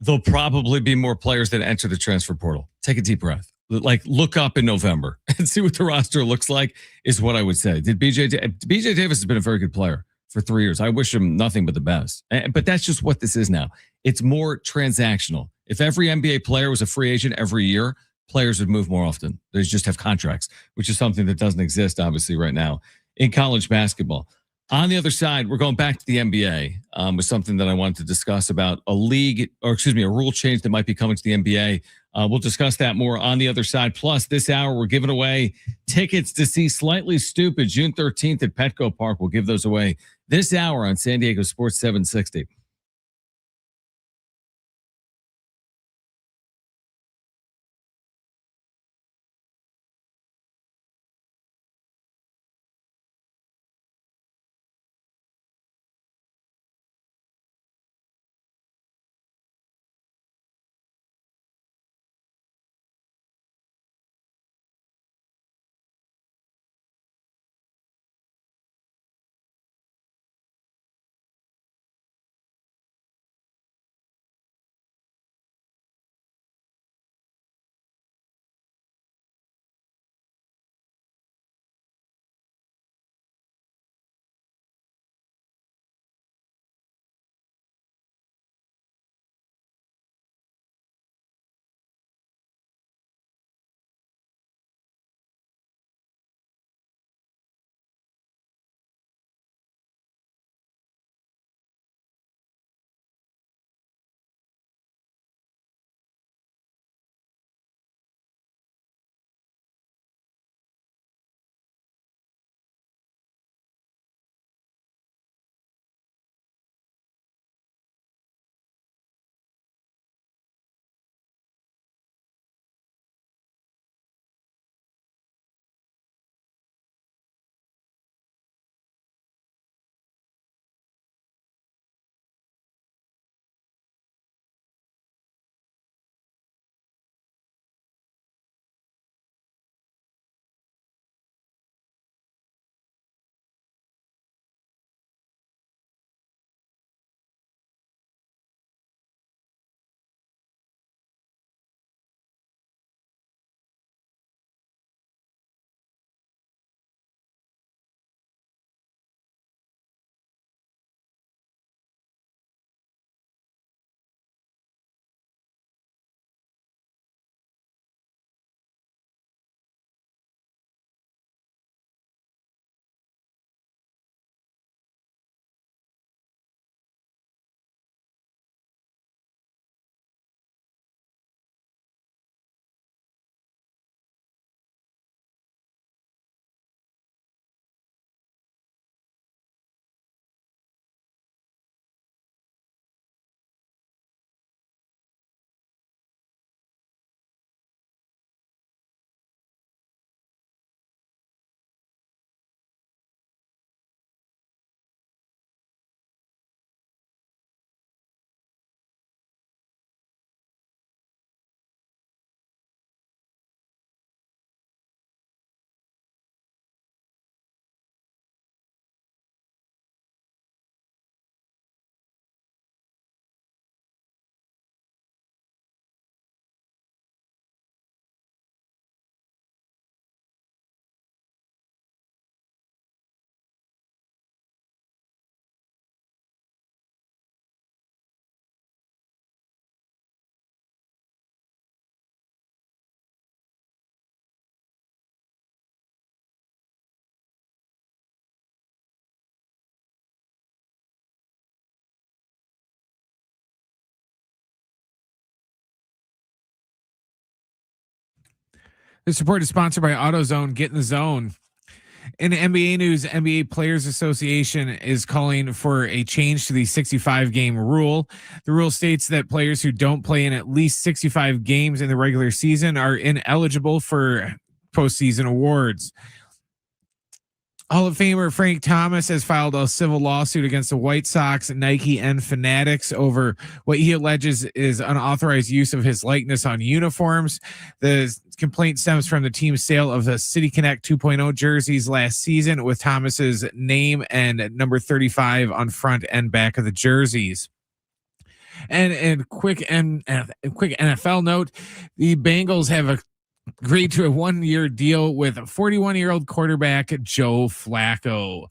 There'll probably be more players that enter the transfer portal. Take a deep breath. Like look up in November and see what the roster looks like is what I would say. BJ Davis has been a very good player for 3 years. I wish him nothing but the best. But that's just what this is now. It's more transactional. If every NBA player was a free agent every year, players would move more often. They just have contracts, which is something that doesn't exist, obviously, right now in college basketball. On the other side, we're going back to the NBA with something that I wanted to discuss about a rule change that might be coming to the NBA. We'll discuss that more on the other side. Plus, this hour, we're giving away tickets to see Slightly Stupid June 13th at Petco Park. We'll give those away this hour on San Diego Sports 760. This report is sponsored by AutoZone. Get in the zone. In NBA news, NBA Players Association is calling for a change to the 65-game rule. The rule states that players who don't play in at least 65 games in the regular season are ineligible for postseason awards. Hall of Famer Frank Thomas has filed a civil lawsuit against the White Sox, Nike, and Fanatics over what he alleges is unauthorized use of his likeness on uniforms. The complaint stems from the team's sale of the City Connect 2.0 jerseys last season with Thomas's name and number 35 on front and back of the jerseys. And quick NFL note, the Bengals have agreed to a 1-year deal with 41-year-old quarterback Joe Flacco.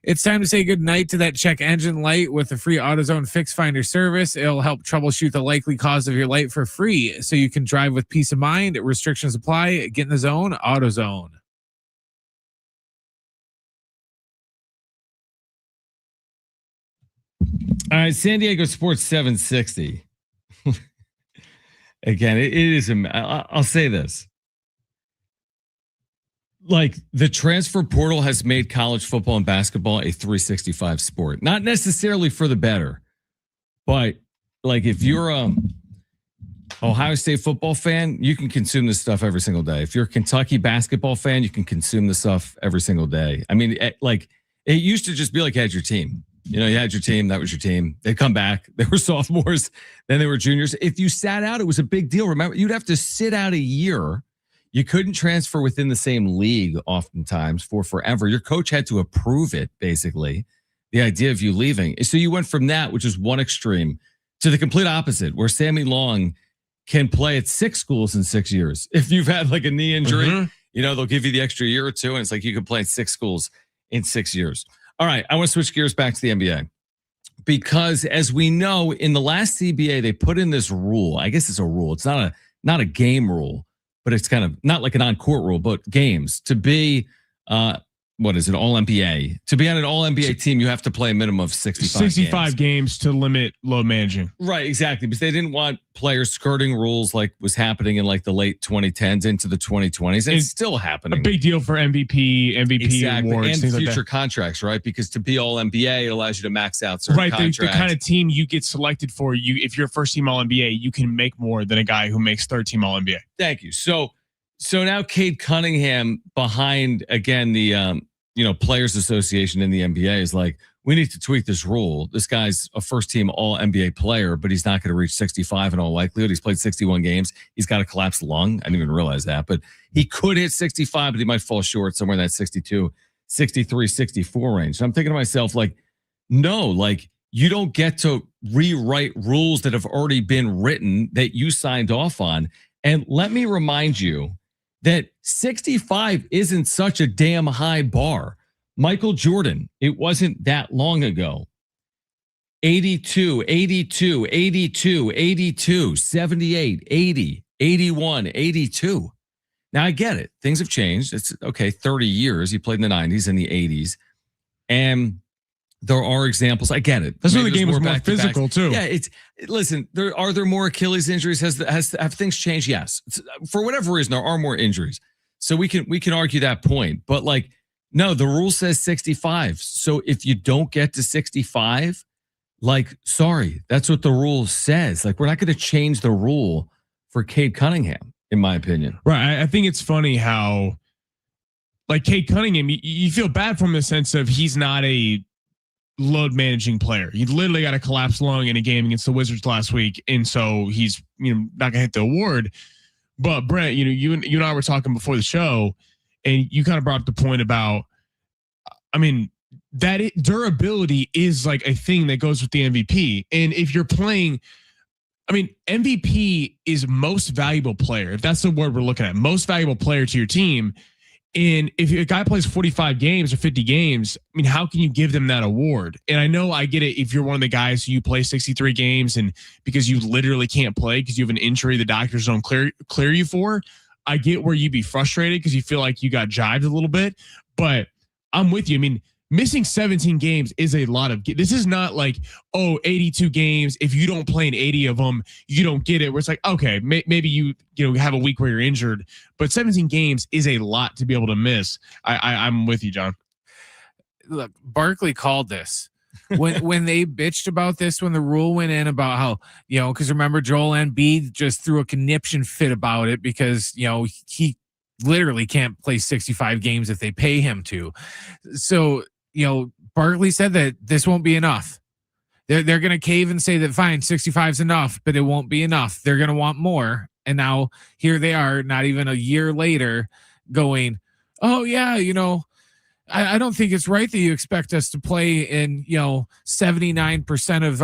It's time to say goodnight to that check engine light with the free AutoZone Fix Finder service. It'll help troubleshoot the likely cause of your light for free so you can drive with peace of mind. Restrictions apply. Get in the zone, AutoZone. All right, San Diego Sports 760. Again, it is. I'll say this. Like, the transfer portal has made college football and basketball a 365 sport. Not necessarily for the better, but like if you're a Ohio State football fan, you can consume this stuff every single day. If you're a Kentucky basketball fan, you can consume this stuff every single day. I mean, like it used to just be like you had your team. You know, you had your team, that was your team. They'd come back. They were sophomores, then they were juniors. If you sat out, it was a big deal. Remember, you'd have to sit out a year. You couldn't transfer within the same league oftentimes for forever. Your coach had to approve it, basically, the idea of you leaving. So you went from that, which is one extreme, to the complete opposite, where Sammy Long can play at 6 schools in 6 years. If you've had like a knee injury, you know, they'll give you the extra year or two, and it's like you can play at 6 schools in 6 years. All right, I want to switch gears back to the NBA because, as we know, in the last CBA, they put in this rule. I guess it's a rule. It's not a game rule, but it's kind of not like an on-court rule, but games to be what is it, All-NBA? To be on an All-NBA team, you have to play a minimum of 65 games to limit load managing. Right, exactly. Because they didn't want players skirting rules like was happening in like the late 2010s into the 2020s. And it's still happening. A big deal for MVP exactly. awards. And things future like contracts, right? Because to be All-NBA, it allows you to max out certain contracts. The kind of team you get selected for, if you're a first team All-NBA, you can make more than a guy who makes third team All-NBA. Thank you. So now Cade Cunningham behind, again, the Players Association in the NBA is like, we need to tweak this rule. This guy's a first team All NBA player, but he's not going to reach 65 in all likelihood. He's played 61 games. He's got a collapsed lung. I didn't even realize that, but he could hit 65, but he might fall short somewhere in that 62, 63, 64 range. So I'm thinking to myself, like, no, like you don't get to rewrite rules that have already been written that you signed off on. And let me remind you that 65 isn't such a damn high bar. Michael Jordan, it wasn't that long ago. 82, 82, 82, 82, 78, 80, 81, 82. Now I get it. Things have changed. It's okay, 30 years. He played in the 90s and the 80s. And there are examples. I get it. That's when the game was more physical too. Yeah, listen, are there more Achilles injuries? Have things changed? Yes. For whatever reason, there are more injuries. So we can argue that point. But like, no, the rule says 65. So if you don't get to 65, like, sorry, that's what the rule says. Like, we're not going to change the rule for Cade Cunningham, in my opinion. Right. I think it's funny how, like, Cade Cunningham, you feel bad for him in the sense of he's not a load managing player. He literally got a collapsed lung in a game against the Wizards last week, and so he's not gonna hit the award. But Brent, you and I were talking before the show, and you kind of brought up the point about, I mean, that durability is like a thing that goes with the MVP. And if you're playing, I mean, MVP is most valuable player. If that's the word we're looking at, most valuable player to your team. And if a guy plays 45 games or 50 games, I mean, how can you give them that award? And I know I get it if you're one of the guys who you play 63 games and because you literally can't play because you have an injury the doctors don't clear you for. I get where you'd be frustrated because you feel like you got jived a little bit. But I'm with you. I mean, missing 17 games is a lot of. This is not like 82 games. If you don't play in 80 of them, you don't get it. Where it's like, okay, maybe you have a week where you're injured, but 17 games is a lot to be able to miss. I'm with you, John. Look, Barkley called this when they bitched about this, when the rule went in about how, because remember Joel Embiid just threw a conniption fit about it because, he literally can't play 65 games if they pay him to. So, Barkley said that this won't be enough. They're going to cave and say that fine, 65 is enough, but it won't be enough. They're going to want more. And now here they are, not even a year later, going, oh yeah, I don't think it's right that you expect us to play in, 79% of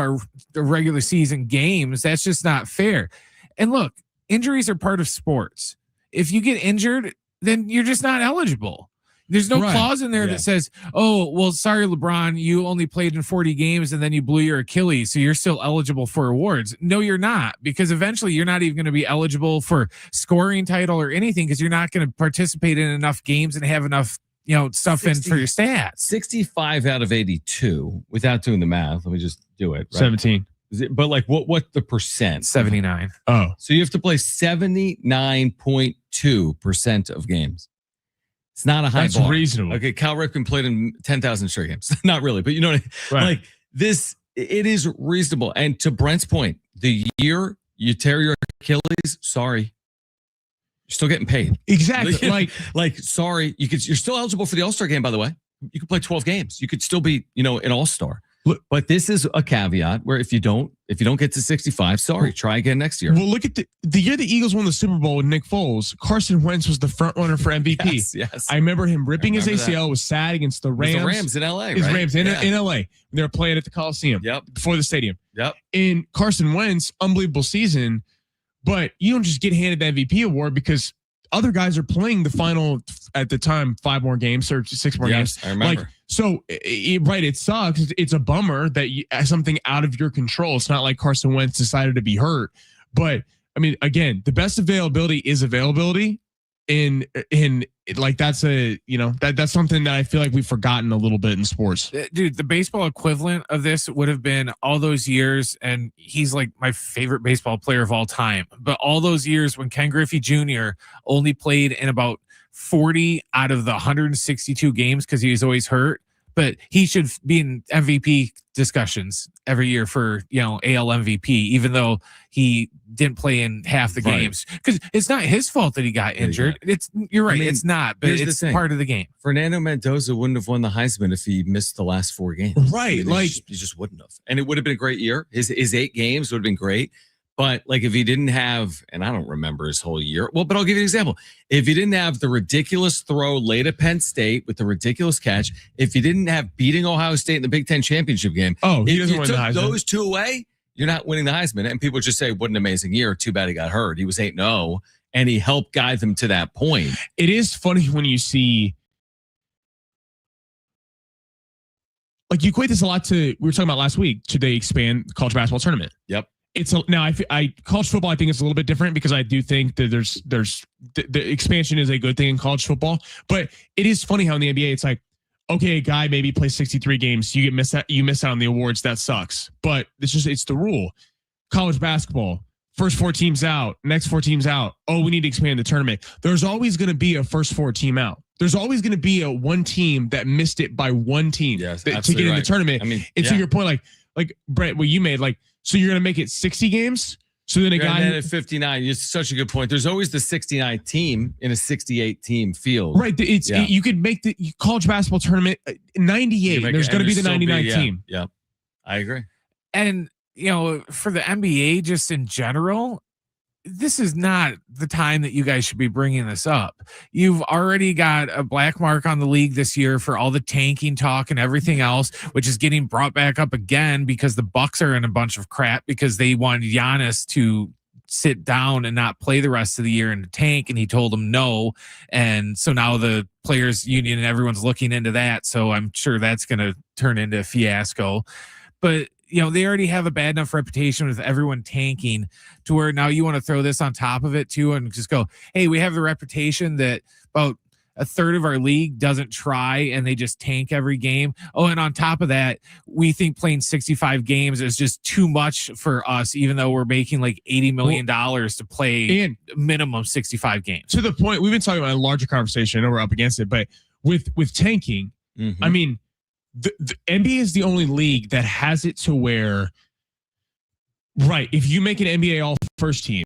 the regular season games. That's just not fair. And look, injuries are part of sports. If you get injured, then you're just not eligible. There's no clause in there that says, oh, well, sorry, LeBron, you only played in 40 games and then you blew your Achilles, so you're still eligible for awards. No, you're not, because eventually you're not even going to be eligible for scoring title or anything because you're not going to participate in enough games and have enough stuff 60, in for your stats. 65 out of 82 without doing the math. Let me just do it. Right? 17. But like what the percent? 79. Oh. So you have to play 79.2% of games. It's not a high bar. That's reasonable. Okay, Cal Ripken played in 10,000 straight games. Not really, but you know what I mean? Right. Like this, it is reasonable. And to Brent's point, the year you tear your Achilles, sorry. You're still getting paid. Exactly. Like, sorry, you're still eligible for the All-Star game, by the way. You could play 12 games. You could still be, an All-Star. Look, but this is a caveat where if you don't get to 65, sorry, try again next year. Well, look at the year the Eagles won the Super Bowl with Nick Foles. Carson Wentz was the front runner for MVP. Yes. I remember him ripping his ACL. Was sad against the Rams. The Rams in LA, His right? Rams in LA. They were playing at the Coliseum. Yep. Before the stadium. Yep. In Carson Wentz, unbelievable season, but you don't just get handed the MVP award because other guys are playing the final at the time 5 more games or 6 more games. I remember. It sucks. It's a bummer that something out of your control. It's not like Carson Wentz decided to be hurt, but I mean, again, the best availability is availability. In like that's that's something that I feel like we've forgotten a little bit in sports. Dude, the baseball equivalent of this would have been all those years, and he's like my favorite baseball player of all time. But all those years when Ken Griffey Jr. only played in about 40 out of the 162 games because he was always hurt. But he should be in MVP discussions every year for, AL MVP, even though he didn't play in half the games. Because it's not his fault that he got injured. You're right. It's not, but it's part of the game. Fernando Mendoza wouldn't have won the Heisman if he missed the last 4 games. Right. He just wouldn't have. And it would have been a great year. His 8 games would have been great. But like if he didn't have, and I don't remember his whole year. Well, but I'll give you an example. If he didn't have the ridiculous throw late at Penn State with the ridiculous catch, if he didn't have beating Ohio State in the Big Ten championship game, he doesn't if win you the took Heisman. Those 2 away, you're not winning the Heisman. And people just say, what an amazing year. Too bad he got hurt. He was 8-0, and he helped guide them to that point. It is funny when you see, like, you equate this a lot to, we were talking about last week, to they expand the college basketball tournament. Yep. I college football, I think it's a little bit different because I do think that there's the expansion is a good thing in college football, but it is funny how in the NBA it's like, okay, a guy maybe plays 63 games, you miss out on the awards, that sucks, but it's the rule. College basketball, first 4 teams out, next 4 teams out. Oh, we need to expand the tournament. There's always going to be a first 4 team out. There's always going to be a one team that missed it by one team to get in the tournament. I mean, to your point, like Brett, what you made, like, so you're going to make it 60 games? So then a guy at 59, it's such a good point. There's always the 69 team in a 68 team field. Right. You could make the college basketball tournament 98. There's going to be the 99 team. Yeah. I agree. And, for the NBA, just in general, this is not the time that you guys should be bringing this up. You've already got a black mark on the league this year for all the tanking talk and everything else, which is getting brought back up again because the Bucks are in a bunch of crap because they wanted Giannis to sit down and not play the rest of the year in the tank, and he told them no. And so now the players union and everyone's looking into that. So I'm sure that's going to turn into a fiasco. But they already have a bad enough reputation with everyone tanking to where now you want to throw this on top of it too and just go, hey, we have the reputation that about a third of our league doesn't try and they just tank every game. Oh, and on top of that, we think playing 65 games is just too much for us, even though we're making like $80 million to play and minimum 65 games. To the point, we've been talking about a larger conversation. I know we're up against it, but with tanking, I mean, the NBA is the only league that has it to where, right, if you make an NBA all first team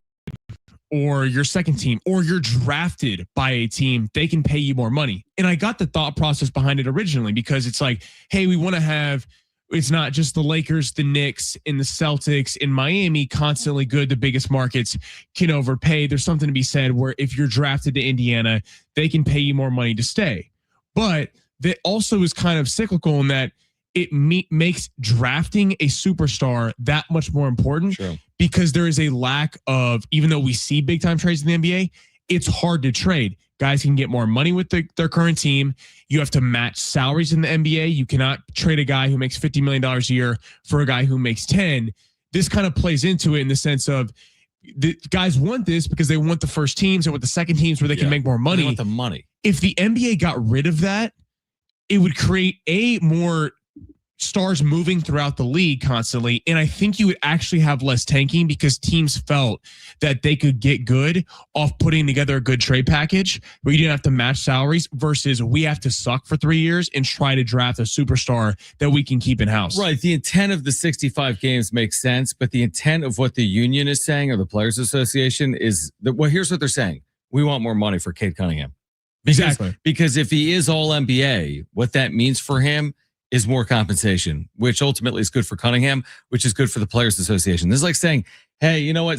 or your second team or you're drafted by a team, they can pay you more money. And I got the thought process behind it originally because it's like, hey, we want to have, it's not just the Lakers, the Knicks, and the Celtics in Miami constantly good. The biggest markets can overpay. There's something to be said where if you're drafted to Indiana, they can pay you more money to stay. But that also is kind of cyclical in that it makes drafting a superstar that much more important because there is a lack of, even though we see big time trades in the NBA, it's hard to trade. Guys can get more money with their current team. You have to match salaries in the NBA. You cannot trade a guy who makes $50 million a year for a guy who makes 10. This kind of plays into it in the sense of the guys want this because they want the first teams or with the second teams where they can make more money. They want the money. If the NBA got rid of that, it would create more stars moving throughout the league constantly. And I think you would actually have less tanking because teams felt that they could get good off putting together a good trade package where you didn't have to match salaries versus we have to suck for 3 years and try to draft a superstar that we can keep in house. Right. The intent of the 65 games makes sense, but the intent of what the union is saying or the Players Association is that, well, here's what they're saying. We want more money for Cade Cunningham. Because if he is all NBA, what that means for him is more compensation, which ultimately is good for Cunningham, which is good for the Players Association. This is like saying, hey, you know what?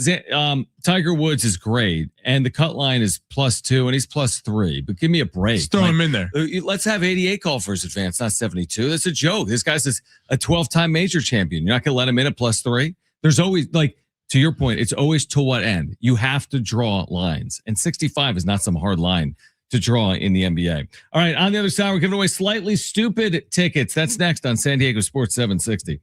Tiger Woods is great, and the cut line is +2, and he's +3, but give me a break. Just throw him in there. Let's have 88 golfers advance, not 72. That's a joke. This guy's a 12-time major champion. You're not going to let him in at +3? There's always, like, to your point, it's always to what end? You have to draw lines, and 65 is not some hard line to draw in the NBA. All right, on the other side, we're giving away slightly stupid tickets. That's next on San Diego Sports 760.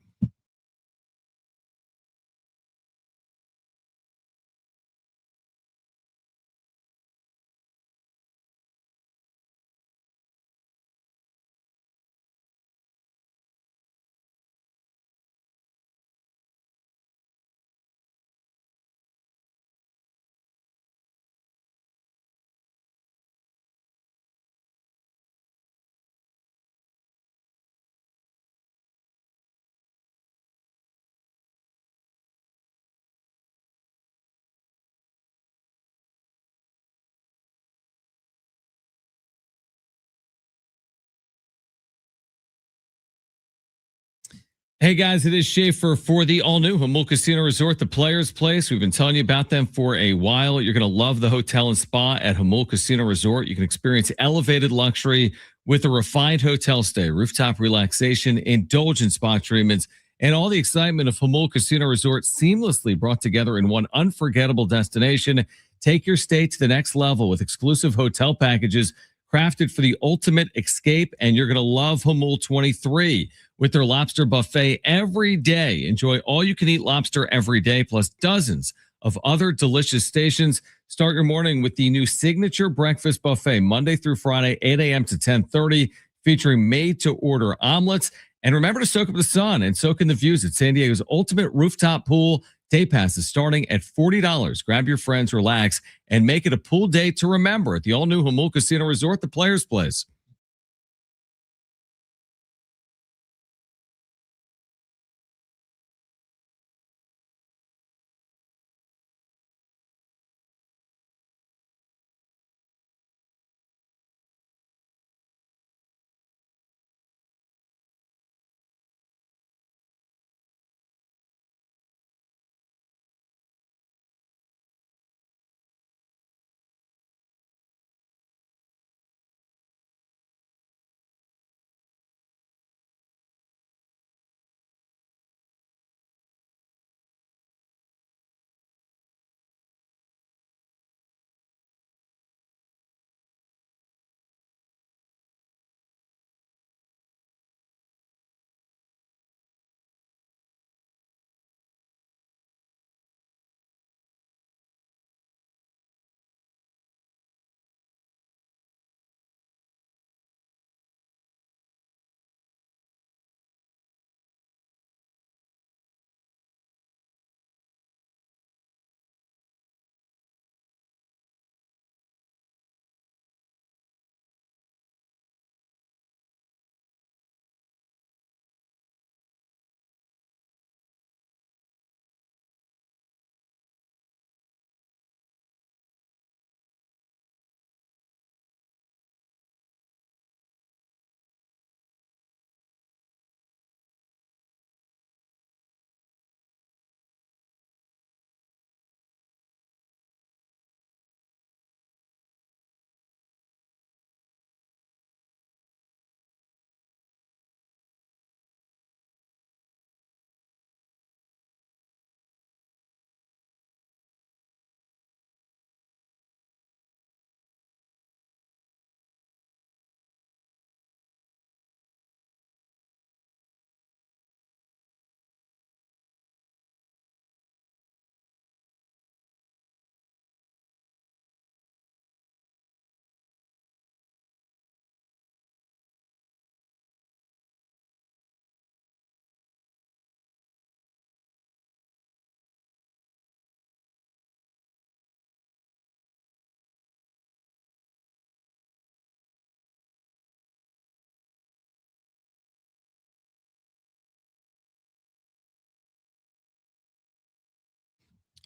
Hey guys, it is Schaefer for the all-new Jamul Casino Resort, the Players Place. We've been telling you about them for a while. You're going to love the hotel and spa at Jamul Casino Resort. You can experience elevated luxury with a refined hotel stay, rooftop relaxation, indulgent spa treatments, and all the excitement of Jamul Casino Resort seamlessly brought together in one unforgettable destination. Take your stay to the next level with exclusive hotel packages crafted for the ultimate escape, and you're going to love Jamul 23 with their lobster buffet every day. Enjoy all-you-can-eat lobster every day, plus dozens of other delicious stations. Start your morning with the new signature breakfast buffet, Monday through Friday, 8 a.m. to 10:30, featuring made-to-order omelets. And remember to soak up the sun and soak in the views at San Diego's ultimate rooftop pool. Day passes starting at $40. Grab your friends, relax, and make it a pool day to remember at the all-new Jamul Casino Resort, the Players Place.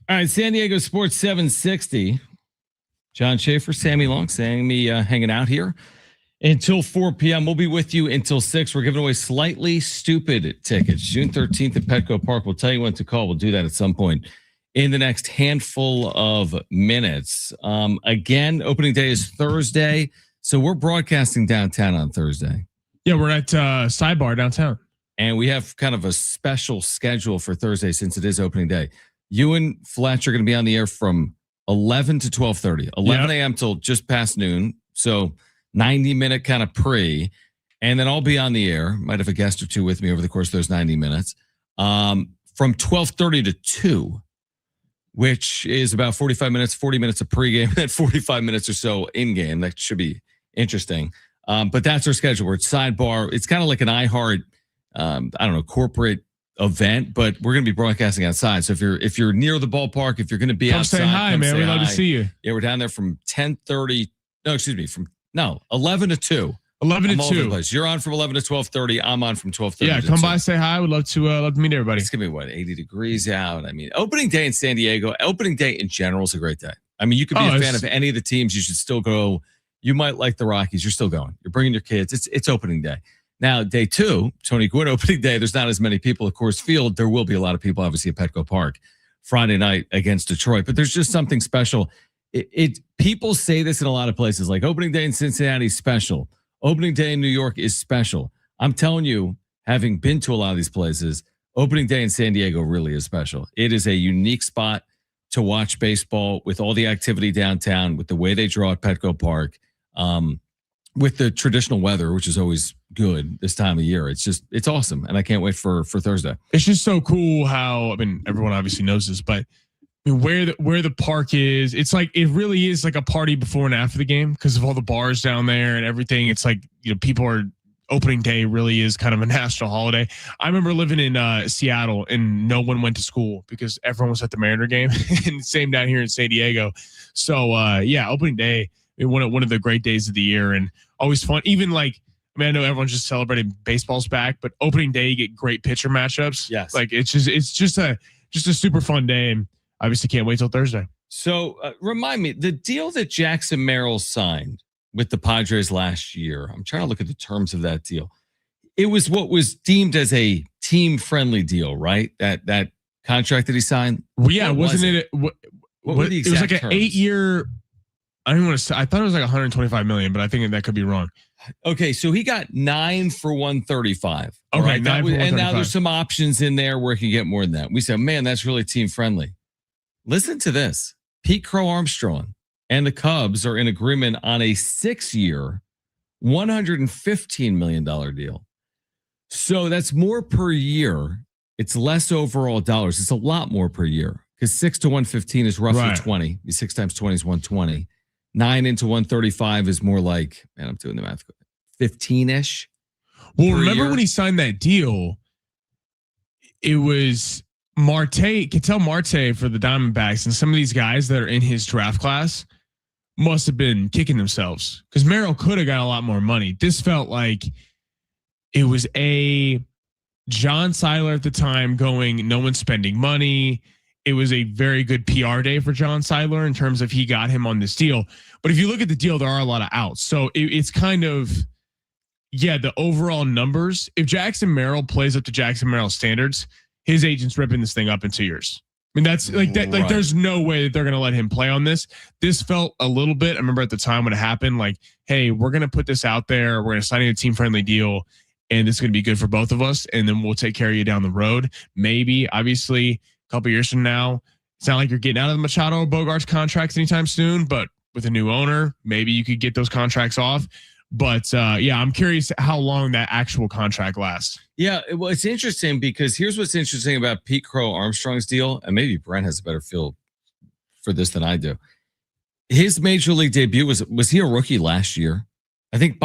All right, San Diego Sports 760. John Schaefer, Sammy Long, hanging out here until 4 p.m. We'll be with you until 6. We're giving away Slightly Stupid tickets. June 13th at Petco Park. We'll tell you when to call. We'll do that at some point in the next handful of minutes. Again, opening day is Thursday. So we're broadcasting downtown on Thursday. Yeah, we're at Sidebar downtown. And we have kind of a special schedule for Thursday since it is opening day. You and Fletch are going to be on the air from 11 to 12:30, 11 a.m. till just past noon. So 90-minute kind of pre. And then I'll be on the air. Might have a guest or two with me over the course of those 90 minutes. From 12:30 to 2, which is about 45 minutes, 40 minutes of pregame, and 45 minutes or so in-game. That should be interesting. But that's our schedule. We're at Sidebar. It's kind of like an iHeart, corporate event, but we're going to be broadcasting outside. So if you're near the ballpark, if you're going to be outside, say hi, man. We'd love to see you. Yeah, we're down there from 11 to 2. 11 to 2. You're on from 11 to 12:30. I'm on from 12:30. Yeah, to come 2. by, say hi. We'd love to meet everybody. It's gonna be 80 degrees out. I mean, opening day in San Diego. Opening day in general is a great day. I mean, you could be a fan of any of the teams. You should still go. You might like the Rockies. You're still going. You're bringing your kids. It's opening day. Now, day 2, Tony Gwynn opening day. There's not as many people at Coors Field. There will be a lot of people, obviously, at Petco Park Friday night against Detroit. But there's just something special. People say this in a lot of places, like opening day in Cincinnati is special. Opening day in New York is special. I'm telling you, having been to a lot of these places, opening day in San Diego really is special. It is a unique spot to watch baseball with all the activity downtown, with the way they draw at Petco Park, with the traditional weather, which is always good this time of year. It's awesome. And I can't wait for Thursday. It's just so cool how, I mean, everyone obviously knows this, but where the park is, it's like, it really is like a party before and after the game because of all the bars down there and everything. It's like, people are, opening day really is kind of a national holiday. I remember living in Seattle and no one went to school because everyone was at the Mariner game, and same down here in San Diego. So opening day, one of the great days of the year and always fun. Even like, I know everyone's just celebrating baseball's back, but opening day, you get great pitcher matchups. Yes. Like it's just a super fun day. And obviously can't wait till Thursday. So remind me, the deal that Jackson Merrill signed with the Padres last year, I'm trying to look at the terms of that deal. It was what was deemed as a team-friendly deal, right? That contract that he signed? Well, yeah, wasn't it? What were the exact terms? It was like terms? an 8-year, I don't want to say, I thought it was like 125 million, but I think that could be wrong. Okay, so he got 9 for 135. Okay, right? 9 for 135. And now there's some options in there where he can get more than that. We said, man, that's really team-friendly. Listen to this. Pete Crow Armstrong and the Cubs are in agreement on a 6-year, $115 million deal. So that's more per year. It's less overall dollars. It's a lot more per year because 6 to 115 is roughly 20. 6 times 20 is 120. 9 into 135 is more like, man, I'm doing the math, 15-ish. Well, remember when he signed that deal, it was Marte, Ketel Marte for the Diamondbacks, and some of these guys that are in his draft class must have been kicking themselves because Merrill could have got a lot more money. This felt like it was a John Seiler at the time going, no one's spending money. It was a very good PR day for John Seiler in terms of he got him on this deal. But if you look at the deal, there are a lot of outs. So it's kind of, the overall numbers. If Jackson Merrill plays up to Jackson Merrill standards, his agent's ripping this thing up in 2 years. I mean, that's like that. Like, there's no way that they're going to let him play on this. This felt a little bit. I remember at the time when it happened, like, hey, we're going to put this out there. We're going to sign a team-friendly deal, and this is going to be good for both of us. And then we'll take care of you down the road. Maybe, obviously, a couple years from now, it's not like you're getting out of the Machado or Bogarts contracts anytime soon. But with a new owner, maybe you could get those contracts off. But I'm curious how long that actual contract lasts. Yeah, well, it's interesting because here's what's interesting about Pete Crow Armstrong's deal, and maybe Brent has a better feel for this than I do. His major league debut was he a rookie last year? I think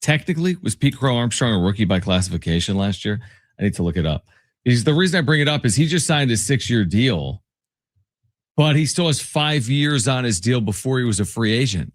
technically was Pete Crow Armstrong a rookie by classification last year? I need to look it up. The reason I bring it up is he just signed a 6-year deal, but he still has 5 years on his deal before he was a free agent.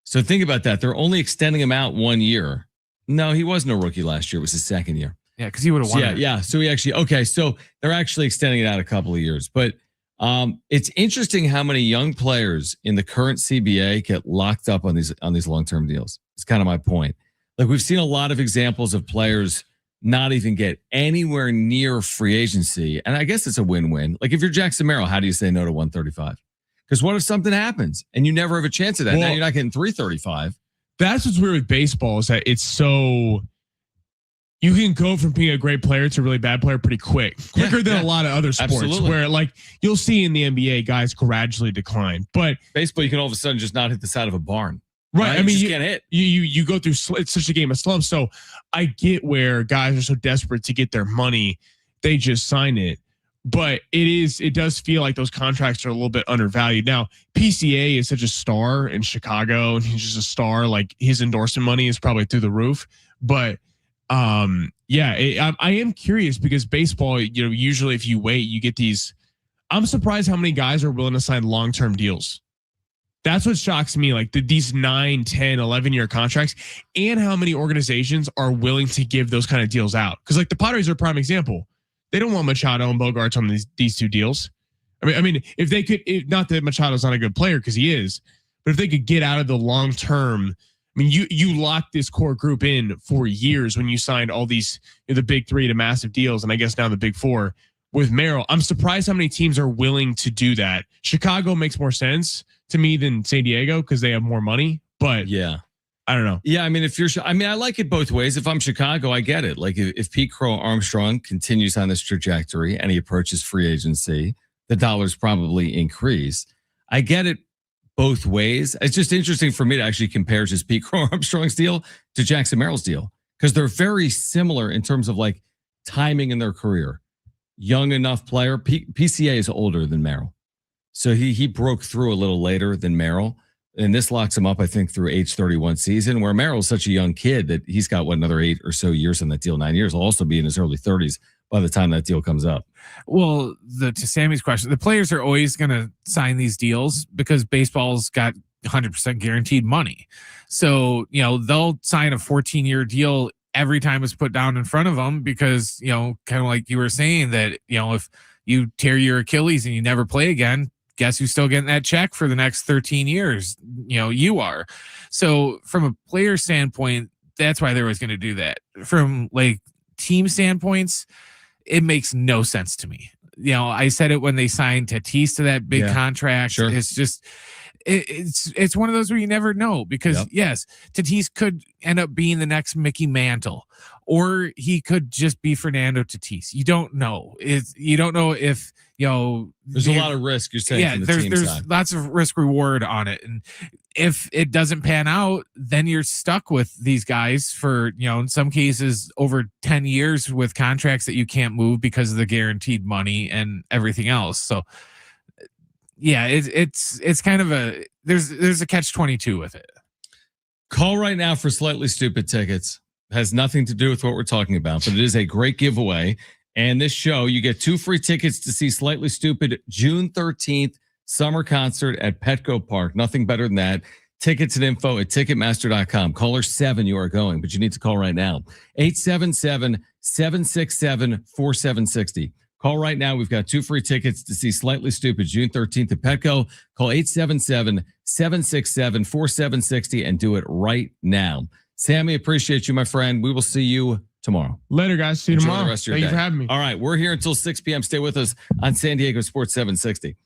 So think about that. They're only extending him out 1 year. No, he wasn't a rookie last year. It was his second year. Yeah, because he would have won. Yeah. So he actually, okay. So they're actually extending it out a couple of years. But It's interesting how many young players in the current CBA get locked up on these long-term deals. It's kind of my point. Like we've seen a lot of examples of players not even get anywhere near free agency. And I guess it's a win-win. Like if you're Jackson Merrill, how do you say no to 135? Because what if something happens and you never have a chance at that? Now you're not getting 335. That's what's weird with baseball is that it's so you can go from being a great player to a really bad player pretty quicker than a lot of other sports. Absolutely. Where like you'll see in the NBA guys gradually decline, but baseball you can all of a sudden just not hit the side of a barn. Right. I mean, you can't hit. You go through. It's such a game of slumps. So I get where guys are so desperate to get their money, they just sign it. But it does feel like those contracts are a little bit undervalued. Now, PCA is such a star in Chicago, and he's just a star. Like his endorsement money is probably through the roof. But I am curious because baseball, usually if you wait, you get these. I'm surprised how many guys are willing to sign long-term deals. That's what shocks me, like these 9, 10, 11-year contracts and how many organizations are willing to give those kind of deals out. Because like the Padres are a prime example. They don't want Machado and Bogarts on these two deals. I mean, if they could, not that Machado's not a good player because he is, but if they could get out of the long term, I mean, you locked this core group in for years when you signed all these, the big three to massive deals. And I guess now the big four with Merrill. I'm surprised how many teams are willing to do that. Chicago makes more sense to me than San Diego because they have more money, but yeah, I don't know. Yeah, I mean, I like it both ways. If I'm Chicago, I get it. Like if Pete Crow Armstrong continues on this trajectory and he approaches free agency, the dollars probably increase. I get it both ways. It's just interesting for me to actually compare just Pete Crow Armstrong's deal to Jackson Merrill's deal because they're very similar in terms of like timing in their career. Young enough player. PCA is older than Merrill. So he broke through a little later than Merrill. And this locks him up, I think, through age 31 season, where Merrill's such a young kid that he's got, another 8 or so years on that deal, 9 years. He'll also be in his early 30s by the time that deal comes up. Well, to Sammy's question, the players are always going to sign these deals because baseball's got 100% guaranteed money. So, they'll sign a 14-year deal every time it's put down in front of them because, kind of like you were saying that, if you tear your Achilles and you never play again, guess who's still getting that check for the next 13 years? You are. So from a player standpoint, that's why they're always going to do that. From like team standpoints, it makes no sense to me. I said it when they signed Tatis to that big contract. Sure. It's just, it's one of those where you never know because yes, Tatis could end up being the next Mickey Mantle, or he could just be Fernando Tatis. You don't know. You don't know if, there's a lot of risk. You're saying, from the there's side. Lots of risk reward on it. And if it doesn't pan out, then you're stuck with these guys for, in some cases over 10 years with contracts that you can't move because of the guaranteed money and everything else. So yeah, it's kind of there's a catch-22 with it. Call right now for Slightly Stupid tickets. Has nothing to do with what we're talking about, but it is a great giveaway. And this show, you get 2 free tickets to see Slightly Stupid June 13th summer concert at Petco Park. Nothing better than that. Tickets and info at Ticketmaster.com. Caller 7, you are going, but you need to call right now. 877-767-4760. Call right now. We've got 2 free tickets to see Slightly Stupid June 13th at Petco. Call 877-767-4760 and do it right now. Sammy, appreciate you, my friend. We will see you tomorrow. Later, guys. See you tomorrow. The rest of your Thank day. you for having me. All right. We're here until 6 p.m. Stay with us on San Diego Sports 760.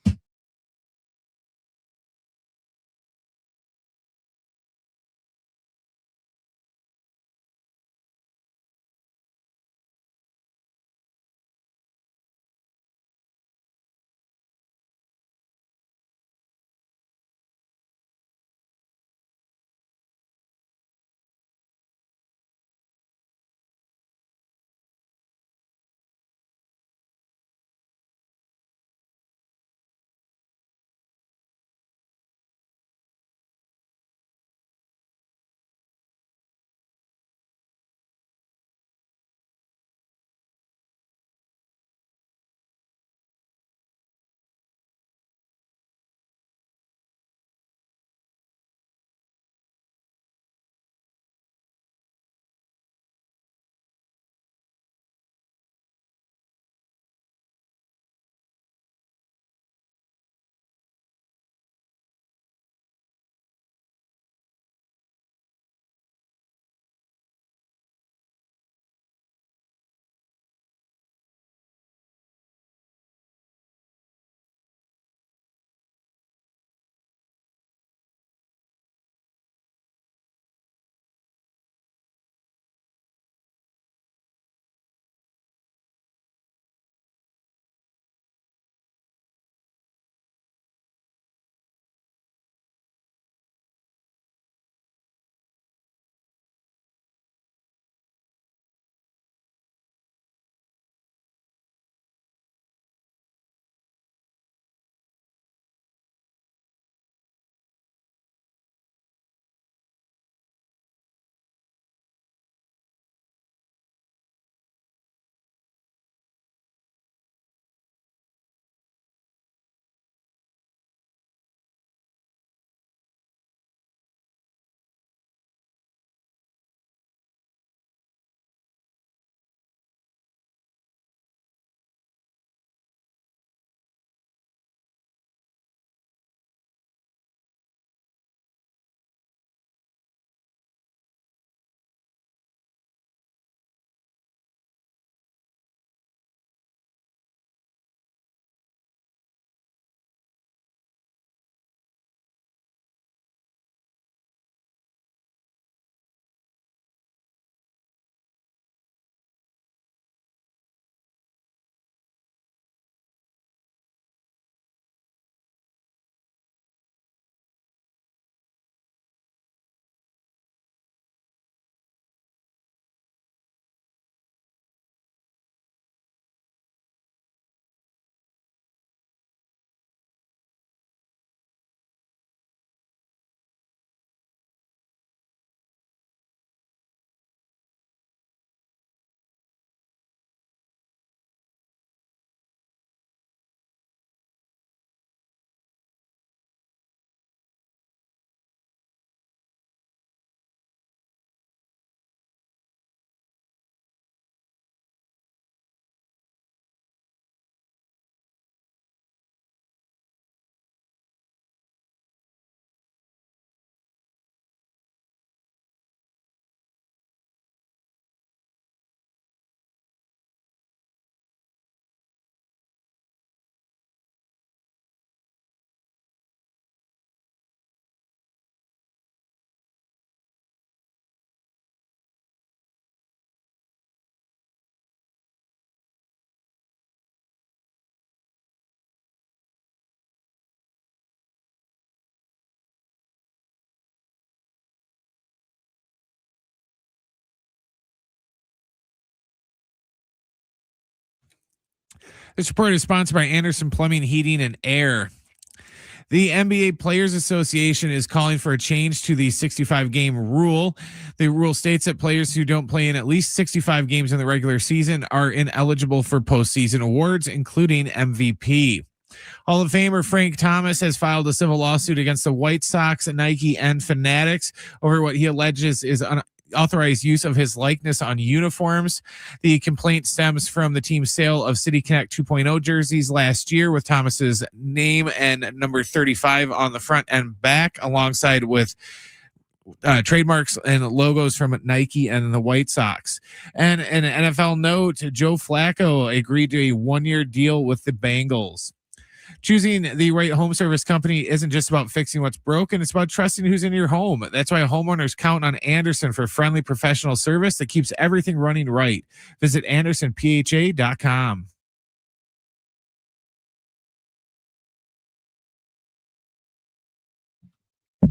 This report is sponsored by Anderson Plumbing, Heating, and Air. The NBA Players Association is calling for a change to the 65-game rule. The rule states that players who don't play in at least 65 games in the regular season are ineligible for postseason awards, including MVP. Hall of Famer Frank Thomas has filed a civil lawsuit against the White Sox, Nike, and Fanatics over what he alleges is unauthorized use of his likeness on uniforms. The complaint stems from the team's sale of City Connect 2.0 jerseys last year with Thomas's name and number 35 on the front and back, alongside with trademarks and logos from Nike and the White Sox. And an NFL note, Joe Flacco agreed to a 1-year deal with the Bengals. Choosing the right home service company isn't just about fixing what's broken. It's about trusting who's in your home. That's why homeowners count on Anderson for friendly professional service that keeps everything running right. Visit AndersonPHA.com. All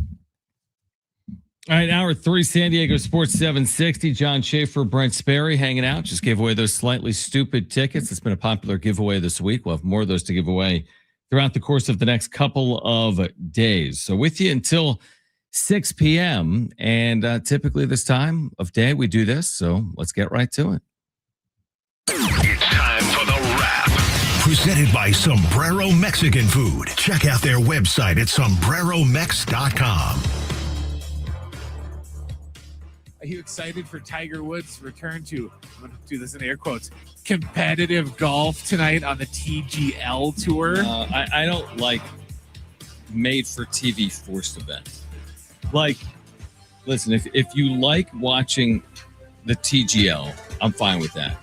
right, hour 3, San Diego Sports 760. John Schaefer, Brent Sperry hanging out. Just gave away those slightly stupid tickets. It's been a popular giveaway this week. We'll have more of those to give away throughout the course of the next couple of days. So with you until 6 p.m. And typically this time of day we do this. So let's get right to it. It's time for the wrap. Presented by Sombrero Mexican Food. Check out their website at sombreromex.com. Are you excited for Tiger Woods' return to, I'm going to do this in air quotes, competitive golf tonight on the TGL Tour? I don't like made-for-TV forced events. Like, listen, if you like watching the TGL, I'm fine with that.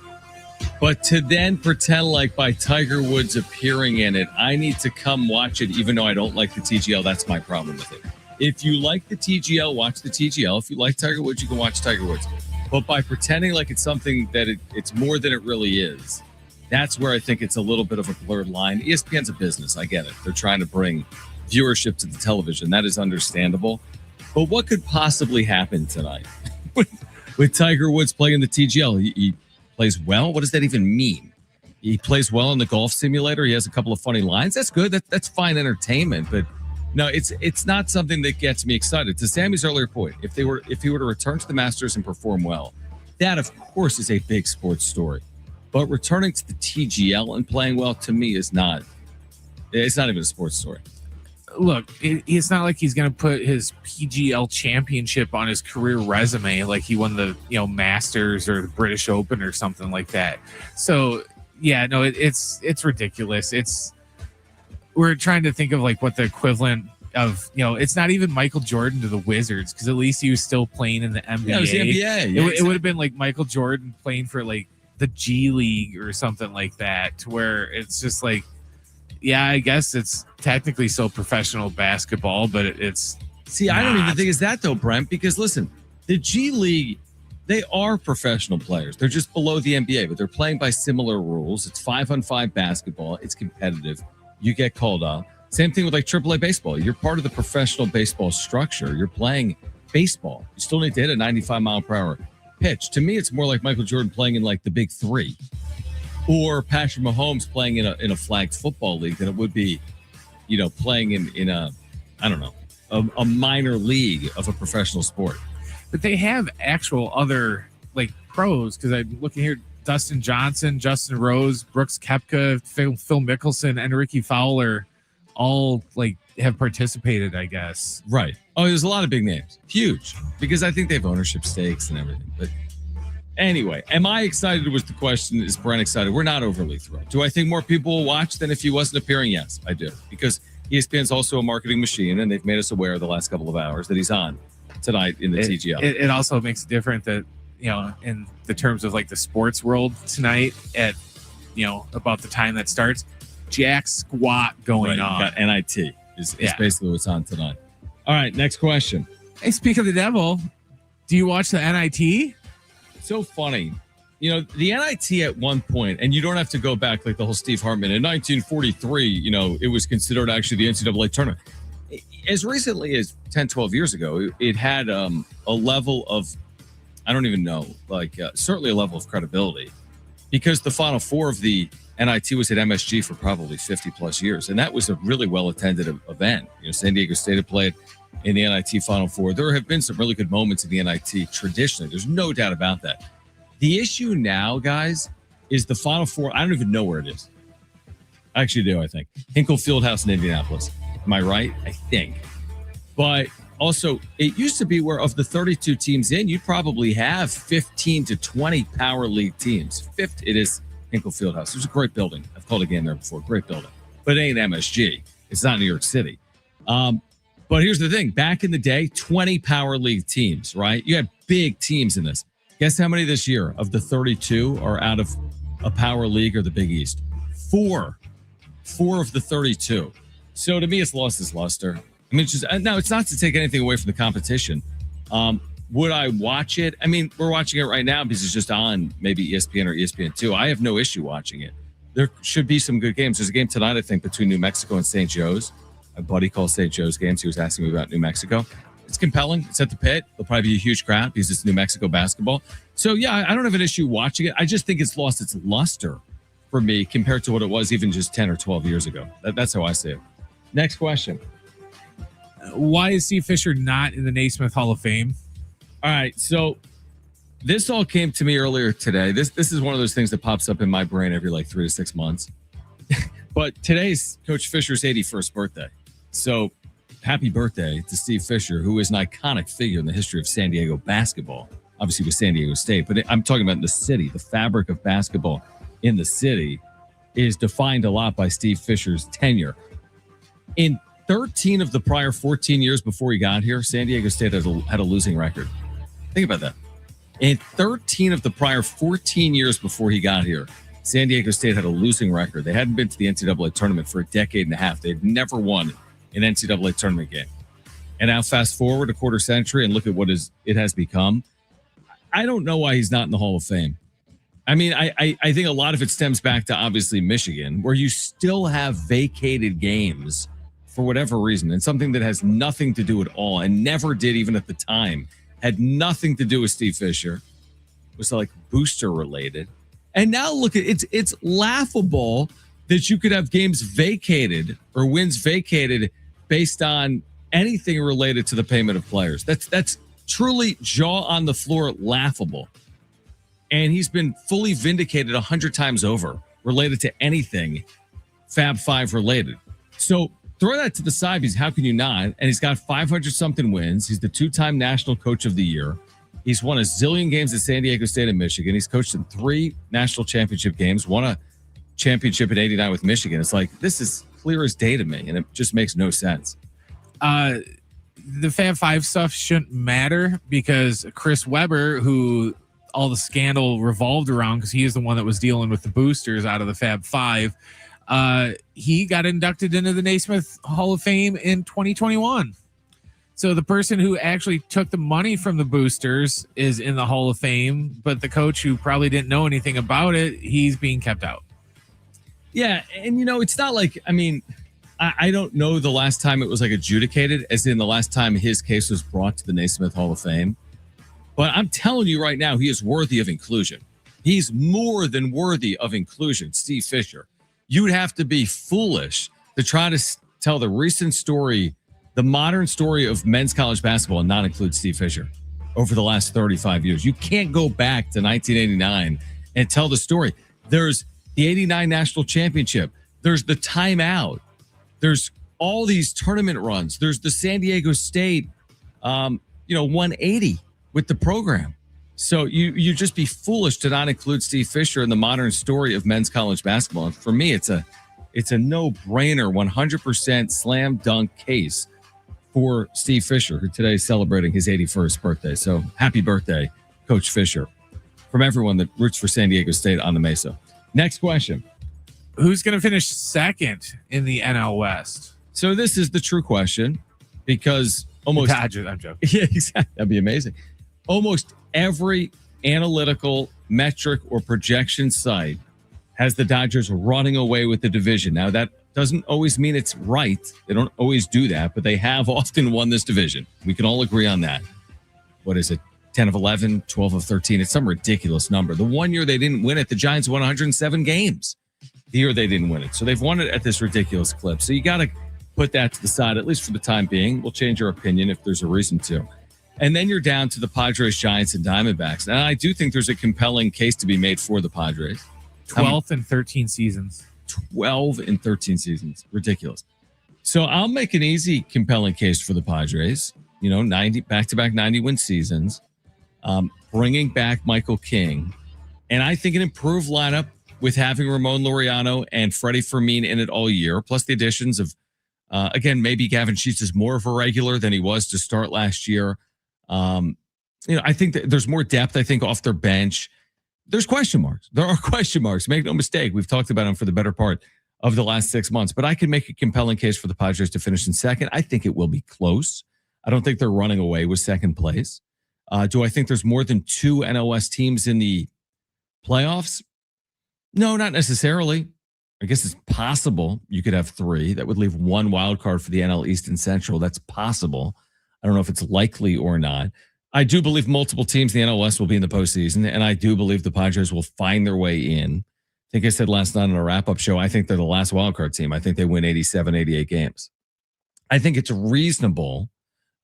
But to then pretend like by Tiger Woods appearing in it, I need to come watch it even though I don't like the TGL, that's my problem with it. If you like the TGL, watch the TGL. If you like Tiger Woods, you can watch Tiger Woods. But by pretending like it's something that it's more than it really is, that's where I think it's a little bit of a blurred line. ESPN's a business. I get it. They're trying to bring viewership to the television. That is understandable. But what could possibly happen tonight with Tiger Woods playing the TGL? He plays well. What does that even mean? He plays well in the golf simulator. He has a couple of funny lines. That's good. That's fine entertainment. But no, it's not something that gets me excited. To Sammy's earlier point, if he were to return to the Masters and perform well, that of course is a big sports story. But returning to the TGL and playing well, to me, it's not even a sports story. Look, it's not like he's going to put his PGL championship on his career resume like he won the Masters or the British Open or something like that. So yeah, no, it's ridiculous. We're trying to think of like what the equivalent of, it's not even Michael Jordan to the Wizards, because at least he was still playing in the NBA. Yeah, it was the NBA. Yeah, it would have been like Michael Jordan playing for like the G League or something like that, to where it's just like, yeah, I guess it's technically still professional basketball, but it's See, I don't even think it's that though, Brent, because listen, the G League, they are professional players. They're just below the NBA, but they're playing by similar rules. It's 5-on-5 basketball. It's competitive. You get called up. Same thing with like AAA baseball. You're part of the professional baseball structure. You're playing baseball. You still need to hit a 95-mile-per-hour pitch. To me, it's more like Michael Jordan playing in like the Big Three, or Patrick Mahomes playing in a flagged football league than it would be, playing in a, I don't know, a minor league of a professional sport. But they have actual other like pros, because I'm looking here. Dustin Johnson, Justin Rose, Brooks Koepka, Phil Mickelson, and Ricky Fowler all like have participated, I guess. Right. Oh, there's a lot of big names. Huge. Because I think they have ownership stakes and everything. But anyway, am I excited was the question. Is Brent excited? We're not overly thrilled. Do I think more people will watch than if he wasn't appearing? Yes, I do. Because ESPN's also a marketing machine, and they've made us aware the last couple of hours that he's on tonight in the TGL. It also makes it different that, in the terms of like the sports world tonight at, about the time that starts, jack squat going on. Got NIT is basically what's on tonight. All right, next question. Hey, speak of the devil, do you watch the NIT? It's so funny. The NIT at one point, and you don't have to go back like the whole Steve Hartman, in 1943, it was considered actually the NCAA tournament. As recently as 10, 12 years ago, it had a level of, I don't even know, certainly a level of credibility, because the Final Four of the NIT was at MSG for probably 50 plus years. And that was a really well-attended event. San Diego State had played in the NIT Final Four. There have been some really good moments in the NIT traditionally. There's no doubt about that. The issue now, guys, is the Final Four. I don't even know where it is. I actually do, I think. Hinkle Fieldhouse in Indianapolis. Am I right? I think. But also, it used to be where of the 32 teams in, you'd probably have 15 to 20 Power League teams. It is Hinkle Fieldhouse. It's a great building. I've called a game there before. Great building. But it ain't MSG. It's not New York City. But here's the thing. Back in the day, 20 Power League teams, right? You had big teams in this. Guess how many this year of the 32 are out of a Power League or the Big East? 4 of the 32. So to me, it's lost its luster. I mean, it's not to take anything away from the competition. Would I watch it? I mean, we're watching it right now because it's just on maybe ESPN or ESPN2. I have no issue watching it. There should be some good games. There's a game tonight, I think, between New Mexico and St. Joe's. My buddy calls St. Joe's games. He was asking me about New Mexico. It's compelling. It's at the Pit. There'll probably be a huge crowd because it's New Mexico basketball. So, yeah, I don't have an issue watching it. I just think it's lost its luster for me compared to what it was even just 10 or 12 years ago. That's how I see it. Next question. Why is Steve Fisher not in the Naismith Hall of Fame? All right, so this all came to me earlier today. This is one of those things that pops up in my brain every like 3 to 6 months. But today's Coach Fisher's 81st birthday. So happy birthday to Steve Fisher, who is an iconic figure in the history of San Diego basketball. Obviously with San Diego State, but I'm talking about the city. The fabric of basketball in the city is defined a lot by Steve Fisher's tenure. In 13 of the prior 14 years before he got here, San Diego State had a losing record. Think about that. In 13 of the prior 14 years before he got here, San Diego State had a losing record. They hadn't been to the NCAA tournament for a decade and a half. They'd never won an NCAA tournament game. And now fast forward a quarter century and look at what it has become. I don't know why he's not in the Hall of Fame. I mean, I think a lot of it stems back to obviously Michigan, where you still have vacated games for whatever reason, and something that has nothing to do at all and never did even at the time, had nothing to do with Steve Fisher, was like booster related. And now look at it's laughable that you could have games vacated or wins vacated based on anything related to the payment of players. That's truly jaw on the floor laughable. And he's been fully vindicated 100 times over related to anything Fab Five related. So throw that to the side because how can you not? And he's got 500 something wins. He's the 2-time National Coach of the Year. He's won a zillion games at San Diego State and Michigan. He's coached in 3 national championship games, won a championship in '89 with Michigan. It's like, this is clear as day to me, and it just makes no sense. The Fab Five stuff shouldn't matter because Chris Webber, who all the scandal revolved around because he is the one that was dealing with the boosters out of the Fab Five, he got inducted into the Naismith Hall of Fame in 2021. So the person who actually took the money from the boosters is in the Hall of Fame, but the coach who probably didn't know anything about it, he's being kept out. Yeah, and it's not like, I mean, I don't know the last time it was like adjudicated, as in the last time his case was brought to the Naismith Hall of Fame. But I'm telling you right now, he is worthy of inclusion. He's more than worthy of inclusion, Steve Fisher. You'd have to be foolish to try to tell the recent story, the modern story of men's college basketball, and not include Steve Fisher over the last 35 years. You can't go back to 1989 and tell the story. There's the 89 national championship. There's the timeout. There's all these tournament runs. There's the San Diego State, 180 with the program. So you just be foolish to not include Steve Fisher in the modern story of men's college basketball. And for me, it's a no-brainer, 100% slam dunk case for Steve Fisher, who today is celebrating his 81st birthday. So happy birthday, Coach Fisher, from everyone that roots for San Diego State on the Mesa. Next question. Who's going to finish second in the NL West? So this is the true question because almost... I'm joking. Yeah, exactly. That'd be amazing. Almost every analytical metric or projection site has the Dodgers running away with the division. Now, that doesn't always mean it's right. They don't always do that, but they have often won this division. We can all agree on that. What is it? 10 of 11, 12 of 13. It's some ridiculous number. The one year they didn't win it, the Giants won 107 games. the year they didn't win it. So they've won it at this ridiculous clip. So you got to put that to the side, at least for the time being. We'll change our opinion if there's a reason to. And then you're down to the Padres, Giants, and Diamondbacks. And I do think there's a compelling case to be made for the Padres. 12th and 13 seasons. 12 and 13 seasons. Ridiculous. So I'll make an easy, compelling case for the Padres. 90 back-to-back 90-win seasons. Bringing back Michael King. And I think an improved lineup with having Ramon Laureano and Freddie Fermin in it all year, plus the additions of, again, maybe Gavin Sheets is more of a regular than he was to start last year. I think that there's more depth, I think, off their bench. There's question marks. There are question marks. Make no mistake. We've talked about them for the better part of the last 6 months. But I can make a compelling case for the Padres to finish in second. I think it will be close. I don't think they're running away with second place. Do I think there's more than 2 NOS teams in the playoffs? No, not necessarily. I guess it's possible you could have 3. That would leave 1 wild card for the NL East and Central. That's possible. I don't know if it's likely or not. I do believe multiple teams in the NLS will be in the postseason, and I do believe the Padres will find their way in. I think I said last night on a wrap-up show, I think they're the last wildcard team. I think they win 87, 88 games. I think it's reasonable.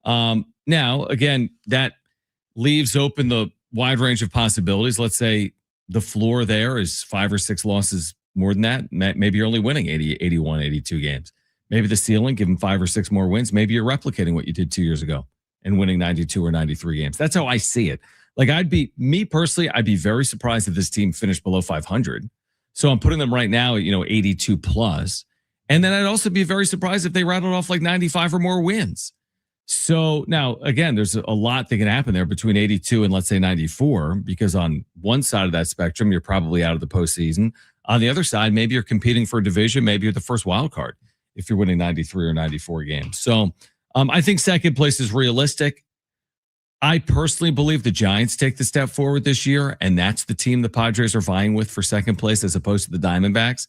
Now, again, that leaves open the wide range of possibilities. Let's say the floor there is 5 or 6 losses more than that. Maybe you're only winning 80, 81, 82 games. Maybe the ceiling, give them 5 or 6 more wins. Maybe you're replicating what you did 2 years ago and winning 92 or 93 games. That's how I see it. Like I'd be very surprised if this team finished below 500. So I'm putting them right now at, 82 plus. And then I'd also be very surprised if they rattled off like 95 or more wins. So now, again, there's a lot that can happen there between 82 and let's say 94, because on one side of that spectrum, you're probably out of the postseason. On the other side, maybe you're competing for a division. Maybe you're the first wild card if you're winning 93 or 94 games. So I think second place is realistic. I personally believe the Giants take the step forward this year, and that's the team the Padres are vying with for second place as opposed to the Diamondbacks.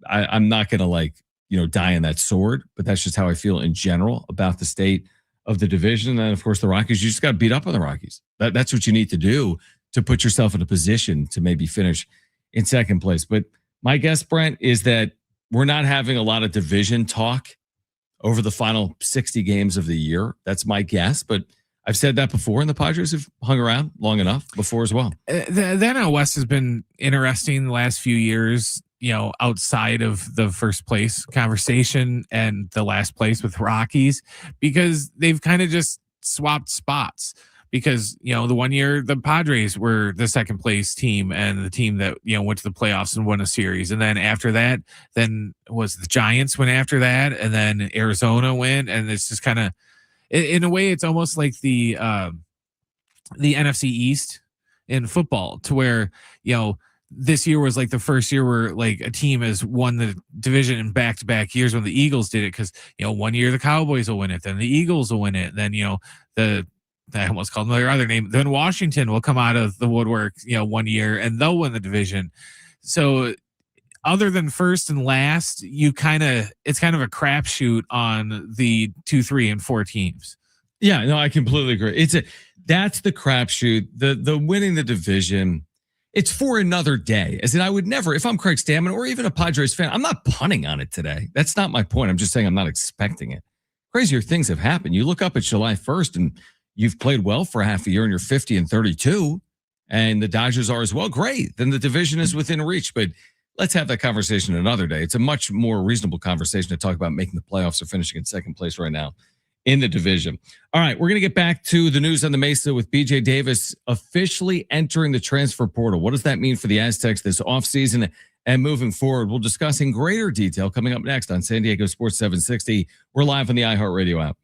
I'm not going to die on that sword, but that's just how I feel in general about the state of the division. And then, of course, the Rockies, you just got to beat up on the Rockies. That's what you need to do to put yourself in a position to maybe finish in second place. But my guess, Brent, is that we're not having a lot of division talk over the final 60 games of the year. That's my guess, but I've said that before, and the Padres have hung around long enough before as well. The NL West has been interesting the last few years, outside of the first place conversation and the last place with Rockies, because they've kind of just swapped spots. Because, the one year the Padres were the second place team and the team that, went to the playoffs and won a series. And then after that, then was the Giants went after that. And then Arizona went. And it's just kind of, in a way, it's almost like the NFC East in football, to where, this year was like the first year where like a team has won the division in back-to-back years when the Eagles did it. Because, one year the Cowboys will win it, then the Eagles will win it. Then, I almost called them their other name. Then Washington will come out of the woodwork, one year, and they'll win the division. So other than first and last, it's kind of a crapshoot on the 2, 3, and 4 teams. Yeah, no, I completely agree. That's the crapshoot. The winning the division, it's for another day. As in, I would never, if I'm Craig Stammen or even a Padres fan, I'm not punting on it today. That's not my point. I'm just saying I'm not expecting it. Crazier things have happened. You look up at July 1st and you've played well for half a year and you're 50 and 32, and the Dodgers are as well. Great. Then the division is within reach. But let's have that conversation another day. It's a much more reasonable conversation to talk about making the playoffs or finishing in second place right now in the division. All right, we're going to get back to the news on the Mesa with BJ Davis officially entering the transfer portal. What does that mean for the Aztecs this offseason and moving forward? We'll discuss in greater detail coming up next on San Diego Sports 760. We're live on the iHeartRadio app.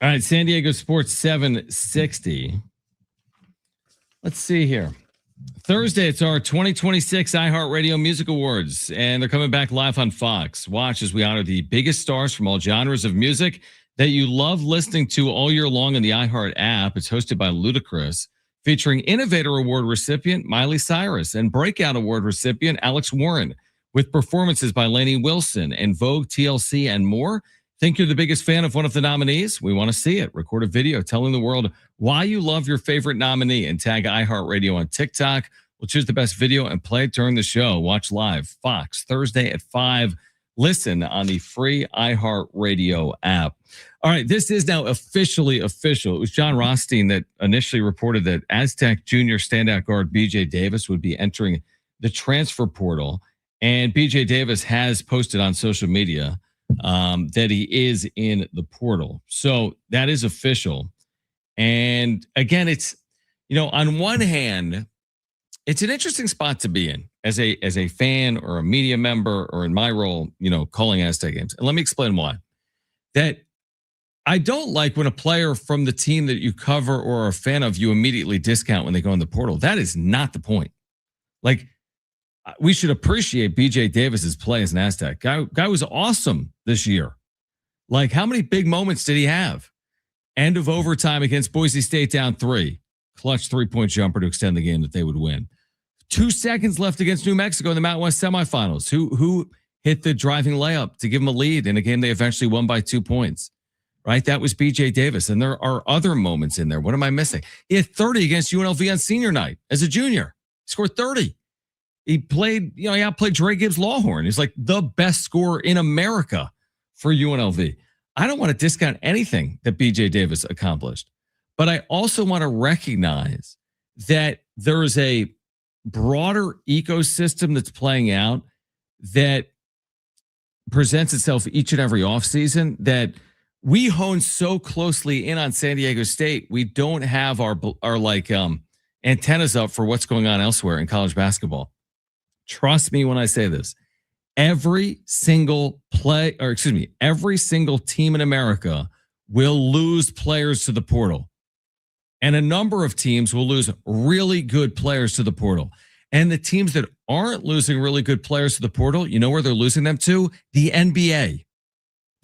All right, San Diego Sports 760. Let's see here. Thursday, it's our 2026 iHeartRadio Music Awards, and they're coming back live on Fox. Watch as we honor the biggest stars from all genres of music that you love listening to all year long in the iHeart app. It's hosted by Ludacris, featuring Innovator Award recipient Miley Cyrus and Breakout Award recipient Alex Warren, with performances by Lainey Wilson and Vogue, TLC, and more. Think you're the biggest fan of one of the nominees? We want to see it. Record a video telling the world why you love your favorite nominee and tag iHeartRadio on TikTok. We'll choose the best video and play it during the show. Watch live, Fox, Thursday at 5. Listen on the free iHeartRadio app. All right, this is now officially official. It was John Rothstein that initially reported that Aztec junior standout guard BJ Davis would be entering the transfer portal. And BJ Davis has posted on social media that he is in the portal. So that is official. And again, it's, on one hand, it's an interesting spot to be in as a fan or a media member, or in my role, calling Aztec games. And let me explain why. That I don't like when a player from the team that you cover or are a fan of, you immediately discount when they go in the portal. That is not the point. Like, we should appreciate BJ Davis's play as an Aztec. Guy was awesome this year. Like, how many big moments did he have? End of overtime against Boise State down 3. Clutch 3-point jumper to extend the game that they would win. 2 seconds left against New Mexico in the Mountain West semifinals. Who hit the driving layup to give them a lead in a game they eventually won by 2 points? Right? That was BJ Davis. And there are other moments in there. What am I missing? He had 30 against UNLV on senior night as a junior. He scored 30. He played, he outplayed Dre Gibbs Lawhorn. He's like the best scorer in America for UNLV. I don't want to discount anything that BJ Davis accomplished, but I also want to recognize that there is a broader ecosystem that's playing out that presents itself each and every offseason that we hone so closely in on San Diego State. We don't have our antennas up for what's going on elsewhere in college basketball. Trust me when I say this. Every single every single team in America will lose players to the portal. And a number of teams will lose really good players to the portal. And the teams that aren't losing really good players to the portal, you know where they're losing them to? The NBA.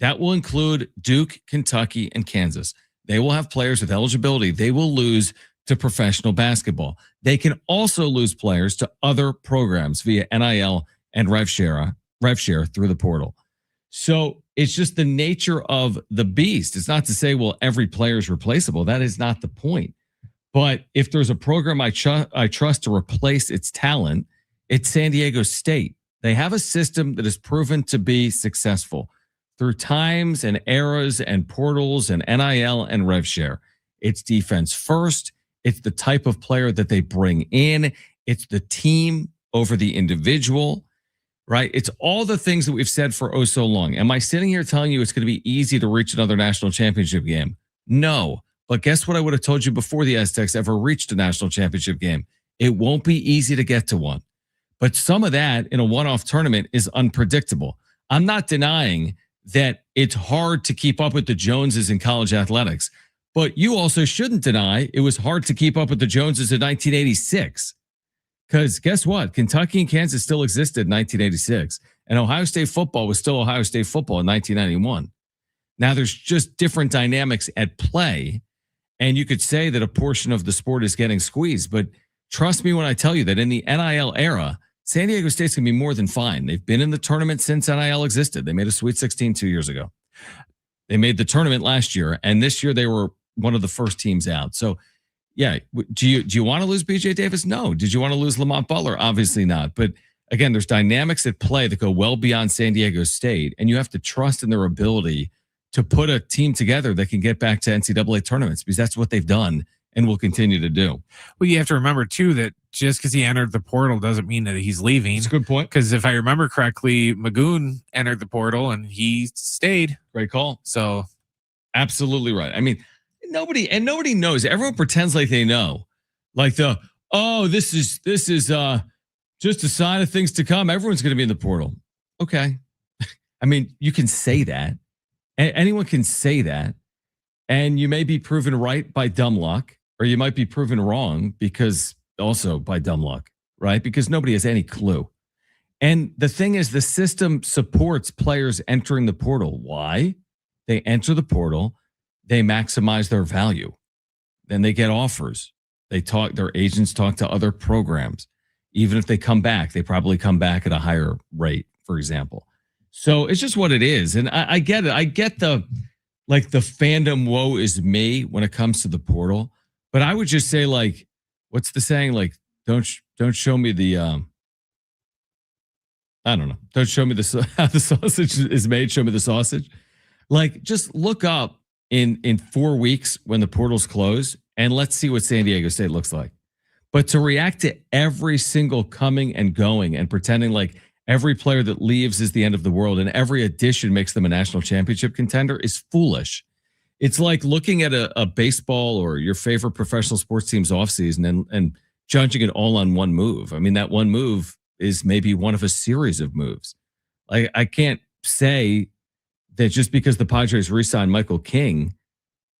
That will include Duke, Kentucky, and Kansas. They will have players with eligibility. They will lose to professional basketball. They can also lose players to other programs via NIL and rev share through the portal. So it's just the nature of the beast. It's not to say, well, every player is replaceable. That is not the point. But if there's a program I trust to replace its talent, it's San Diego State. They have a system that has proven to be successful through times and eras and portals and NIL and rev share. It's defense first. It's the type of player that they bring in. It's the team over the individual, right? It's all the things that we've said for oh so long. Am I sitting here telling you it's going to be easy to reach another national championship game? No. But guess what I would have told you before the Aztecs ever reached a national championship game? It won't be easy to get to one. But some of that in a one-off tournament is unpredictable. I'm not denying that it's hard to keep up with the Joneses in college athletics. But you also shouldn't deny it was hard to keep up with the Joneses in 1986. Because guess what? Kentucky and Kansas still existed in 1986. And Ohio State football was still Ohio State football in 1991. Now there's just different dynamics at play. And you could say that a portion of the sport is getting squeezed. But trust me when I tell you that in the NIL era, San Diego State's going to be more than fine. They've been in the tournament since NIL existed. They made a Sweet 16 2 years ago. They made the tournament last year. And this year they were one of the first teams out. So, yeah, do you want to lose BJ Davis? No. Did you want to lose Lamont Butler? Obviously not. But again, there's dynamics at play that go well beyond San Diego State, and you have to trust in their ability to put a team together that can get back to NCAA tournaments, because that's what they've done and will continue to do. Well, you have to remember too that just because he entered the portal doesn't mean that he's leaving. That's a good point. Because if I remember correctly, Magoon entered the portal and he stayed. Great call. So, absolutely right. I mean, nobody knows. Everyone pretends like they know. Like this is just a sign of things to come. Everyone's going to be in the portal. Okay. I mean, you can say that. Anyone can say that. And you may be proven right by dumb luck, or you might be proven wrong because also by dumb luck, right? Because nobody has any clue. And the thing is, the system supports players entering the portal. Why? They enter the portal, they maximize their value. Then they get offers. Their agents talk to other programs. Even if they come back, they probably come back at a higher rate, for example. So it's just what it is. And I get it. I get the fandom woe is me when it comes to the portal. But I would just say, like, what's the saying? Like, don't show me the I don't know. Don't show me how the sausage is made. Show me the sausage. Like, just look up in 4 weeks when the portals close, and let's see what San Diego State looks like. But to react to every single coming and going and pretending like every player that leaves is the end of the world and every addition makes them a national championship contender is foolish. It's like looking at a baseball or your favorite professional sports team's offseason and judging it all on one move. I mean, that one move is maybe one of a series of moves. I can't say that just because the Padres re-signed Michael King,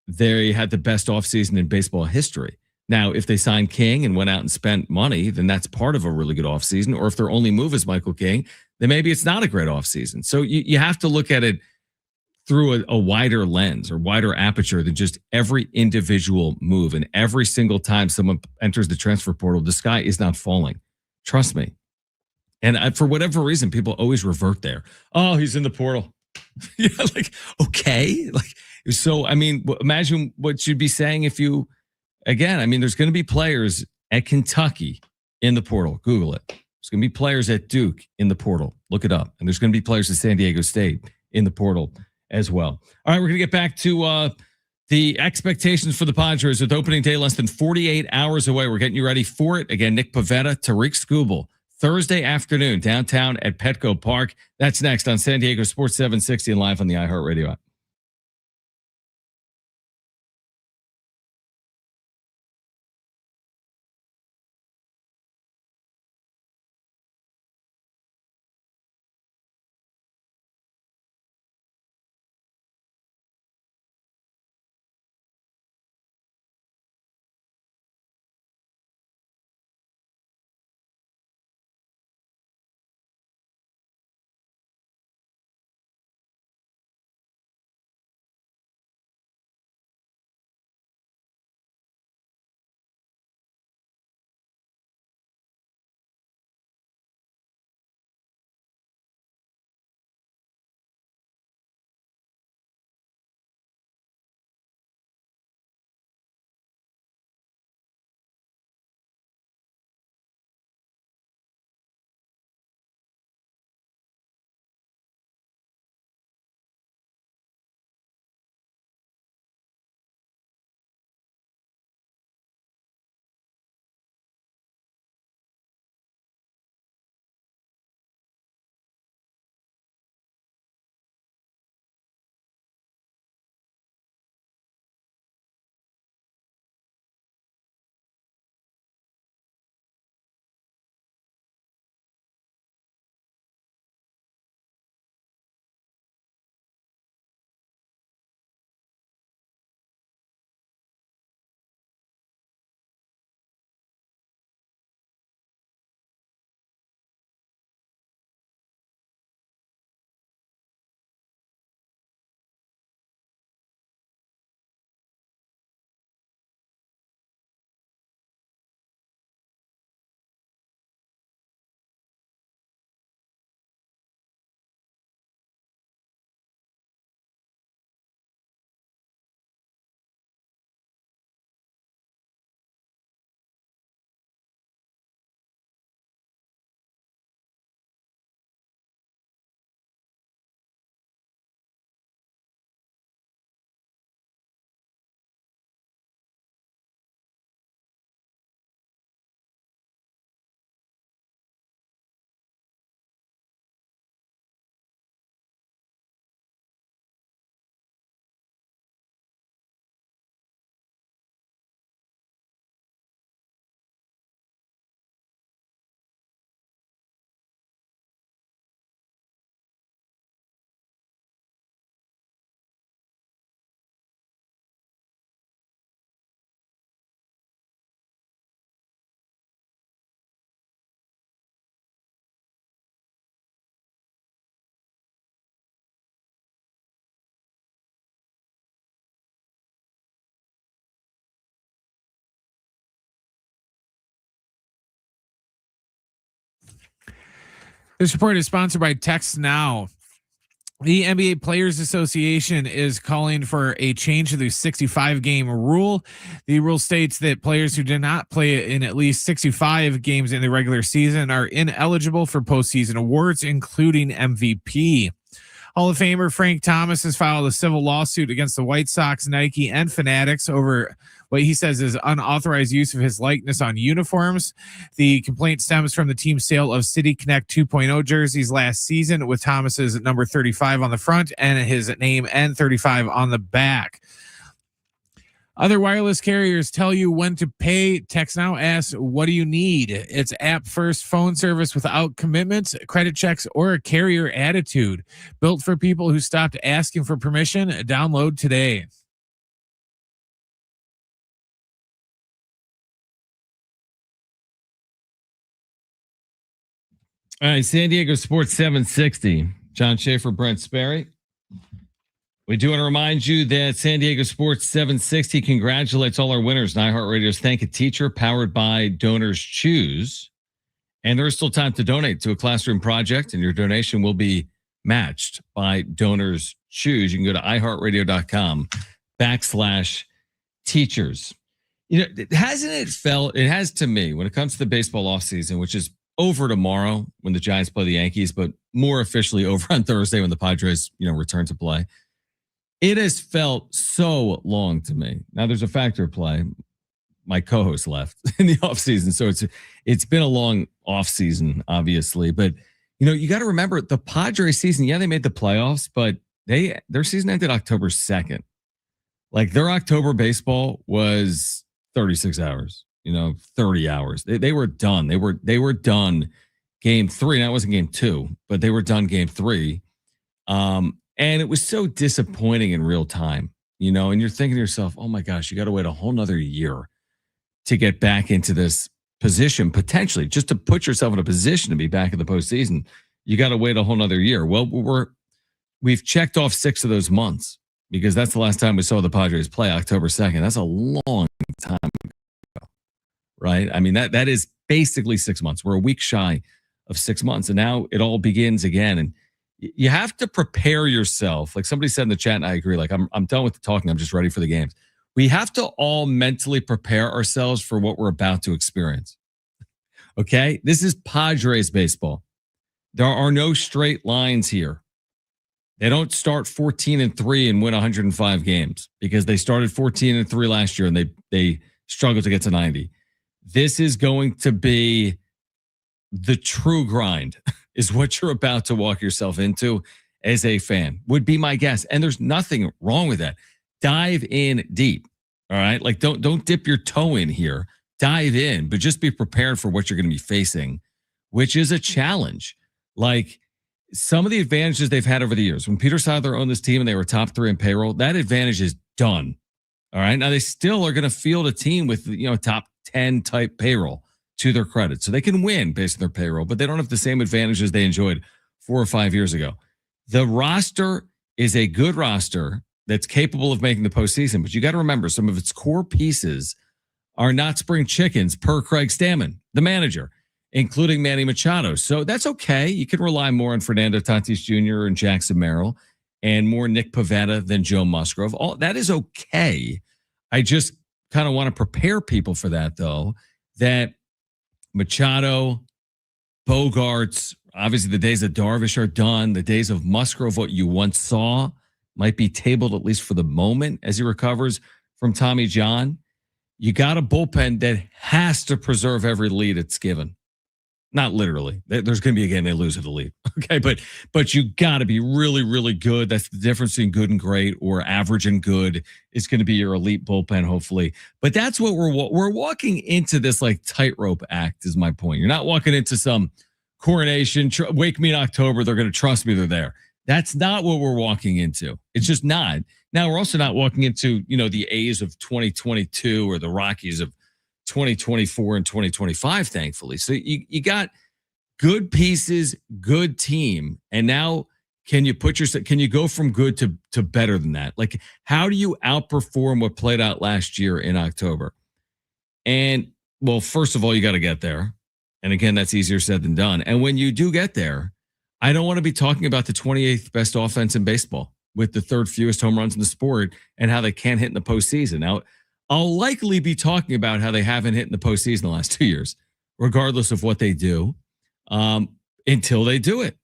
they had the best offseason in baseball history. Now, if they signed King and went out and spent money, then that's part of a really good offseason. Or if their only move is Michael King, then maybe it's not a great offseason. So you have to look at it through a wider lens or wider aperture than just every individual move. And every single time someone enters the transfer portal, the sky is not falling. Trust me. And for whatever reason, people always revert there. Oh, he's in the portal. Yeah, like, okay. Like, so, I mean, imagine what you'd be saying if you, again, I mean, there's going to be players at Kentucky in the portal. Google it. There's going to be players at Duke in the portal. Look it up. And there's going to be players at San Diego State in the portal as well. All right, we're going to get back to the expectations for the Padres with opening day less than 48 hours away. We're getting you ready for it. Again, Nick Pavetta, Tariq Skubal, Thursday afternoon downtown at Petco Park. That's next on San Diego Sports 760 and live on the iHeartRadio app. This report is sponsored by Text Now. The NBA Players Association is calling for a change to the 65-game rule. The rule states that players who did not play in at least 65 games in the regular season are ineligible for postseason awards, including MVP. Hall of Famer Frank Thomas has filed a civil lawsuit against the White Sox, Nike, and Fanatics over what he says is unauthorized use of his likeness on uniforms. The complaint stems from the team's sale of City Connect 2.0 jerseys last season, with Thomas's number 35 on the front and his name N35 on the back. Other wireless carriers tell you when to pay. Text Now asks, what do you need? It's app-first phone service without commitments, credit checks, or a carrier attitude. Built for people who stopped asking for permission. Download today. All right, San Diego Sports 760. John Schaefer, Brent Sperry. We do want to remind you that San Diego Sports 760 congratulates all our winners. And iHeartRadio's Thank a Teacher, powered by Donors Choose. And there is still time to donate to a classroom project, and your donation will be matched by Donors Choose. You can go to iHeartRadio.com/teachers. You know, hasn't it felt, it has to me, when it comes to the baseball offseason, which is over tomorrow when the Giants play the Yankees, but more officially over on Thursday when the Padres, return to play. It has felt so long to me. Now there's a factor of play. My co-host left in the offseason, so it's been a long offseason, obviously. But you got to remember the Padres season. Yeah, they made the playoffs, but their season ended October 2nd. Like their October baseball was 36 hours. 30 hours. They were done. They were done game 3. Now it wasn't game 2, but they were done game 3. And it was so disappointing in real time, and you're thinking to yourself, oh my gosh, you got to wait a whole nother year to get back into this position, potentially just to put yourself in a position to be back in the postseason. You got to wait a whole nother year. Well, we've checked off 6 of those months because that's the last time we saw the Padres play, October 2nd. That's a long time ago, right? I mean, that is basically 6 months. We're a week shy of 6 months, and now it all begins again. And you have to prepare yourself. Like somebody said in the chat, and I agree, like I'm done with the talking. I'm just ready for the games. We have to all mentally prepare ourselves for what we're about to experience. Okay? This is Padres baseball. There are no straight lines here. They don't start 14-3 and win 105 games because they started 14-3 last year and they struggled to get to 90. This is going to be the true grind. Is what you're about to walk yourself into as a fan, would be my guess. And there's nothing wrong with that. Dive in deep. All right. Like don't dip your toe in here. Dive in, but just be prepared for what you're going to be facing, which is a challenge. Like some of the advantages they've had over the years. When Peter Seidler owned this team and they were top 3 in payroll, that advantage is done. All right. Now they still are going to field a team with, top 10 type payroll. To their credit. So they can win based on their payroll, but they don't have the same advantages they enjoyed 4 or 5 years ago. The roster is a good roster that's capable of making the postseason, but you got to remember some of its core pieces are not spring chickens per Craig Stammen, the manager, including Manny Machado. So that's okay. You can rely more on Fernando Tatis Jr. and Jackson Merrill and more Nick Pivetta than Joe Musgrove. All that is okay. I just kind of want to prepare people for that, though, that Machado, Bogarts, obviously the days of Darvish are done. The days of Musgrove, what you once saw, might be tabled at least for the moment as he recovers from Tommy John. You got a bullpen that has to preserve every lead it's given. Not literally. There's going to be a game they lose at the lead. Okay, but you got to be really, really good. That's the difference between good and great, or average and good. Is going to be your elite bullpen, hopefully. But that's what we're walking into this like tightrope act. Is my point. You're not walking into some coronation. Wake me in October. They're going to trust me. They're there. That's not what we're walking into. It's just not. Now we're also not walking into the A's of 2022 or the Rockies of 2024 and 2025, thankfully. So you got good pieces, good team. And now can you go from good to better than that? Like, how do you outperform what played out last year in October? And well, first of all, you got to get there. And again, that's easier said than done. And when you do get there, I don't want to be talking about the 28th best offense in baseball with the third fewest home runs in the sport and how they can't hit in the postseason. Now, I'll likely be talking about how they haven't hit in the postseason the last 2 years, regardless of what they do, until they do it.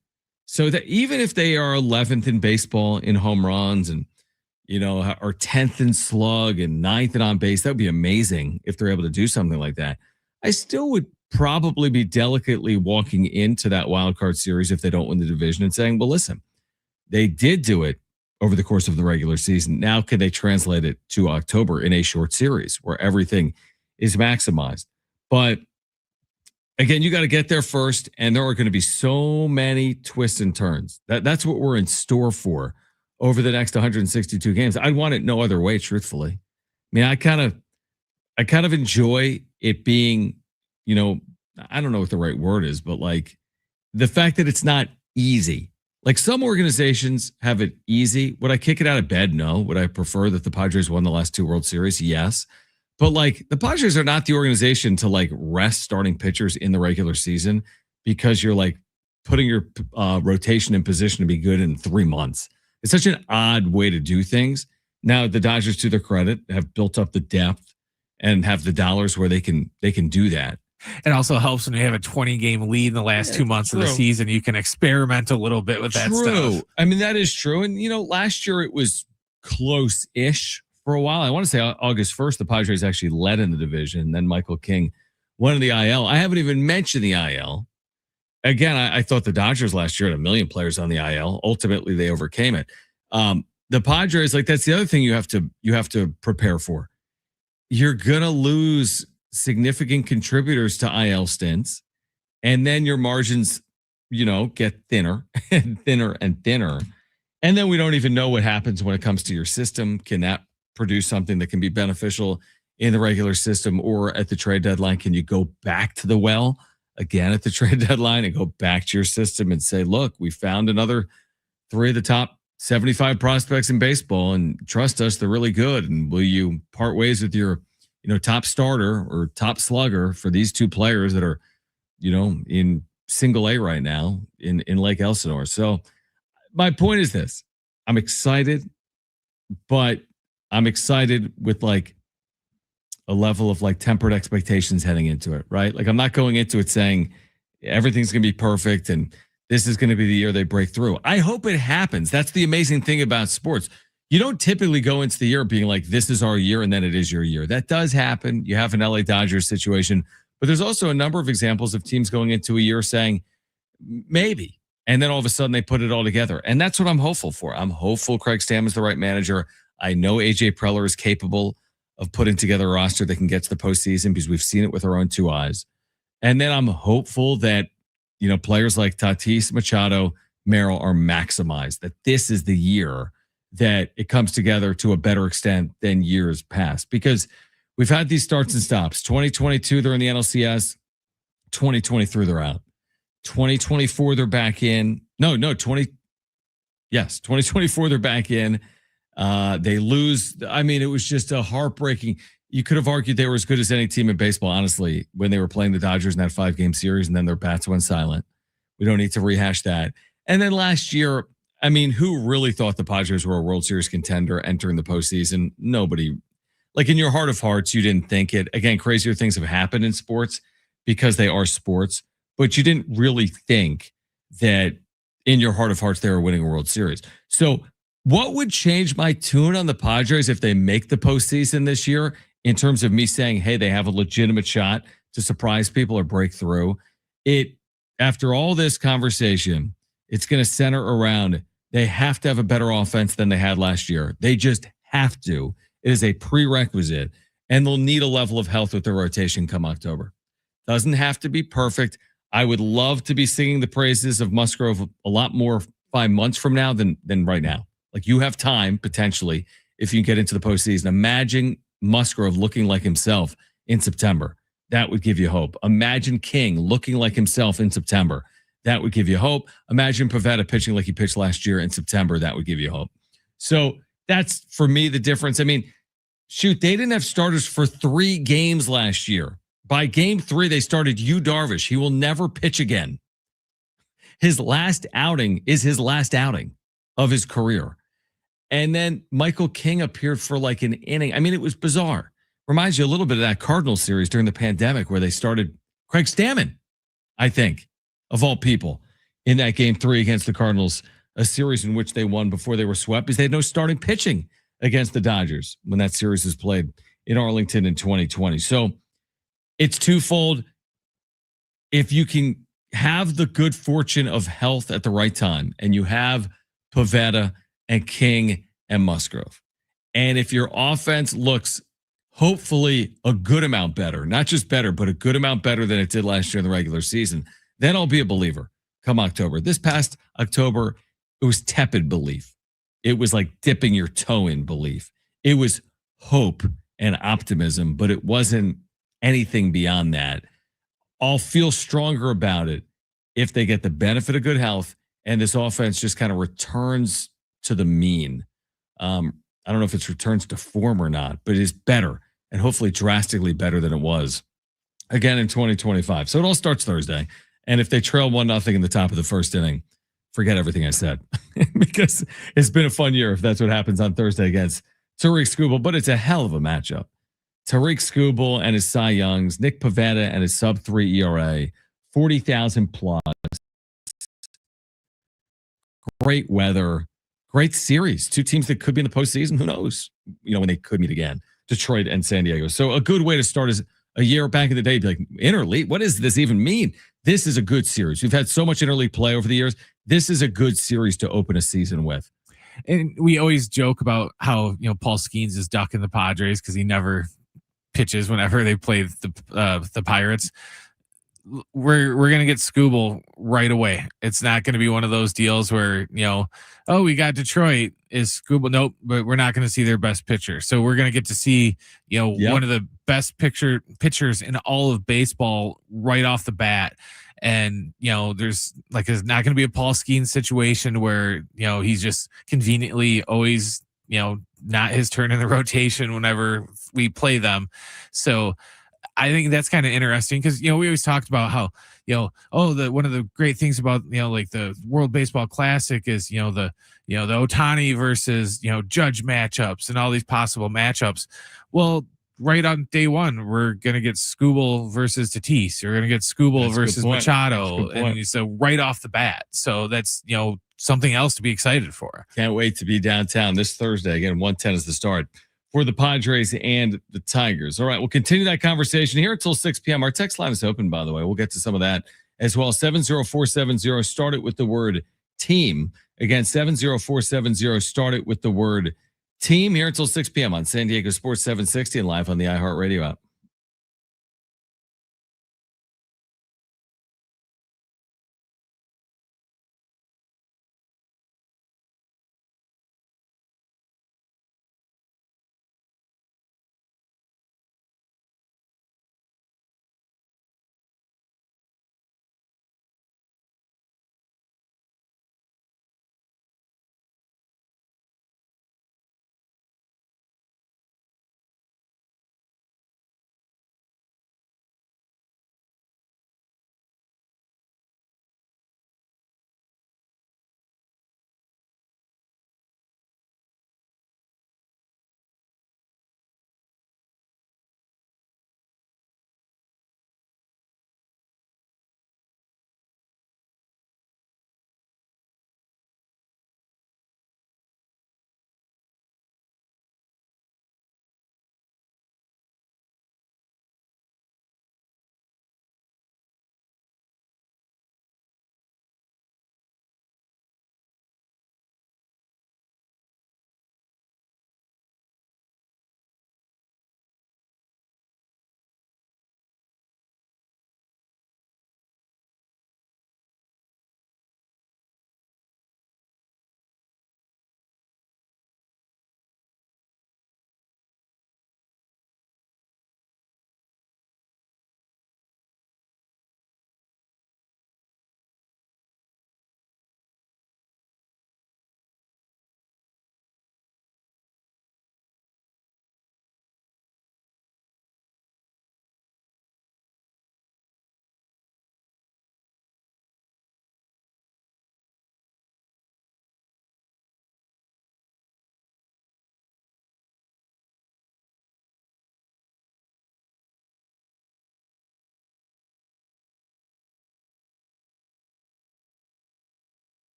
So that even if they are 11th in baseball in home runs and, or 10th in slug and 9th in on base, that would be amazing if they're able to do something like that. I still would probably be delicately walking into that wild card series if they don't win the division and saying, well, listen, they did do it over the course of the regular season. Now, can they translate it to October in a short series where everything is maximized? But again, you got to get there first, and there are going to be so many twists and turns. That's what we're in store for over the next 162 games. I'd want it no other way, truthfully. I mean, I kind of enjoy it being, I don't know what the right word is, but like the fact that it's not easy. Like some organizations have it easy. Would I kick it out of bed? No. Would I prefer that the Padres won the last 2 World Series? Yes. But like the Padres are not the organization to like rest starting pitchers in the regular season because you're like putting your rotation in position to be good in 3 months. It's such an odd way to do things. Now the Dodgers, to their credit, have built up the depth and have the dollars where they can do that. It also helps when you have a 20-game lead in the last 2 months of the season. You can experiment a little bit with that stuff. I mean, that is true. And, last year it was close-ish for a while. I want to say August 1st, the Padres actually led in the division. Then Michael King won in the IL. I haven't even mentioned the IL. Again, I thought the Dodgers last year had 1 million players on the IL. Ultimately, they overcame it. The Padres, like that's the other thing you have to prepare for. You're going to lose significant contributors to IL stints, and then your margins, get thinner and thinner and thinner. And then we don't even know what happens when it comes to your system. Can that produce something that can be beneficial in the regular system or at the trade deadline? Can you go back to the well again at the trade deadline and go back to your system and say, look, we found another 3 of the top 75 prospects in baseball, and trust us, they're really good. And will you part ways with your top starter or top slugger for these 2 players that are, in single A right now in Lake Elsinore? So my point is this: I'm excited, but I'm excited with like a level of like tempered expectations heading into it, right? Like I'm not going into it saying everything's going to be perfect and this is going to be the year they break through. I hope it happens. That's the amazing thing about sports. You don't typically go into the year being like, this is our year, and then it is your year. That does happen. You have an LA Dodgers situation, but there's also a number of examples of teams going into a year saying, maybe, and then all of a sudden they put it all together. And that's what I'm hopeful for. I'm hopeful Craig Stam is the right manager. I know AJ Preller is capable of putting together a roster that can get to the postseason because we've seen it with our own 2 eyes. And then I'm hopeful that, players like Tatis, Machado, Merrill are maximized, that this is the year that it comes together to a better extent than years past, because we've had these starts and stops. 2022, they're in the NLCS. 2023, they're out. 2024, they're back in. 2024, they're back in. They lose. I mean, it was just a heartbreaking. You could have argued they were as good as any team in baseball, honestly, when they were playing the Dodgers in that 5-game series, and then their bats went silent. We don't need to rehash that. And then last year, I mean, who really thought the Padres were a World Series contender entering the postseason? Nobody. Like in your heart of hearts, you didn't think it. Again, crazier things have happened in sports because they are sports, but you didn't really think that in your heart of hearts they were winning a World Series. So what would change my tune on the Padres if they make the postseason this year in terms of me saying, hey, they have a legitimate shot to surprise people or break through? After all this conversation, it's going to center around they have to have a better offense than they had last year. They just have to. It is a prerequisite, and they'll need a level of health with their rotation come October. Doesn't have to be perfect. I would love to be singing the praises of Musgrove a lot more 5 months from now than right now. Like you have time potentially if you get into the postseason. Imagine Musgrove looking like himself in September. That would give you hope. Imagine King looking like himself in September. That would give you hope. Imagine Pivetta pitching like he pitched last year in September. That would give you hope. So that's, for me, the difference. I mean, shoot, they didn't have starters for 3 games last year. By game 3, they started Yu Darvish. He will never pitch again. His last outing is his last outing of his career. And then Michael King appeared for like an inning. I mean, it was bizarre. Reminds you a little bit of that Cardinals series during the pandemic where they started Craig Stammen, I think, of all people, in that game 3 against the Cardinals, a series in which they won before they were swept because they had no starting pitching against the Dodgers when that series was played in Arlington in 2020. So it's twofold. If you can have the good fortune of health at the right time, and you have Pivetta and King and Musgrove, and if your offense looks hopefully a good amount better, not just better, but a good amount better than it did last year in the regular season, then I'll be a believer come October. This past October, it was tepid belief. It was like dipping your toe in belief. It was hope and optimism, but it wasn't anything beyond that. I'll feel stronger about it if they get the benefit of good health and this offense just kind of returns to the mean. I don't know if it's returns to form or not, but it is better and hopefully drastically better than it was again in 2025. So it all starts Thursday. And if they trail 1-0 in the top of the first inning, forget everything I said because it's been a fun year if that's what happens on Thursday against Tariq Skubal, but it's a hell of a matchup. Tariq Skubal and his Cy Youngs, Nick Pivetta and his sub-3 ERA, 40,000 plus. Great weather, great series. Two teams that could be in the postseason. Who knows? When they could meet again, Detroit and San Diego. So a good way to start is a year back in the day. Be like, interleague. What does this even mean? This is a good series. We've had so much interleague play over the years. This is a good series to open a season with. And we always joke about how Paul Skeens is ducking the Padres because he never pitches whenever they play the Pirates. We're gonna get Skubal right away. It's not going to be one of those deals where we got Detroit is Skubal. Nope, but we're not going to see their best pitcher. So we're going to get to see one of the best pitchers in all of baseball right off the bat. And there's it's not going to be a Paul Skeens situation where he's just conveniently always not his turn in the rotation whenever we play them. So I think that's kind of interesting because we always talked about how one of the great things about the World Baseball Classic is the Ohtani versus Judge matchups and all these possible matchups. Well, right on day one, we're gonna get Skubal versus Tatis. We're gonna get Skubal versus Machado, and so right off the bat. So that's something else to be excited for. Can't wait to be downtown this Thursday. Again, 1:10 is the start for the Padres and the Tigers. All right, we'll continue that conversation here until 6 p.m. Our text line is open, by the way. We'll get to some of that as well. 70470, start it with the word team. Again, 70470, start it with the word team here until 6 p.m. on San Diego Sports 760 and live on the iHeartRadio app.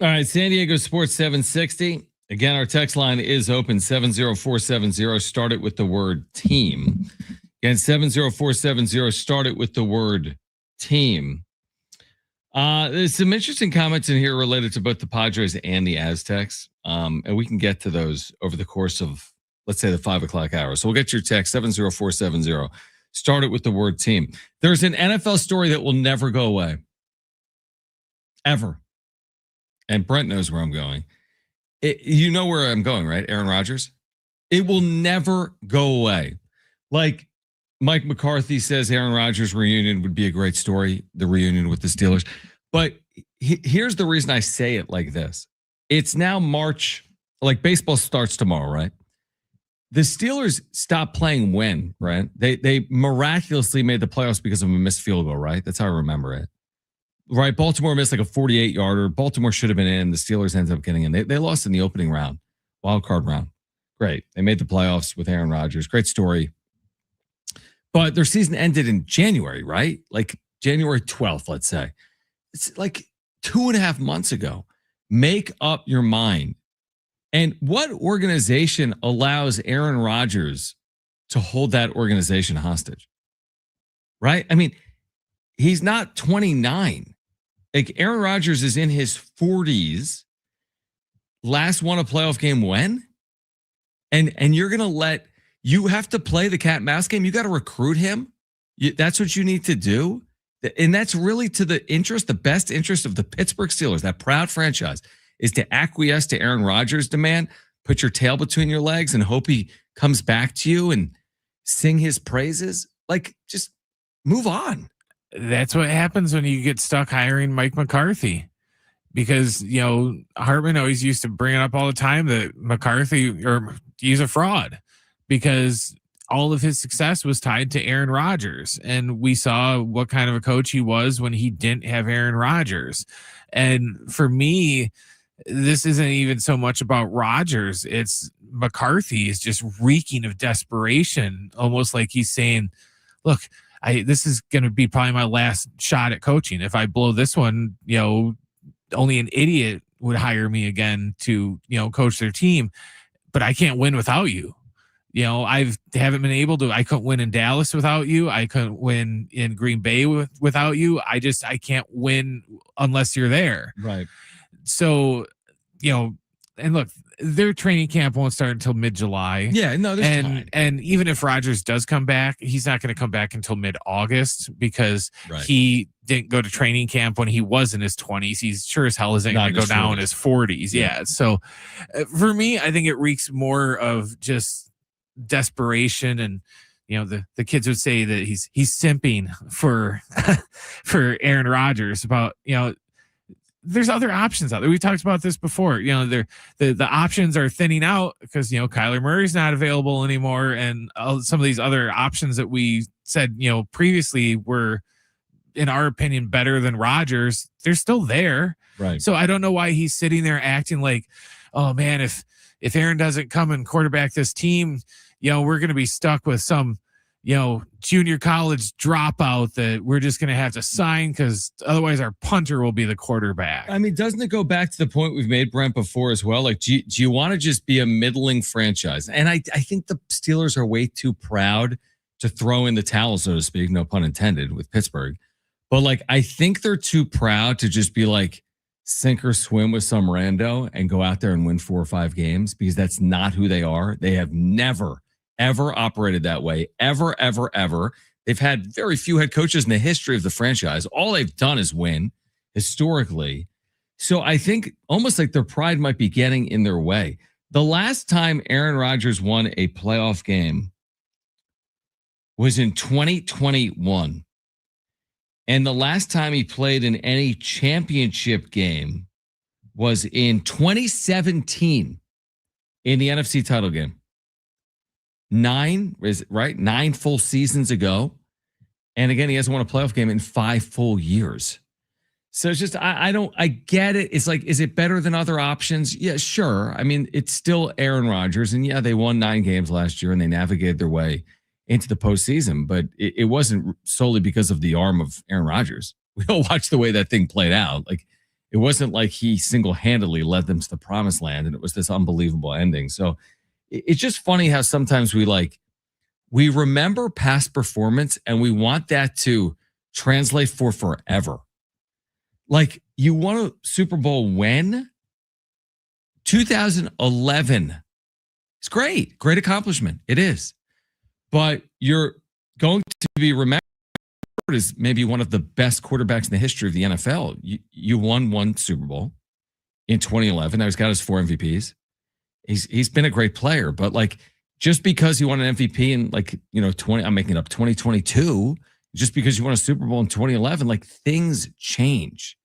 All right, San Diego Sports 760. Again, our text line is open 70470. Start it with the word team. Again, 70470. Start it with the word team. There's some interesting comments in here related to both the Padres and the Aztecs. And we can get to those over the course of, let's say, the 5 o'clock hour. So we'll get your text 70470. Start it with the word team. There's an NFL story that will never go away. Ever. And Brent knows where I'm going. You know where I'm going, right? Aaron Rodgers. It will never go away. Like Mike McCarthy says, Aaron Rodgers reunion would be a great story, the reunion with the Steelers. But here's the reason I say it like this. It's now March, like baseball starts tomorrow, right? The Steelers stopped playing when, right? They miraculously made the playoffs because of a missed field goal, right? That's how I remember it. Right, Baltimore missed like a 48-yarder. Baltimore should have been in. The Steelers ended up getting in. They lost in the opening round, wild card round. Great. They made the playoffs with Aaron Rodgers. Great story. But their season ended in January, right? Like January 12th, let's say. It's like 2.5 months ago. Make up your mind. And what organization allows Aaron Rodgers to hold that organization hostage? Right? I mean, he's not 29. Like Aaron Rodgers is in his 40s. Last won a playoff game when? And you're going to you have to play the cat and mouse game. You got to recruit him. That's what you need to do. And that's really to the best interest of the Pittsburgh Steelers, that proud franchise, is to acquiesce to Aaron Rodgers' demand, put your tail between your legs and hope he comes back to you and sing his praises. Like, just move on. That's what happens when you get stuck hiring Mike McCarthy, because, Hartman always used to bring it up all the time that McCarthy, or he's a fraud, because all of his success was tied to Aaron Rodgers. And we saw what kind of a coach he was when he didn't have Aaron Rodgers. And for me, this isn't even so much about Rodgers. It's McCarthy is just reeking of desperation, almost like he's saying, look, this is going to be probably my last shot at coaching. If I blow this one, only an idiot would hire me again to, coach their team, but I can't win without you. I haven't been able to. I couldn't win in Dallas without you. I couldn't win in Green Bay without you. I can't win unless you're there. Right. So, and look, their training camp won't start until mid-July. Yeah, no, there's time. And even if Rodgers does come back, he's not going to come back until mid-August, because he didn't go to training camp when he was in his 20s. He's sure as hell isn't going to go down in his 40s. Yeah. So for me, I think it reeks more of just desperation. And the kids would say that he's simping for Aaron Rodgers. About there's other options out there. We talked about this before. The options are thinning out because Kyler Murray's not available anymore, and some of these other options that we said previously were, in our opinion, better than Rodgers. They're still there. Right. So I don't know why he's sitting there acting like, oh man, if Aaron doesn't come and quarterback this team, we're going to be stuck with some junior college dropout that we're just going to have to sign, because otherwise our punter will be the quarterback. I mean, doesn't it go back to the point we've made, Brent, before as well? Like, do you want to just be a middling franchise? And I think the Steelers are way too proud to throw in the towel, so to speak, no pun intended, with Pittsburgh. But like, I think they're too proud to just be like sink or swim with some rando and go out there and win 4 or 5 games, because that's not who they are. They have never ever operated that way, ever. They've had very few head coaches in the history of the franchise. All they've done is win historically. So I think almost like their pride might be getting in their way. The last time Aaron Rodgers won a playoff game was in 2021. And the last time he played in any championship game was in 2017 in the NFC title game. 9 full seasons ago. And again, he hasn't won a playoff game in 5 full years. So it's just, I get it. It's like, is it better than other options? Yeah, sure. I mean, it's still Aaron Rodgers. And yeah, they won 9 games last year and they navigated their way into the postseason, but it wasn't solely because of the arm of Aaron Rodgers. We all watched the way that thing played out. Like, It wasn't like he single-handedly led them to the promised land, and it was this unbelievable ending. So it's just funny how sometimes we remember past performance and we want that to translate for forever. Like, you won a Super Bowl when? 2011. It's great. Great accomplishment. It is. But you're going to be remembered as maybe one of the best quarterbacks in the history of the NFL. You won one Super Bowl in 2011. Now he's got his 4 MVPs. He's been a great player, but like, just because you won an MVP in, like, I'm making it up, 2022, just because you won a Super Bowl in 2011, like, things change.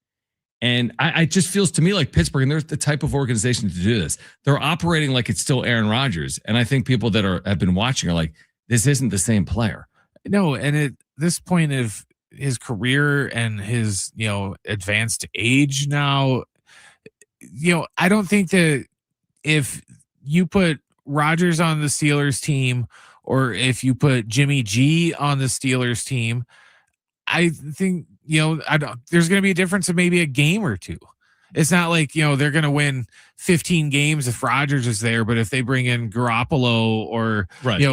And I just feels to me like Pittsburgh, and they're the type of organization to do this. They're operating like it's still Aaron Rodgers. And I think people that have been watching are like, this isn't the same player. No, and at this point of his career and his, advanced age now, I don't think that if you put Rodgers on the Steelers team or if you put Jimmy G on the Steelers team, I think, there's going to be a difference of maybe a game or two. It's not like, they're going to win 15 games if Rodgers is there, but if they bring in Garoppolo or,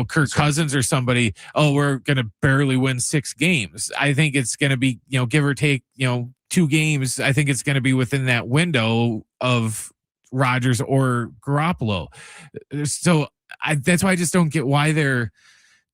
Kirk Cousins or somebody, we're going to barely win 6 games. I think it's going to be, give or take, 2 games. I think it's going to be within that window of Rodgers or Garoppolo. So that's why I just don't get why they're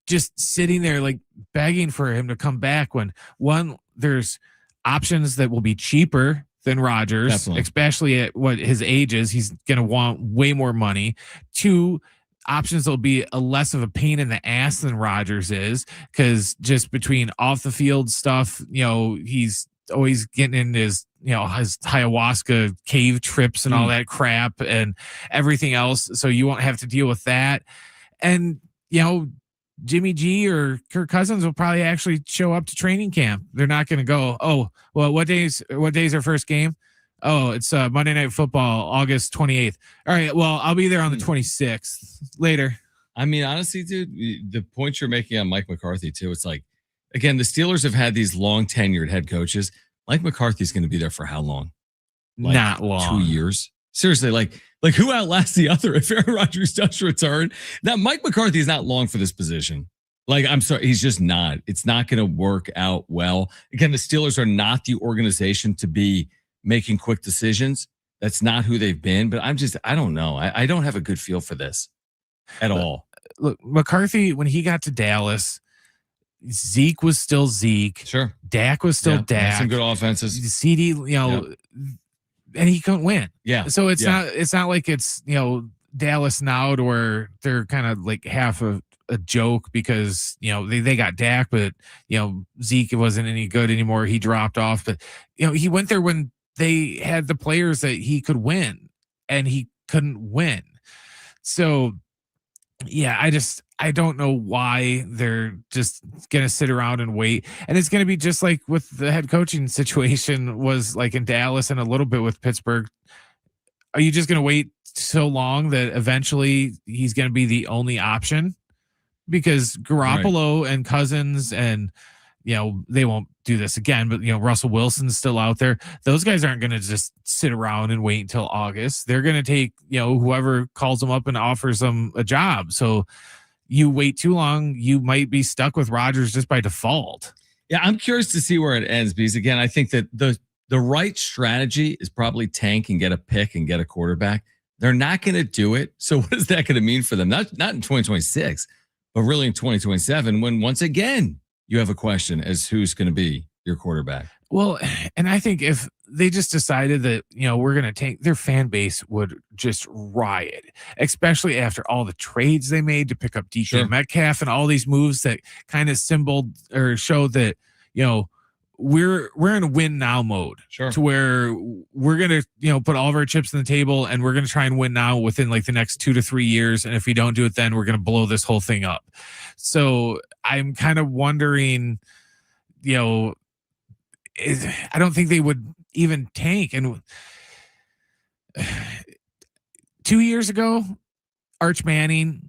just sitting there like begging for him to come back when, one, there's options that will be cheaper than Rodgers, Definitely. especially at what his age is. He's going to want way more money. 2, options will be a less of a pain in the ass than Rodgers is, because just between off the field stuff, he's always getting in his ayahuasca cave trips and all that crap and everything else. So you won't have to deal with that. And, Jimmy G or Kirk Cousins will probably actually show up to training camp. They're not going to go, what day's our first game? Oh, it's Monday Night Football, August 28th. All right, well, I'll be there on the 26th. Later. I mean, honestly, dude, the point you're making on Mike McCarthy too, it's like, again, the Steelers have had these long tenured head coaches. Mike McCarthy's going to be there for how long? Like, not long. 2 years. Seriously, like who outlasts the other if Aaron Rodgers does return? Now, Mike McCarthy is not long for this position. Like, I'm sorry, he's just not. It's not going to work out well. Again, the Steelers are not the organization to be making quick decisions. That's not who they've been. But I don't know. I don't have a good feel for this at all. Look, McCarthy, when he got to Dallas, Zeke was still Zeke. Sure. Dak was still Dak. Some good offenses. CD, and he couldn't win. Yeah. So it's not like it's, Dallas now to where they're kind of like half a joke because, they got Dak, but, Zeke wasn't any good anymore. He dropped off, but, he went there when they had the players that he could win and he couldn't win. So, yeah, I don't know why they're just going to sit around and wait. And it's going to be just like with the head coaching situation was like in Dallas and a little bit with Pittsburgh. Are you just going to wait so long that eventually he's going to be the only option? Because Garoppolo and Cousins and, they won't do this again, but, Russell Wilson's still out there. Those guys aren't going to just sit around and wait until August. They're going to take, whoever calls them up and offers them a job. So you wait too long, you might be stuck with Rodgers just by default. Yeah, I'm curious to see where it ends because, again, I think that the right strategy is probably tank and get a pick and get a quarterback. They're not going to do it. So what is that going to mean for them? Not in 2026, but really in 2027 when, once again, you have a question as who's going to be your quarterback. Well, and I think if they just decided that, we're going to tank, their fan base would just riot, especially after all the trades they made to pick up DK Metcalf and all these moves that kind of symboled or showed that, we're in a win now mode to where we're going to, put all of our chips on the table and we're going to try and win now within like the next 2 to 3 years. And if we don't do it, then we're going to blow this whole thing up. So I'm kind of wondering, I don't think they would even tank. And 2 years ago, Arch Manning,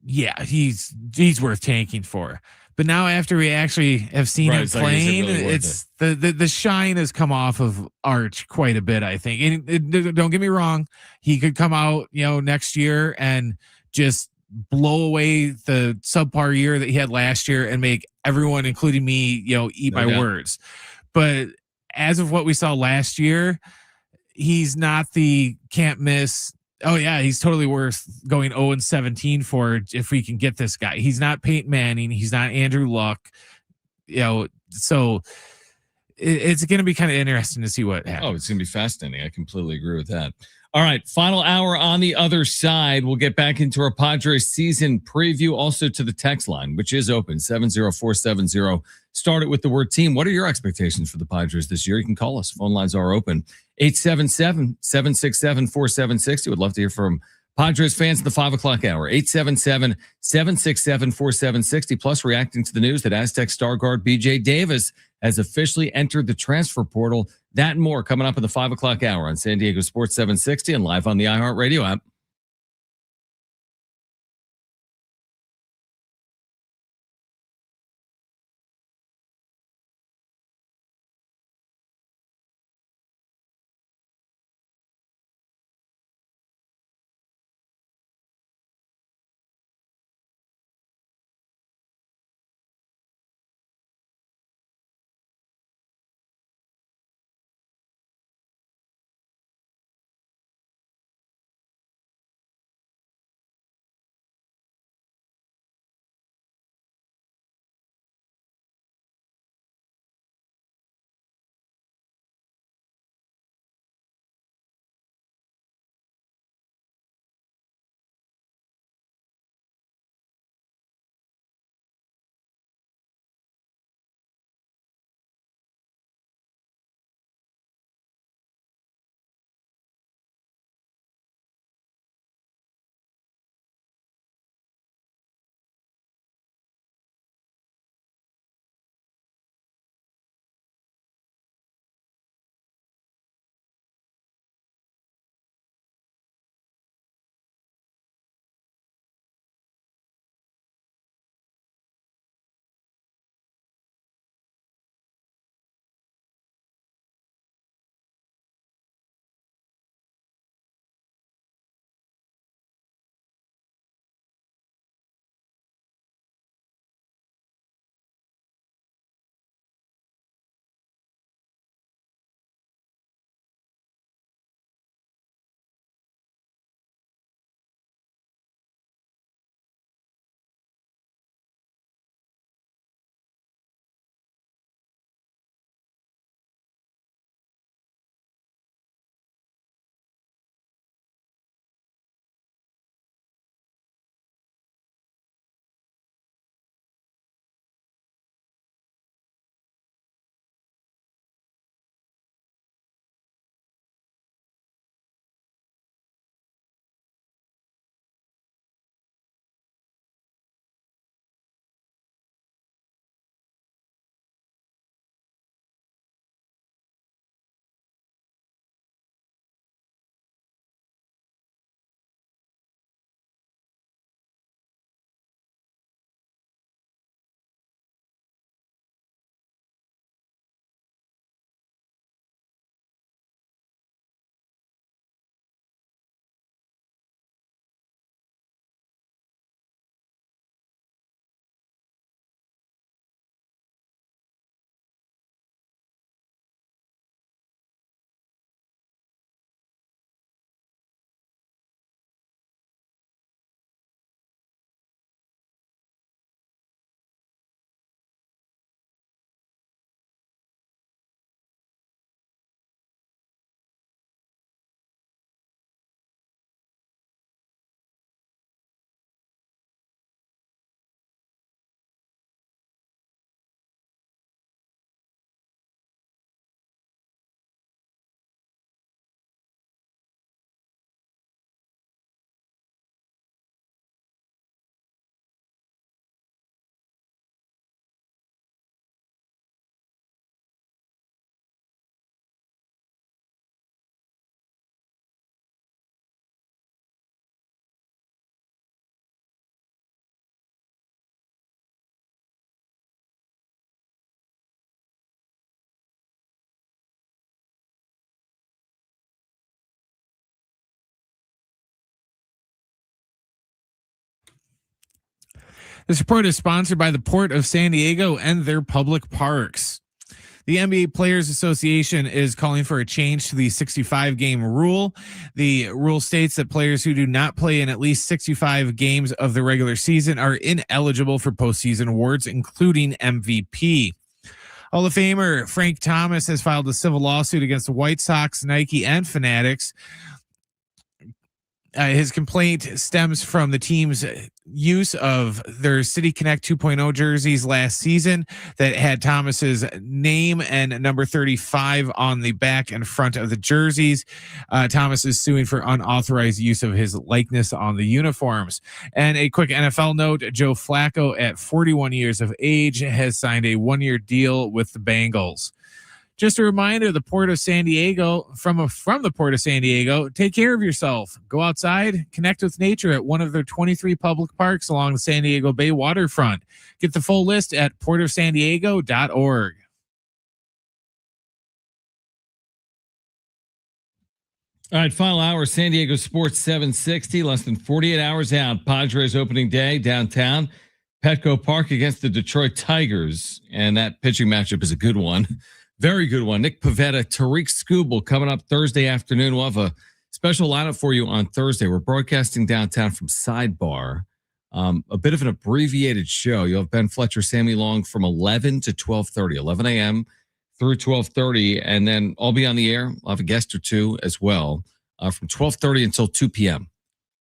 yeah, he's worth tanking for. But now after we actually have seen him It's like, is it playing, really worth it's the shine has come off of Arch quite a bit, I think. And don't get me wrong, he could come out, next year and just blow away the subpar year that he had last year and make everyone, including me, eat No my doubt. words. But as of what we saw last year, he's not the can't miss. Oh yeah, he's totally worth going 0-17 for if we can get this guy. He's not Peyton Manning. He's not Andrew Luck. So it's going to be kind of interesting to see what happens. Oh, it's going to be fascinating. I completely agree with that. All right, final hour on the other side. We'll get back into our Padres season preview, also to the text line, which is open, 70470. Start it with the word team. What are your expectations for the Padres this year? You can call us. Phone lines are open. 877-767-4760. Would love to hear from Padres fans in the 5 o'clock hour. 877-767-4760. Plus, reacting to the news that Aztec star guard BJ Davis has officially entered the transfer portal. That and more coming up in the 5 o'clock hour on San Diego Sports 760 and live on the iHeartRadio app. This report is sponsored by the Port of San Diego and their public parks. The NBA Players Association is calling for a change to the 65-game rule. The rule states that players who do not play in at least 65 games of the regular season are ineligible for postseason awards, including MVP. Hall of Famer Frank Thomas has filed a civil lawsuit against the White Sox, Nike, and Fanatics. His complaint stems from the team's use of their City Connect 2.0 jerseys last season that had Thomas's name and number 35 on the back and front of the jerseys. Thomas is suing for unauthorized use of his likeness on the uniforms. And a quick NFL note, Joe Flacco, at 41 years of age, has signed a 1-year deal with the Bengals. Just a reminder, the Port of San Diego, from the Port of San Diego, take care of yourself. Go outside, connect with nature at one of their 23 public parks along the San Diego Bay waterfront. Get the full list at portofsandiego.org. All right, final hour, San Diego Sports 760, less than 48 hours out. Padres opening day downtown. Petco Park against the Detroit Tigers. And that pitching matchup is a good one. Very good one. Nick Pivetta, Tariq Skubal coming up Thursday afternoon. We'll have a special lineup for you on Thursday. We're broadcasting downtown from Sidebar. A bit of an abbreviated show. You'll have Ben Fletcher, Sammy Long from 11 to 12:30, 11 a.m. through 12:30. And then I'll be on the air. I'll have a guest or two as well from 12:30 until 2 p.m.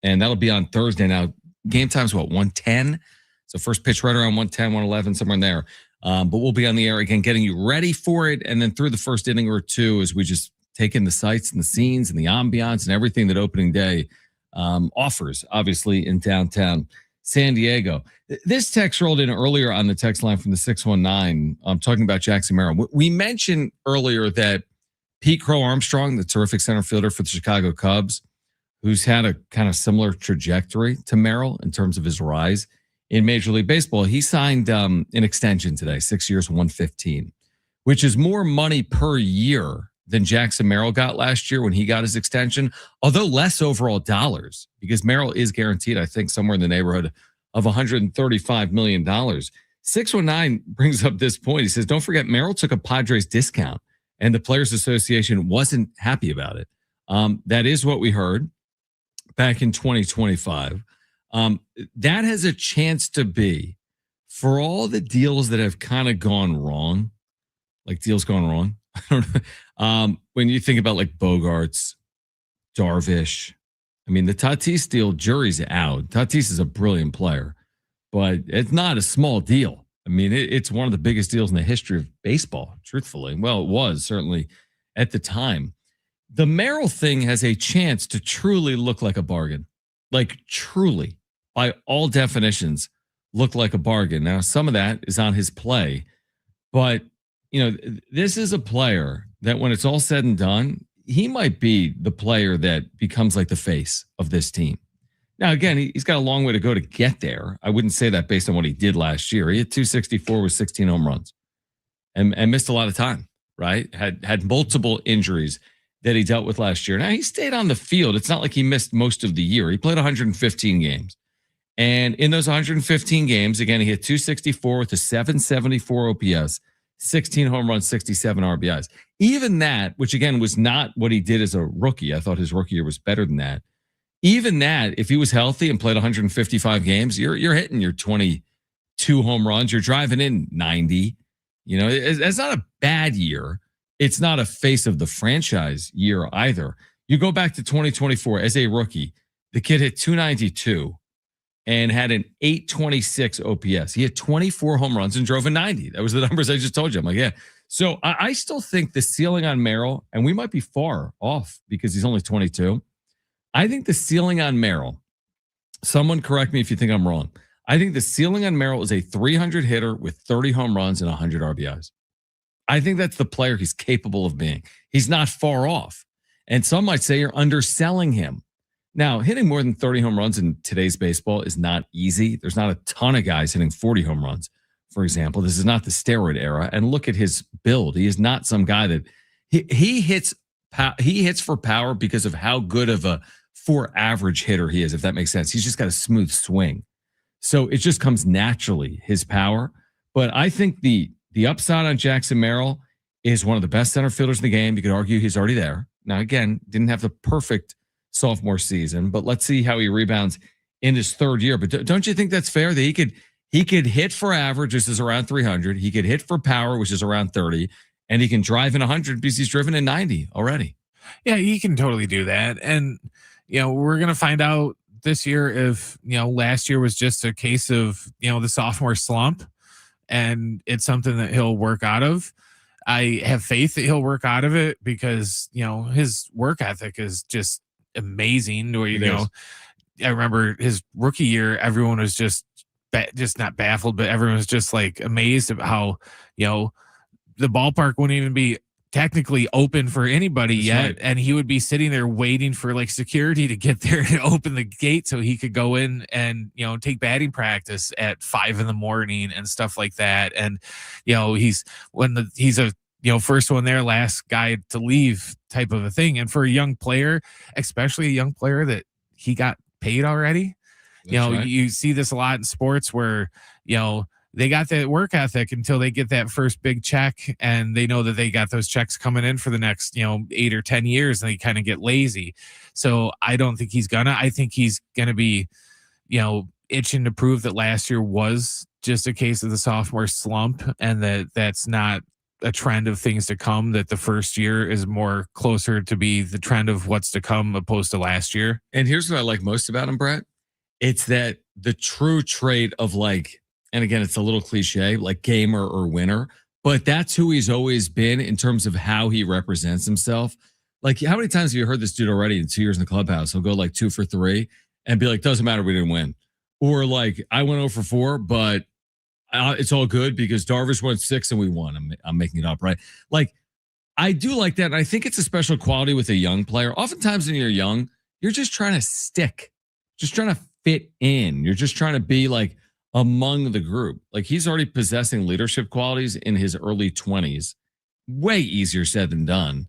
And that'll be on Thursday. Now, game time's what, 1:10? So first pitch right around 1:10, 1:11, somewhere in there. But we'll be on the air again, getting you ready for it. And then through the first inning or two, as we just take in the sights and the scenes and the ambiance and everything that opening day offers, obviously, in downtown San Diego. This text rolled in earlier on the text line from the 619. I'm talking about Jackson Merrill. We mentioned earlier that Pete Crow Armstrong, the terrific center fielder for the Chicago Cubs, who's had a kind of similar trajectory to Merrill in terms of his rise in Major League Baseball, he signed an extension today, 6 years, 115, which is more money per year than Jackson Merrill got last year when he got his extension, although less overall dollars, because Merrill is guaranteed, I think, somewhere in the neighborhood of $135 million. 619 brings up this point. He says, don't forget, Merrill took a Padres discount, and the Players Association wasn't happy about it. That is what we heard back in 2025. That has a chance to be, for all the deals that have kind of gone wrong, like deals gone wrong. I don't know. When you think about like Bogarts, Darvish, I mean, the Tatis deal, jury's out. Tatis is a brilliant player, but it's not a small deal. I mean, it's one of the biggest deals in the history of baseball, truthfully. Well, it was certainly at the time. The Merrill thing has a chance to truly look like a bargain. Like truly, by all definitions, look like a bargain. Now, some of that is on his play, but this is a player that when it's all said and done, he might be the player that becomes like the face of this team. Now, again, he's got a long way to go to get there. I wouldn't say that based on what he did last year. He had 264 with 16 home runs and missed a lot of time, right? Had multiple injuries that he dealt with last year. Now, he stayed on the field. It's not like he missed most of the year. He played 115 games. And in those 115 games, again, he hit 264 with a 774 OPS, 16 home runs, 67 RBIs. Even that, which again was not what he did as a rookie. I thought his rookie year was better than that. Even that, if he was healthy and played 155 games, you're hitting your 22 home runs. You're driving in 90. It's not a bad year. It's not a face of the franchise year either. You go back to 2024 as a rookie, the kid hit 292 and had an 826 OPS. He had 24 home runs and drove a 90. That was the numbers I just told you. I'm like, yeah. So I still think the ceiling on Merrill, and we might be far off because he's only 22. I think the ceiling on Merrill, someone correct me if you think I'm wrong. I think the ceiling on Merrill is a 300 hitter with 30 home runs and 100 RBIs. I think that's the player he's capable of being. He's not far off. And some might say you're underselling him. Now, hitting more than 30 home runs in today's baseball is not easy. There's not a ton of guys hitting 40 home runs, for example. This is not the steroid era. And look at his build. He is not some guy that he hits for power because of how good of a for average hitter he is, if that makes sense. He's just got a smooth swing. So it just comes naturally, his power. But I think the upside on Jackson Merrill is one of the best center fielders in the game. You could argue he's already there. Now, again, didn't have the perfect sophomore season, but let's see how he rebounds in his third year. But don't you think that's fair that he could hit for average, which is around 300. He could hit for power, which is around 30, and he can drive in 100 because he's driven in 90 already. Yeah, he can totally do that. And, we're going to find out this year if, last year was just a case of, the sophomore slump, and it's something that he'll work out of. I have faith that he'll work out of it because, his work ethic is just amazing. I remember his rookie year, everyone was just not baffled, but everyone was just like amazed at how, the ballpark wouldn't even be technically open for anybody yet. Right. And he would be sitting there waiting for like security to get there to open the gate so he could go in and, take batting practice at 5 a.m. and stuff like that. And, he's a, first one there, last guy to leave type of a thing. And for a young player, especially a young player that he got paid already, right. You see this a lot in sports where, they got that work ethic until they get that first big check and they know that they got those checks coming in for the next, 8 or 10 years, and they kind of get lazy. So I don't think I think he's going to be, itching to prove that last year was just a case of the sophomore slump and that's not a trend of things to come, that the first year is more closer to be the trend of what's to come opposed to last year. And here's what I like most about him, Brett. It's that the true trait of like, and again, it's a little cliche, like gamer or winner, but that's who he's always been in terms of how he represents himself. Like, how many times have you heard this dude already in 2 years in the clubhouse? He'll go like 2 for 3 and be like, doesn't matter, we didn't win. Or like, I went 0 for 4, but it's all good because Darvish went 6 and we won. I'm making it up, right? Like, I do like that. And I think it's a special quality with a young player. Oftentimes when you're young, you're just trying to stick, just trying to fit in. You're just trying to be like among the group. Like, he's already possessing leadership qualities in his early 20s. Way easier said than done.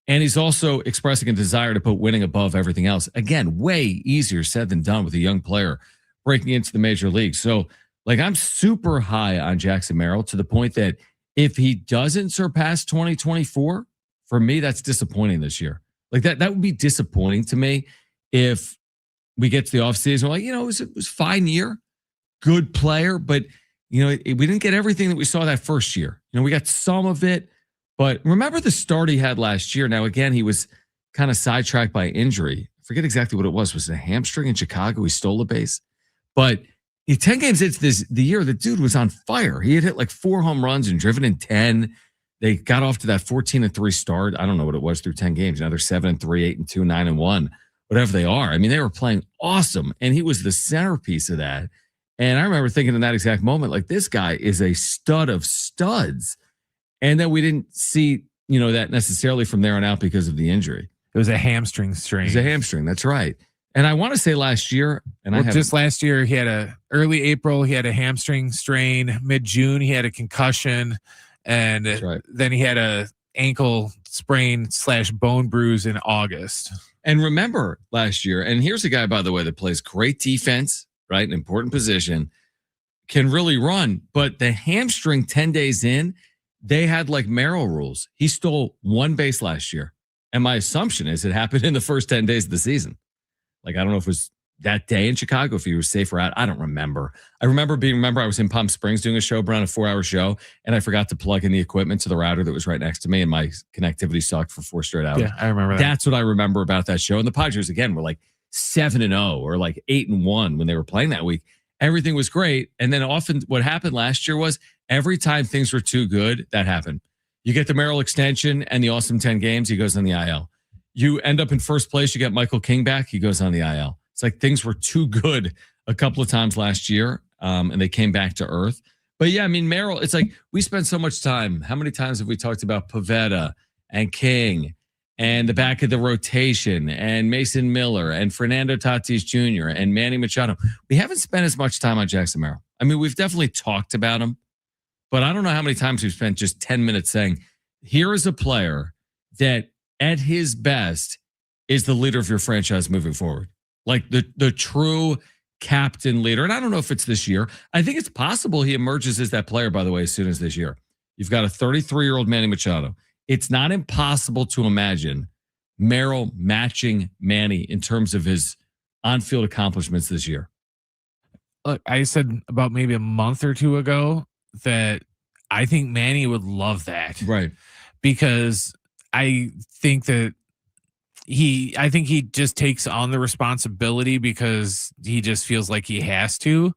And he's also expressing a desire to put winning above everything else. Again, way easier said than done with a young player breaking into the major leagues. So, like, I'm super high on Jackson Merrill to the point that if he doesn't surpass 2024, for me, that's disappointing this year. Like, that would be disappointing to me if we get to the offseason. We're like, it was a fine year, good player, but, we didn't get everything that we saw that first year. We got some of it, but remember the start he had last year. Now, again, he was kind of sidetracked by injury. I forget exactly what it was. Was it a hamstring in Chicago? He stole a base, but 10 games into the year, the dude was on fire. He had hit like 4 home runs and driven in 10. They got off to that 14-3 start. I don't know what it was through 10 games. Now they're 7-3, 8-2, 9-1, whatever they are. I mean, they were playing awesome, and he was the centerpiece of that. And I remember thinking in that exact moment, like, this guy is a stud of studs. And then we didn't see, that necessarily from there on out because of the injury. It was a hamstring strain. It was a hamstring. That's right. And I want to say last year, and just last year, he had early April, he had a hamstring strain. Mid-June, he had a concussion, and then he had a ankle sprain / bone bruise in August. And remember last year, and here's a guy, by the way, that plays great defense, right? An important position, can really run, but the hamstring 10 days in, they had like Merrill rules. He stole 1 base last year. And my assumption is it happened in the first 10 days of the season. Like, I don't know if it was that day in Chicago, if he was safe or out. I don't remember. I remember I was in Palm Springs doing a show, around a 4-hour show, and I forgot to plug in the equipment to the router that was right next to me, and my connectivity sucked for 4 straight hours. Yeah, I remember that. That's what I remember about that show. And the Padres, again, were like 7-0 or like 8-1 when they were playing that week. Everything was great. And then often what happened last year was every time things were too good, that happened. You get the Merrill extension and the awesome 10 games, he goes on the IL. You end up in first place, you get Michael King back, he goes on the IL. It's like things were too good a couple of times last year, and they came back to earth. But yeah, I mean, Merrill, it's like we spent so much time. How many times have we talked about Pivetta and King and the back of the rotation and Mason Miller and Fernando Tatis Jr. and Manny Machado? We haven't spent as much time on Jackson Merrill. I mean, we've definitely talked about him, but I don't know how many times we've spent just 10 minutes saying, here is a player that at his best is the leader of your franchise moving forward. Like the true captain leader. And I don't know if it's this year. I think it's possible he emerges as that player, by the way, as soon as this year. You've got a 33-year-old Manny Machado. It's not impossible to imagine Merrill matching Manny in terms of his on-field accomplishments this year. Look, I said about maybe a month or two ago that I think Manny would love that. Right. Because I think that he just takes on the responsibility because he just feels like he has to.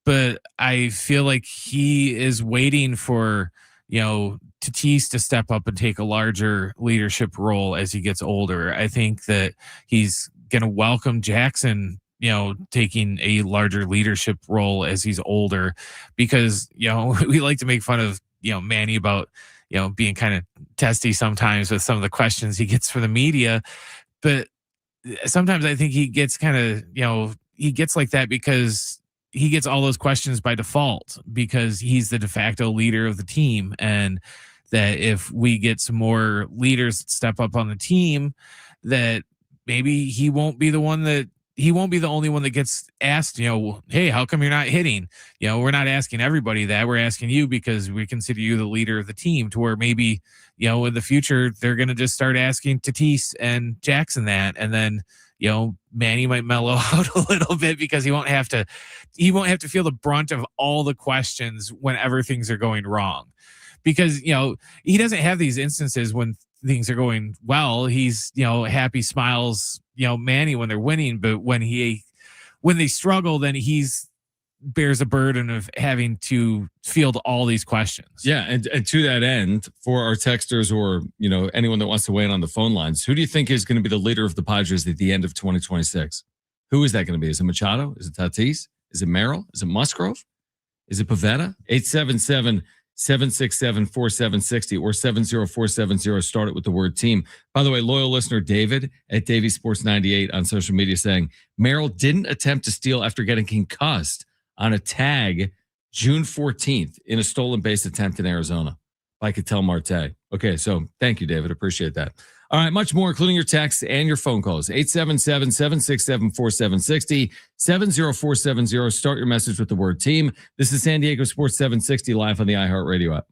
But I feel like he is waiting for, Tatis to step up and take a larger leadership role as he gets older. I think that he's going to welcome Jackson, taking a larger leadership role as he's older, because, we like to make fun of, Manny about, being kind of testy sometimes with some of the questions he gets from the media. But sometimes I think he gets kind of, he gets like that because he gets all those questions by default because he's the de facto leader of the team. And that if we get some more leaders that step up on the team, that maybe he won't be the only one that gets asked, hey, how come you're not hitting? We're not asking everybody that. We're asking you because we consider you the leader of the team, to where maybe, in the future, they're going to just start asking Tatis and Jackson that. And then, Manny might mellow out a little bit because he won't have to feel the brunt of all the questions whenever things are going wrong. Because, he doesn't have these instances when things are going well. He's, happy smiles, Manny when they're winning, but when they struggle, then he's bears a burden of having to field all these questions. Yeah. And to that end, for our texters or, anyone that wants to weigh in on the phone lines, who do you think is going to be the leader of the Padres at the end of 2026? Who is that going to be? Is it Machado? Is it Tatis? Is it Merrill? Is it Musgrove? Is it Pavetta? 877-767-4760 or 70470. Start it with the word team. By the way, loyal listener David at Davey Sports 98 on social media saying Merrill didn't attempt to steal after getting concussed on a tag June 14th in a stolen base attempt in Arizona by Ketel Marte. Okay, so thank you, David. Appreciate that. All right, much more, including your texts and your phone calls. 877-767-4760, 70470. Start your message with the word team. This is San Diego Sports 760 live on the iHeartRadio app.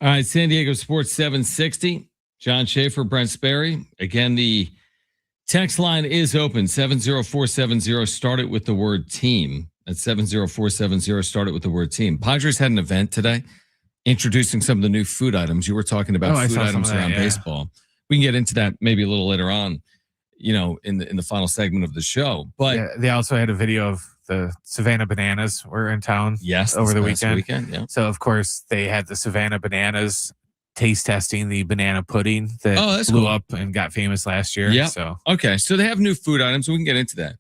All right, San Diego Sports 760. John Schaefer, Brent Sperry. Again, the text line is open. 70470. Start it with the word team. That's 70470. Start it with the word team. Padres had an event today introducing some of the new food items. You were talking about food items around baseball. We can get into that maybe a little later on, in the final segment of the show. But they also had a video of the Savannah Bananas were in town. Yes, over the weekend. Yeah. So of course they had the Savannah Bananas taste testing the banana pudding that blew up and got famous last year. Yeah. So okay, so they have new food items. We can get into that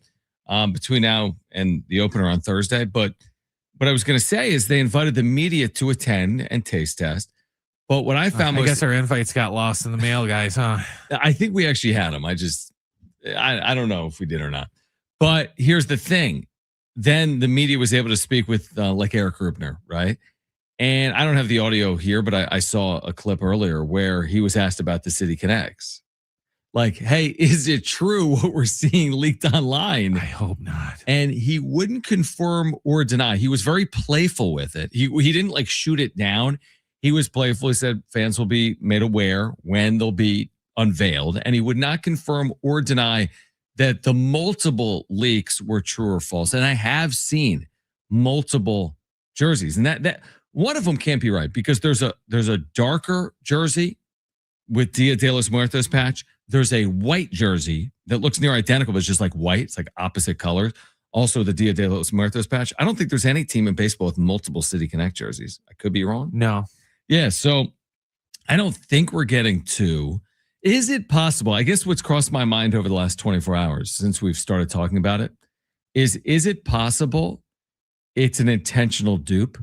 between now and the opener on Thursday. But what I was going to say is they invited the media to attend and taste test. But what I found, I guess our invites got lost in the mail, guys. Huh? I think we actually had them. I don't know if we did or not. But here's the thing. Then the media was able to speak with like Eric Rubner, right? And I don't have the audio here, but I saw a clip earlier where he was asked about the City Connects. Like, hey, is it true what we're seeing leaked online? I hope not. And he wouldn't confirm or deny. He was very playful with it. He didn't like shoot it down. He was playful. He said fans will be made aware when they'll be unveiled. And he would not confirm or deny that the multiple leaks were true or false. And I have seen multiple jerseys. And that one of them can't be right because there's a darker jersey with Dia de los Muertos patch. There's a white jersey that looks near identical, but it's just like white. It's like opposite colors. Also, the Dia de los Muertos patch. I don't think there's any team in baseball with multiple City Connect jerseys. I could be wrong. No. Yeah, so I don't think we're getting to. Is it possible? I guess what's crossed my mind over the last 24 hours since we've started talking about it is it possible it's an intentional dupe?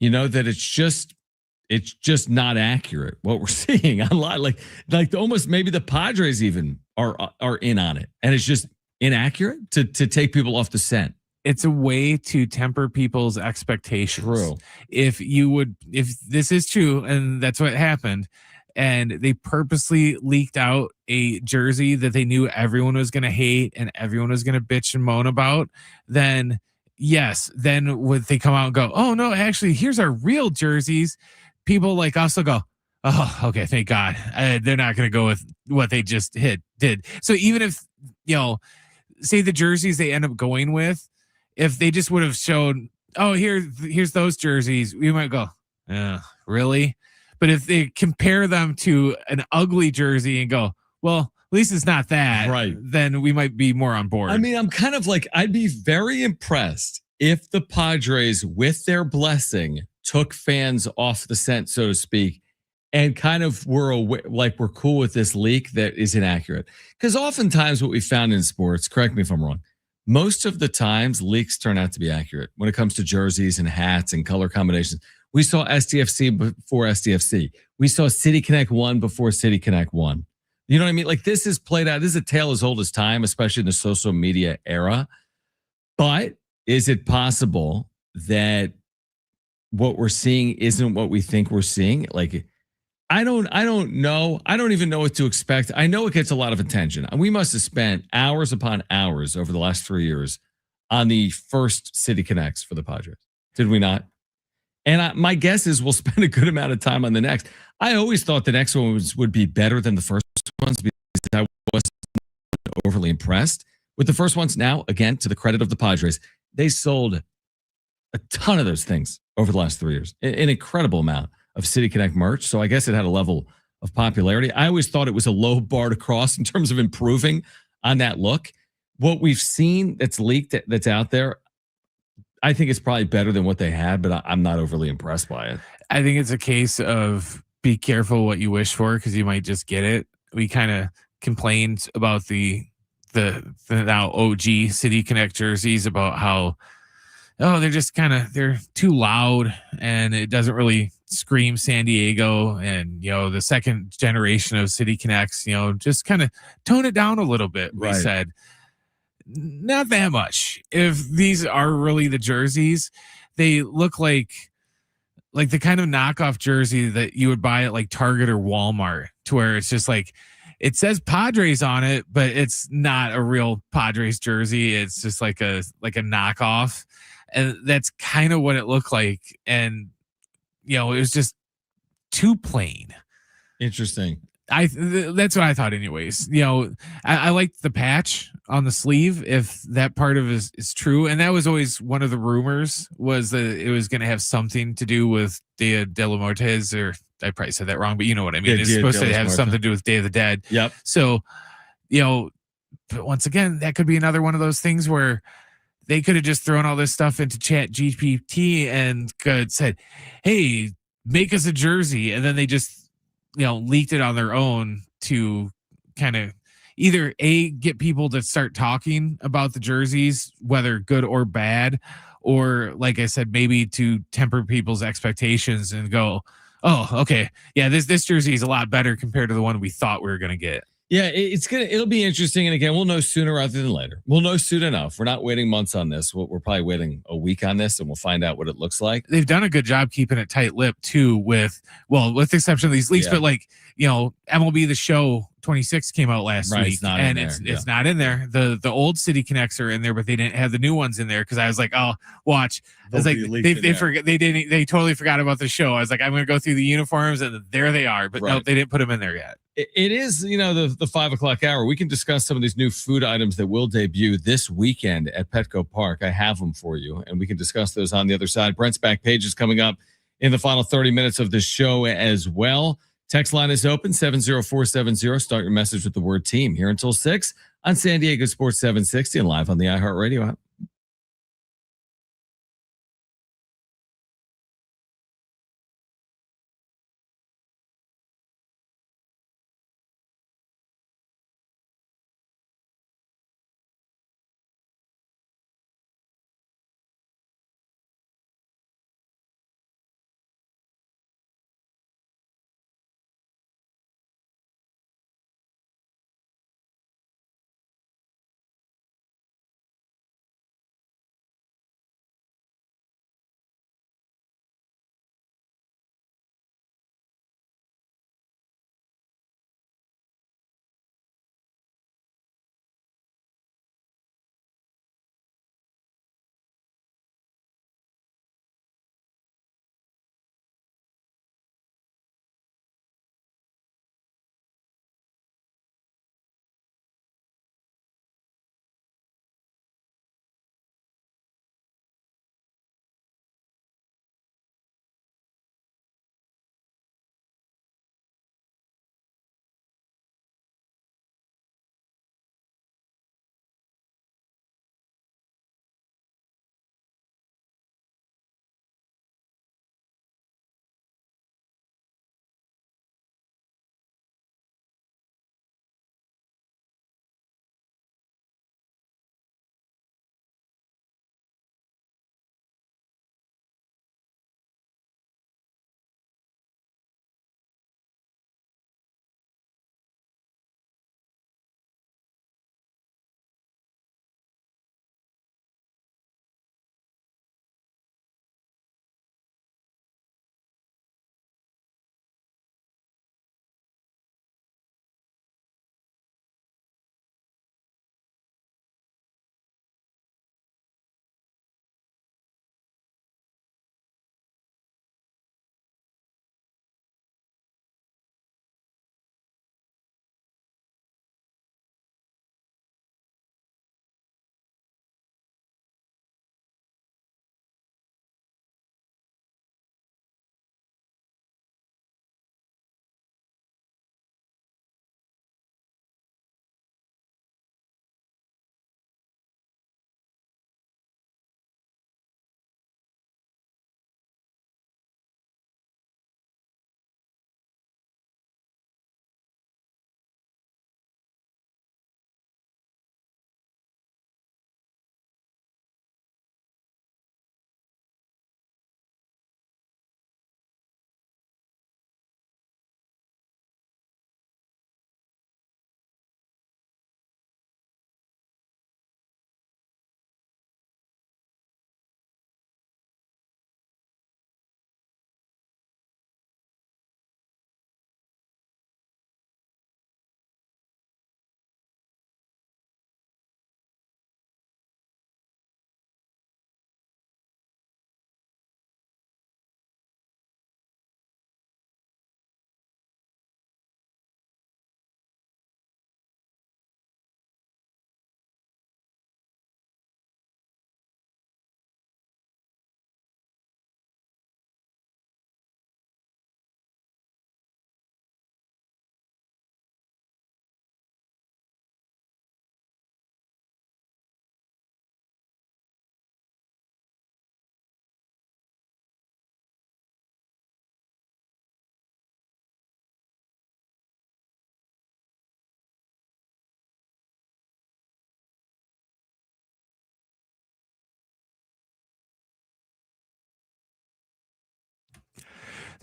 That it's just not accurate what we're seeing online. Like almost maybe the Padres even are in on it, and it's just inaccurate to take people off the scent. It's a way to temper people's expectations. True. If this is true, and that's what happened, and they purposely leaked out a jersey that they knew everyone was going to hate and everyone was going to bitch and moan about, then yes, then would they come out and go, oh no, actually, here's our real jerseys. People like us will go, oh, okay, thank God. They're not going to go with what they just did. So even if, say the jerseys they end up going with, if they just would have shown, oh, here's those jerseys, we might go, really? But if they compare them to an ugly jersey and go, well, at least it's not that, right? Then we might be more on board. I mean, I'm kind of like, I'd be very impressed if the Padres, with their blessing, took fans off the scent, so to speak, and kind of were cool with this leak that is inaccurate. Because oftentimes what we found in sports, correct me if I'm wrong, most of the times leaks turn out to be accurate when it comes to jerseys and hats and color combinations. We saw SDFC before SDFC. We saw City Connect 1 before City Connect 1. You know what I mean? Like this is played out. This is a tale as old as time, especially in the social media era. But is it possible that what we're seeing isn't what we think we're seeing? Like, I don't know. I don't even know what to expect. I know it gets a lot of attention. We must have spent hours upon hours over the last 3 years on the first City Connects for the Padres. Did we not? And my guess is we'll spend a good amount of time on the next. I always thought the next one would be better than the first ones because I wasn't overly impressed with the first ones. Now, again, to the credit of the Padres, they sold a ton of those things over the last 3 years, an incredible amount of City Connect merch. So I guess it had a level of popularity. I always thought it was a low bar to cross in terms of improving on that look. What we've seen that's leaked, that's out there, I think it's probably better than what they had, but I'm not overly impressed by it. I think it's a case of be careful what you wish for because you might just get it. We kind of complained about the now OG City Connect jerseys about how, they're just they're too loud and it doesn't really scream San Diego. And, the second generation of City Connects, just kind of tone it down a little bit. We said, not that much. If these are really the jerseys, they look like the kind of knockoff jersey that you would buy at like Target or Walmart, to where it's just like, it says Padres on it, but it's not a real Padres jersey. It's just like a knockoff. And that's kind of what it looked like. And it was just too plain. Interesting. That's what I thought anyways. I liked the patch on the sleeve, if that part of it is true. And that was always one of the rumors, was that it was going to have something to do with Dia de los Muertos, or I probably said that wrong, but you know what I mean. Yeah, It's Dia supposed de to los have Muertos. something to do with Day of the Dead. Yep. So, but once again, that could be another one of those things where they could have just thrown all this stuff into Chat GPT and could said, "Hey, make us a jersey," and then they just leaked it on their own to kind of either get people to start talking about the jerseys, whether good or bad, or like I said, maybe to temper people's expectations and go, "Oh, okay, yeah, this jersey is a lot better compared to the one we thought we were going to get." Yeah, it'll be interesting. And again, we'll know sooner rather than later. We'll know soon enough. We're not waiting months on this. We're probably waiting a week on this, and we'll find out what it looks like. They've done a good job keeping it tight-lipped too, with the exception of these leaks, but MLB The Show 26 came out last week, and it's not in there. The old City Connects are in there, but they didn't have the new ones in there, because I was like, oh, watch. I was like, they totally forgot about the show. I was like, I'm going to go through the uniforms, and there they are, but no, they didn't put them in there yet. It is, the 5 o'clock hour. We can discuss some of these new food items that will debut this weekend at Petco Park. I have them for you, and we can discuss those on the other side. Brent's back page is coming up in the final 30 minutes of the show as well. Text line is open, 70470. Start your message with the word team here until 6 on San Diego Sports 760 and live on the iHeartRadio app.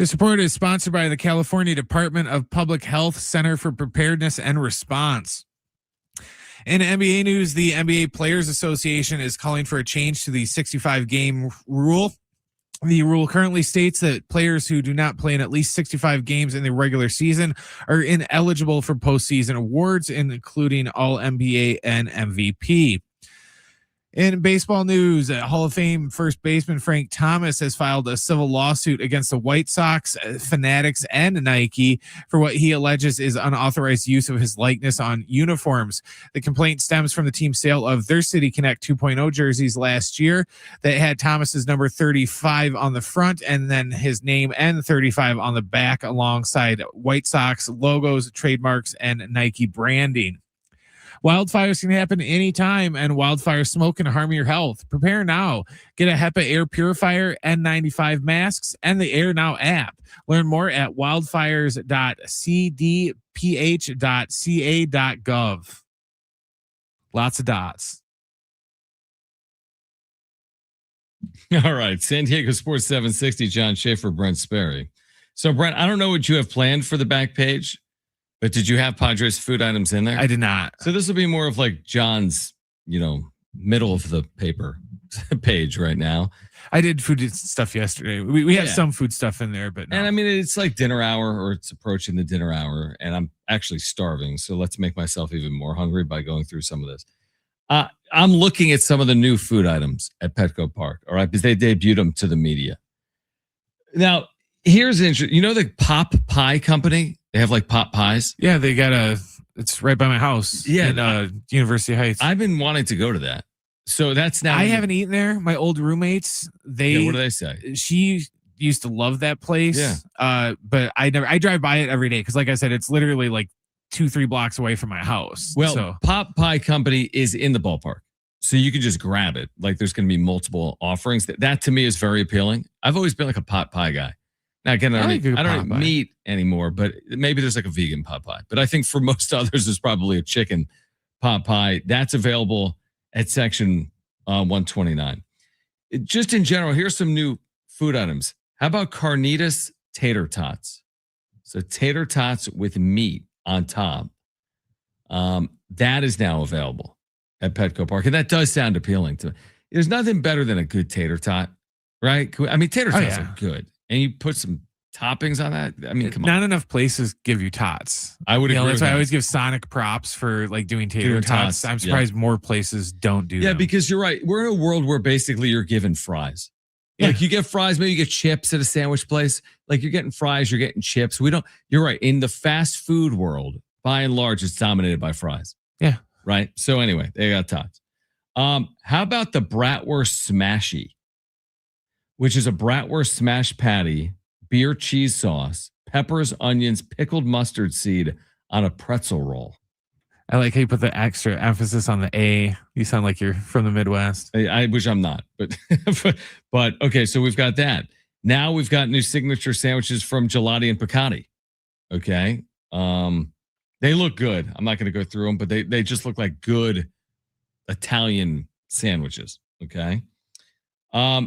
This report is sponsored by the California Department of Public Health Center for Preparedness and Response. In NBA news, the NBA Players Association is calling for a change to the 65-game rule. The rule currently states that players who do not play in at least 65 games in the regular season are ineligible for postseason awards, including All-NBA and MVP. In baseball news, Hall of Fame first baseman Frank Thomas has filed a civil lawsuit against the White Sox, Fanatics, and Nike for what he alleges is unauthorized use of his likeness on uniforms. The complaint stems from the team's sale of their City Connect 2.0 jerseys last year that had Thomas's number 35 on the front and then his name and 35 on the back alongside White Sox logos, trademarks, and Nike branding. Wildfires can happen anytime, and wildfire smoke can harm your health. Prepare now. Get a HEPA air purifier, N95 masks, and the Air Now app. Learn more at wildfires.cdph.ca.gov. Lots of dots. All right. San Diego Sports 760, John Schaefer, Brent Sperry. So, Brent, I don't know what you have planned for the back page, but did you have Padres food items in there? I did not. So this will be more of like John's, middle of the paper page right now. I did food stuff yesterday. We have some food stuff in there, but no. And I mean, it's like dinner hour, or it's approaching the dinner hour, and I'm actually starving. So let's make myself even more hungry by going through some of this. I'm looking at some of the new food items at Petco Park, all right, because they debuted them to the media. Now, here's interesting. You know the Pop Pie Company? They have like pot pies. Yeah, they got it's right by my house. Yeah, in University Heights. I've been wanting to go to that. So that's now. I haven't eaten there. My old roommates, what do they say? She used to love that place. Yeah. But I drive by it every day because, like I said, it's literally like 2-3 blocks away from my house. Well, Pop Pie Company is in the ballpark, so you can just grab it. Like there's going to be multiple offerings. That to me is very appealing. I've always been like a pot pie guy. Now again, I don't eat meat anymore, but maybe there's like a vegan pot pie. But I think for most others, there's probably a chicken pot pie. That's available at section 129. Just in general, here's some new food items. How about carnitas tater tots? So tater tots with meat on top. That is now available at Petco Park. And that does sound appealing to me. There's nothing better than a good tater tot, right? I mean, tater tots are good. And you put some toppings on that. I mean, come on. Not enough places give you tots. I would agree. That's why I always give Sonic props for like doing tater tots. I'm surprised more places don't do that. Yeah, because you're right. We're in a world where basically you're given fries. Yeah. Like you get fries, maybe you get chips at a sandwich place. Like you're getting fries, you're getting chips. You're right. In the fast food world, by and large, it's dominated by fries. Yeah. Right. So anyway, they got tots. How about the Bratwurst Smashy, which is a bratwurst smash patty, beer cheese sauce, peppers, onions, pickled mustard seed on a pretzel roll. I like how you put the extra emphasis on the A. You sound like you're from the Midwest. I wish I'm not, but okay. So we've got that. Now we've got new signature sandwiches from Gelati and Piccati. Okay. They look good. I'm not going to go through them, but they just look like good Italian sandwiches. Okay.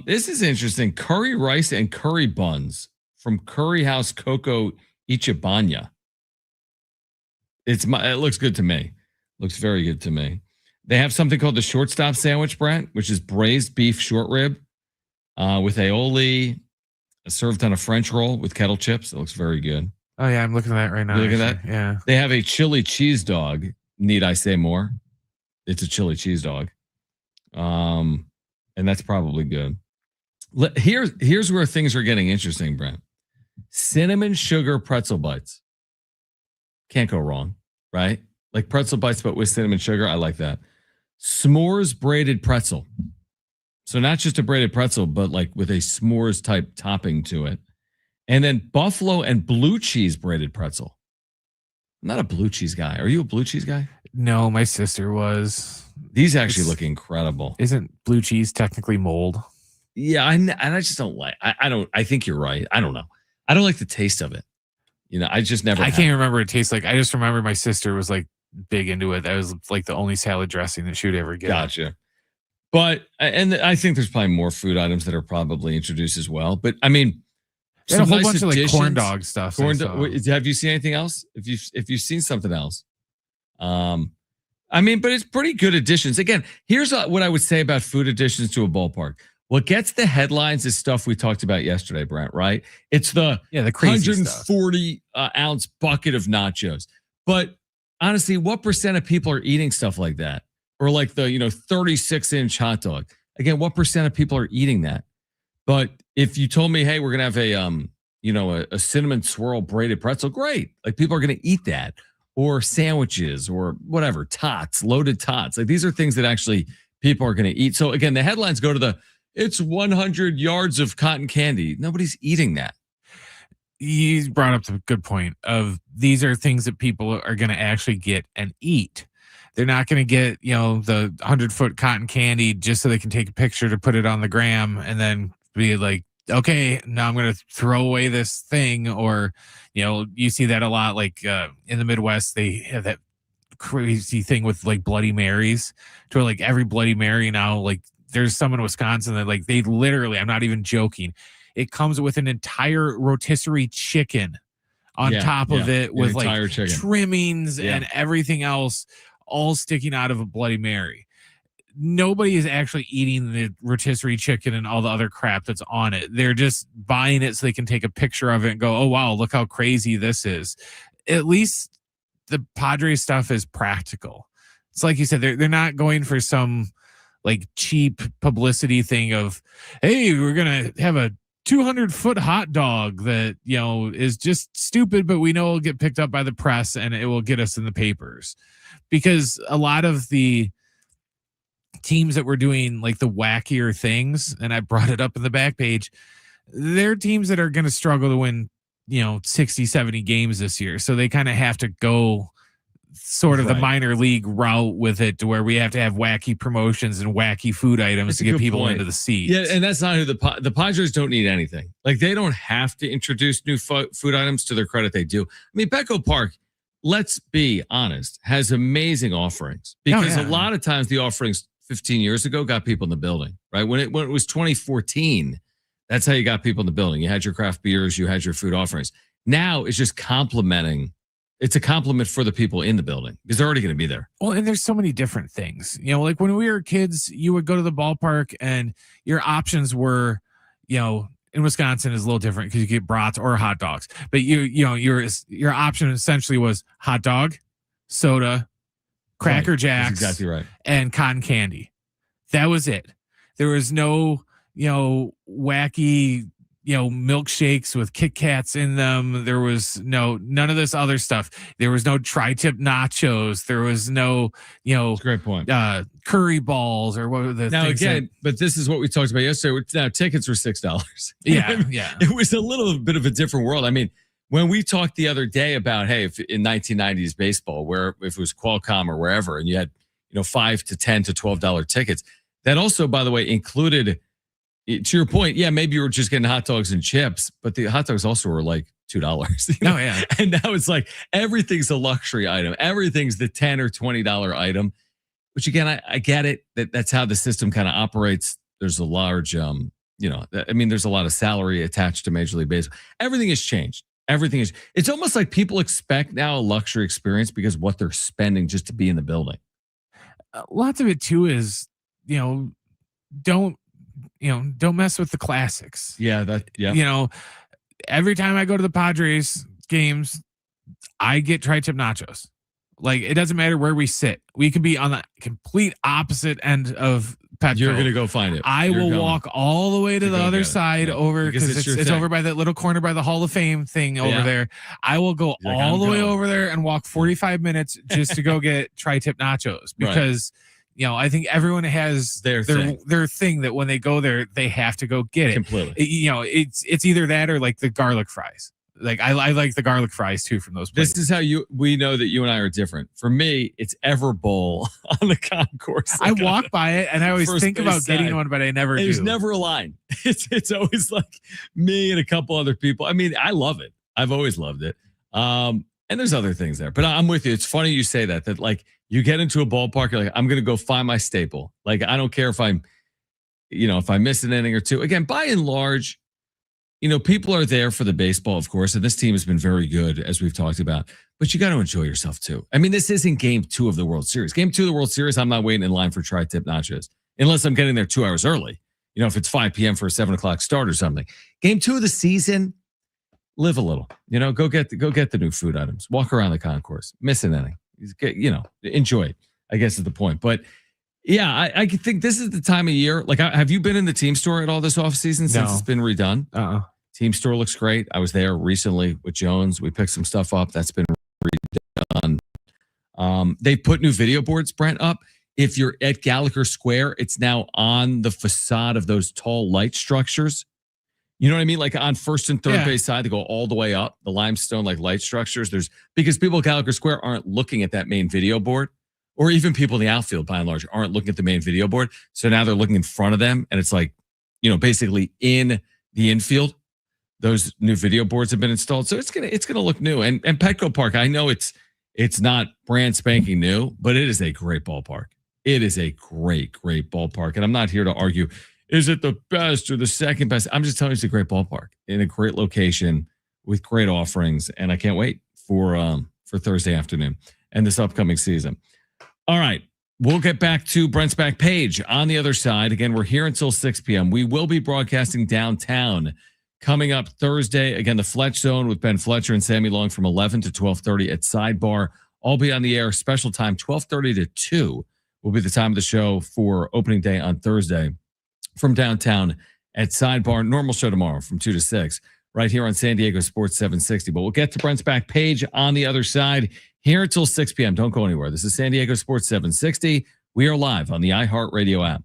This is interesting. Curry rice and curry buns from Curry House Coco Ichibanya. It looks good to me. Looks very good to me. They have something called the shortstop sandwich, Brent, which is braised beef short rib with aioli, served on a French roll with kettle chips. It looks very good. Oh yeah, I'm looking at that right now. You look at that? Yeah. They have a chili cheese dog. Need I say more? It's a chili cheese dog. And that's probably good. Here's where things are getting interesting, Brent. Cinnamon sugar pretzel bites. Can't go wrong, right? Like pretzel bites, but with cinnamon sugar. I like that. S'mores braided pretzel. So not just a braided pretzel, but like with a s'mores type topping to it. And then buffalo and blue cheese braided pretzel. I'm not a blue cheese guy. Are you a blue cheese guy? No, my sister was. These actually look incredible. Isn't blue cheese technically mold? Yeah, and I just don't like. I think you're right. I don't know. I don't like the taste of it. I just never. I can't remember what it tastes like. I just remember my sister was like big into it. That was like the only salad dressing that she would ever get. Gotcha. But and I think there's probably more food items that are probably introduced as well. But I mean, They had a some whole nice bunch of like corn additions. dog stuff. I saw. Have you seen anything else? If you've seen something else, I mean, but it's pretty good additions. Again, here's what I would say about food additions to a ballpark. What gets the headlines is stuff we talked about yesterday, Brent, right? It's the crazy 140 ounce bucket of nachos. But honestly, what percent of people are eating stuff like that? Or like the, 36-inch hot dog? Again, what percent of people are eating that? But if you told me, hey, we're going to have a cinnamon swirl braided pretzel, great. Like people are going to eat that. Or sandwiches or whatever, loaded tots. Like these are things that actually people are going to eat. So again, the headlines go to it's 100 yards of cotton candy. Nobody's eating that. You brought up a good point of these are things that people are going to actually get and eat. They're not going to get, the 100-foot cotton candy just so they can take a picture to put it on the gram and then be like, okay, now I'm going to throw away this thing. Or, you see that a lot, like in the Midwest, they have that crazy thing with like Bloody Marys to where like every Bloody Mary now, like there's some in Wisconsin that like they literally, I'm not even joking, it comes with an entire rotisserie chicken on top of it with like trimmings and everything else all sticking out of a Bloody Mary. Nobody is actually eating the rotisserie chicken and all the other crap that's on it. They're just buying it so they can take a picture of it and go, oh, wow, look how crazy this is. At least the Padres stuff is practical. It's like you said, they're not going for some like cheap publicity thing of, hey, we're going to have a 200-foot hot dog that, is just stupid, but we know it'll get picked up by the press and it will get us in the papers. Because a lot of the teams that were doing like the wackier things, and I brought it up in the back page, they're teams that are going to struggle to win, 60, 70 games this year. So they kind of have to go sort of the minor league route with it to where we have to have wacky promotions and wacky food items to get people into the seats. Yeah, and that's not who the Padres don't need anything. Like they don't have to introduce new food items. To their credit, they do. I mean, Petco Park, let's be honest, has amazing offerings because a lot of times the offerings 15 years ago got people in the building, right? When it was 2014, that's how you got people in the building. You had your craft beers, you had your food offerings. Now it's just complimenting. It's a compliment for the people in the building because they're already going to be there. Well, and there's so many different things. Like when we were kids, you would go to the ballpark and your options were, in Wisconsin is a little different because you get brats or hot dogs. But your option essentially was hot dog, soda, Cracker Jacks, that's exactly right, and cotton candy. That was it. There was no, wacky, milkshakes with Kit Kats in them. There was none of this other stuff. There was no tri-tip nachos. There was no, that's a great point. Curry balls or what were the now things again, but this is what we talked about yesterday. Now tickets were $6. Yeah. It was a little bit of a different world. I mean, when we talked the other day about, hey, if in 1990s baseball, where if it was Qualcomm or wherever, and you had, $5 to $10 to $12 tickets, that also, by the way, included, to your point, maybe you were just getting hot dogs and chips, but the hot dogs also were like $2. Oh, yeah. And now it's like everything's a luxury item. Everything's the $10 or $20 item, which again, I get it. That's how the system kind of operates. There's a large, there's a lot of salary attached to Major League Baseball. Everything has changed. It's almost like people expect now a luxury experience because of what they're spending just to be in the building. Lots of it too is, don't mess with the classics. Every time I go to the Padres games, I get tri-tip nachos. Like it doesn't matter where we sit. We could be on the complete opposite end of Petco. You're going to go find it. I will walk all the way to the other side over because it's over by that little corner by the Hall of Fame thing over there. I will go all the way over there and walk 45 minutes just to go get tri-tip nachos because I think everyone has their thing that when they go there, they have to go get it. Completely. It's either that or like the garlic fries. Like I like the garlic fries too from those places. This is how we know that you and I are different. For me, it's Everbowl on the concourse. I walk by it and I always think about getting one, but I never do. There's never a line. It's always like me and a couple other people. I mean, I love it. I've always loved it. And there's other things there, but I'm with you. It's funny you say that like you get into a ballpark, you're like, I'm going to go find my staple. Like, I don't care if if I miss an inning or two. Again, by and large, people are there for the baseball, of course, and this team has been very good, as we've talked about, but you got to enjoy yourself too. I mean, this isn't game 2 of the World Series. Game 2 of the World Series, I'm not waiting in line for tri-tip nachos unless I'm getting there 2 hours early. If it's 5 p.m. for a 7 o'clock start or something. Game 2 of the season, live a little. Go get the new food items. Walk around the concourse. Miss an inning. Enjoy it, I guess is the point. But yeah, I think this is the time of year. Like, have you been in the team store at all this offseason since it's been redone? Team store looks great. I was there recently with Jones. We picked some stuff up that's been redone. They put new video boards, Brent, up. If you're at Gallagher Square, it's now on the facade of those tall light structures. You know what I mean? Like on first and third base side, they go all the way up, the limestone like light structures. Because people at Gallagher Square aren't looking at that main video board, or even people in the outfield by and large aren't looking at the main video board. So now they're looking in front of them, and it's like, basically in the infield. Those new video boards have been installed, so it's gonna look new. And Petco Park, I know it's not brand spanking new, but it is a great ballpark. It is a great ballpark, and I'm not here to argue, is it the best or the second best? I'm just telling you it's a great ballpark in a great location with great offerings, and I can't wait for Thursday afternoon and this upcoming season. All right, we'll get back to Brent's back page on the other side. Again, we're here until 6 p.m. We will be broadcasting downtown coming up Thursday. Again, the Fletch Zone with Ben Fletcher and Sammy Long from 11 to 12:30 at Sidebar. I'll be on the air. Special time 12:30 to 2 will be the time of the show for opening day on Thursday from downtown at Sidebar. Normal show tomorrow from 2 to 6 right here on San Diego Sports 760. But we'll get to Brent's back page on the other side here until 6 p.m. Don't go anywhere. This is San Diego Sports 760. We are live on the iHeartRadio app.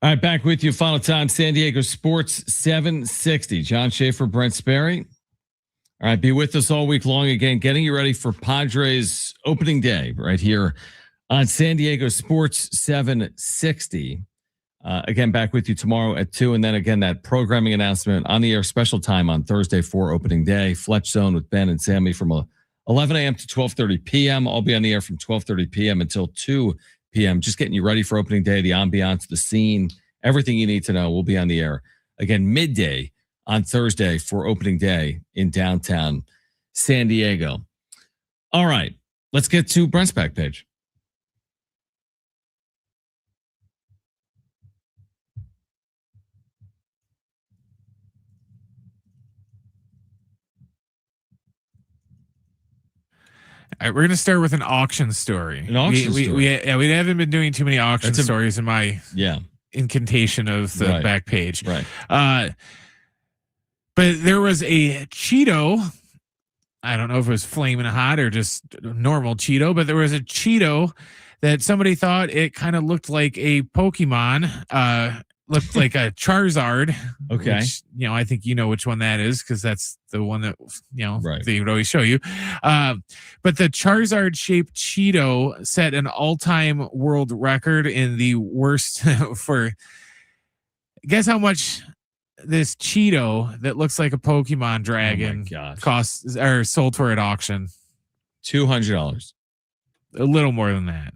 All right, back with you. Final time, San Diego Sports 760. John Schaefer, Brent Sperry. All right, be with us all week long again, getting you ready for Padres opening day right here on San Diego Sports 760. Again, back with you tomorrow at 2. And then again, that programming announcement on the air special time on Thursday for opening day. Fletch Zone with Ben and Sammy from 11 a.m. to 12:30 p.m. I'll be on the air from 12:30 p.m. until 2 p.m. Just getting you ready for opening day, the ambiance, the scene, everything you need to know. We'll be on the air again midday on Thursday for opening day in downtown San Diego. All right, let's get to Brent's back page. All right, we're gonna start with an auction story. An auction story. We haven't been doing too many auction stories in my incantation of the back page. Right. But there was a Cheeto. I don't know if it was flaming hot or just normal Cheeto, but there was a Cheeto that somebody thought it kind of looked like a Pokemon. Looked like a Charizard. Okay. Which, I think you know which one that is because that's the one that, right. they would always show you. But the Charizard shaped Cheeto set an all-time world record in the worst for, guess how much this Cheeto that looks like a Pokemon dragon costs or sold for at auction? $200. A little more than that.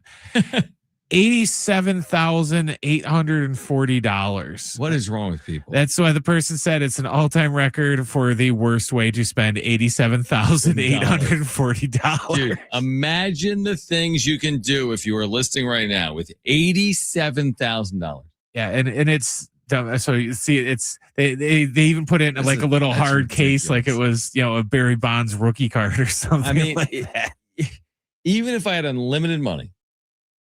$87,840. What is wrong with people? That's why the person said it's an all-time record for the worst way to spend $87,840. Dude, imagine the things you can do if you are listing right now with $87,000. Yeah, and it's so you see it's they even put it in like a little hard case, like it was a Barry Bonds rookie card or something. I mean, like that. Even if I had unlimited money.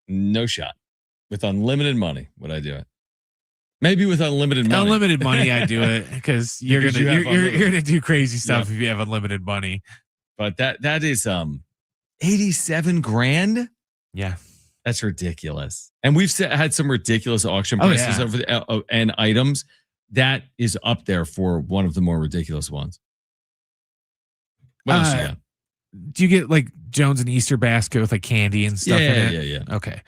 No shot. With unlimited money, would I do it? Maybe with unlimited money. Unlimited money, I do it because you're gonna do crazy stuff if you have unlimited money. But that is $87,000. Yeah, that's ridiculous. And we've had some ridiculous auction prices over and items. That is up there for one of the more ridiculous ones. What else you got? Do you get like Jones an Easter basket with like candy and stuff in it? Yeah. Okay.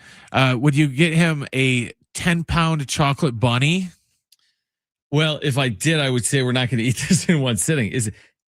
Would you get him a 10-pound chocolate bunny? Well, if I did, I would say we're not going to eat this in one sitting.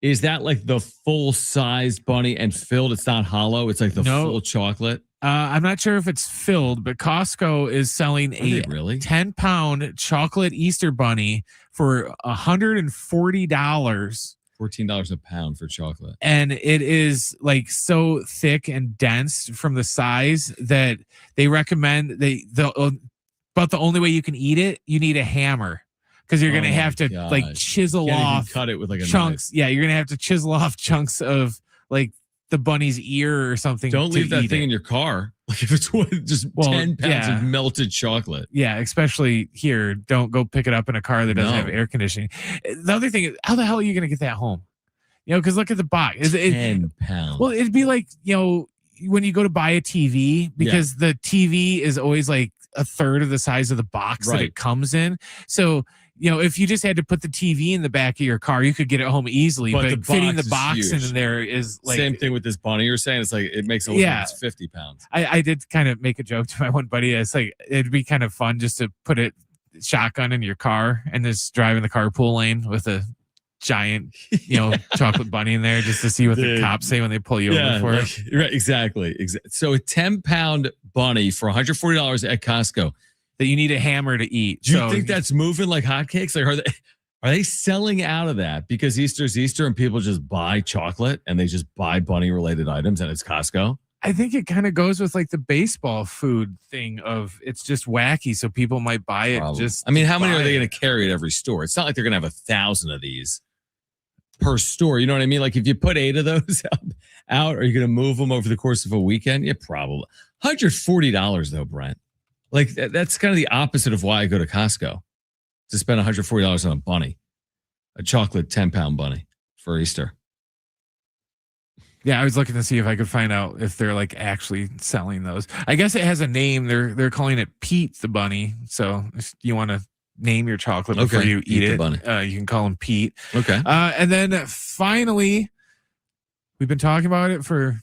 Is that like the full size bunny and filled? It's not hollow. It's like the full chocolate. I'm not sure if it's filled, but Costco is selling a 10-pound chocolate Easter bunny for $140. $14 a pound for chocolate. And it is like so thick and dense from the size that they recommend but the only way you can eat it, you need a hammer because you're going to have to like chisel off, cut it with like a chunks. knife. Yeah. You're going to have to chisel off chunks of like the bunny's ear or something. Don't leave that thing in your car. Like if it's just 10 pounds of melted chocolate. Yeah, especially here. Don't go pick it up in a car that doesn't have air conditioning. The other thing is, how the hell are you going to get that home? Because look at the box. 10 pounds. Well, it'd be like, when you go to buy a TV, because the TV is always like a third of the size of the box that it comes in. So, if you just had to put the TV in the back of your car, you could get it home easily. But fitting the box in there is like same thing with this bunny you're saying. It's like it makes it look like it's 50 pounds. I did kind of make a joke to my one buddy. It's like it'd be kind of fun just to put it shotgun in your car and just drive in the carpool lane with a giant, chocolate bunny in there just to see what the cops say when they pull you over for it. Right, exactly. So a 10-pound bunny for $140 at Costco. That you need a hammer to eat. Do you think that's moving like hotcakes? Like, are they selling out of that because Easter's Easter and people just buy chocolate and they just buy bunny related items and it's Costco? I think it kind of goes with like the baseball food thing of it's just wacky, so people might buy it. I mean, how many are they going to carry at every store? It's not like they're going to have 1,000 of these per store. You know what I mean? Like if you put 8 of those out, are you going to move them over the course of a weekend? Yeah, probably. $140 though, Brent. Like that's kind of the opposite of why I go to Costco to spend $140 on a chocolate 10-pound bunny for Easter. Yeah, I was looking to see if I could find out if they're like actually selling those. I guess it has a name. They're calling it Pete the Bunny. So if you want to name your chocolate before you eat it, you can call him Pete. Okay. And then finally, we've been talking about it for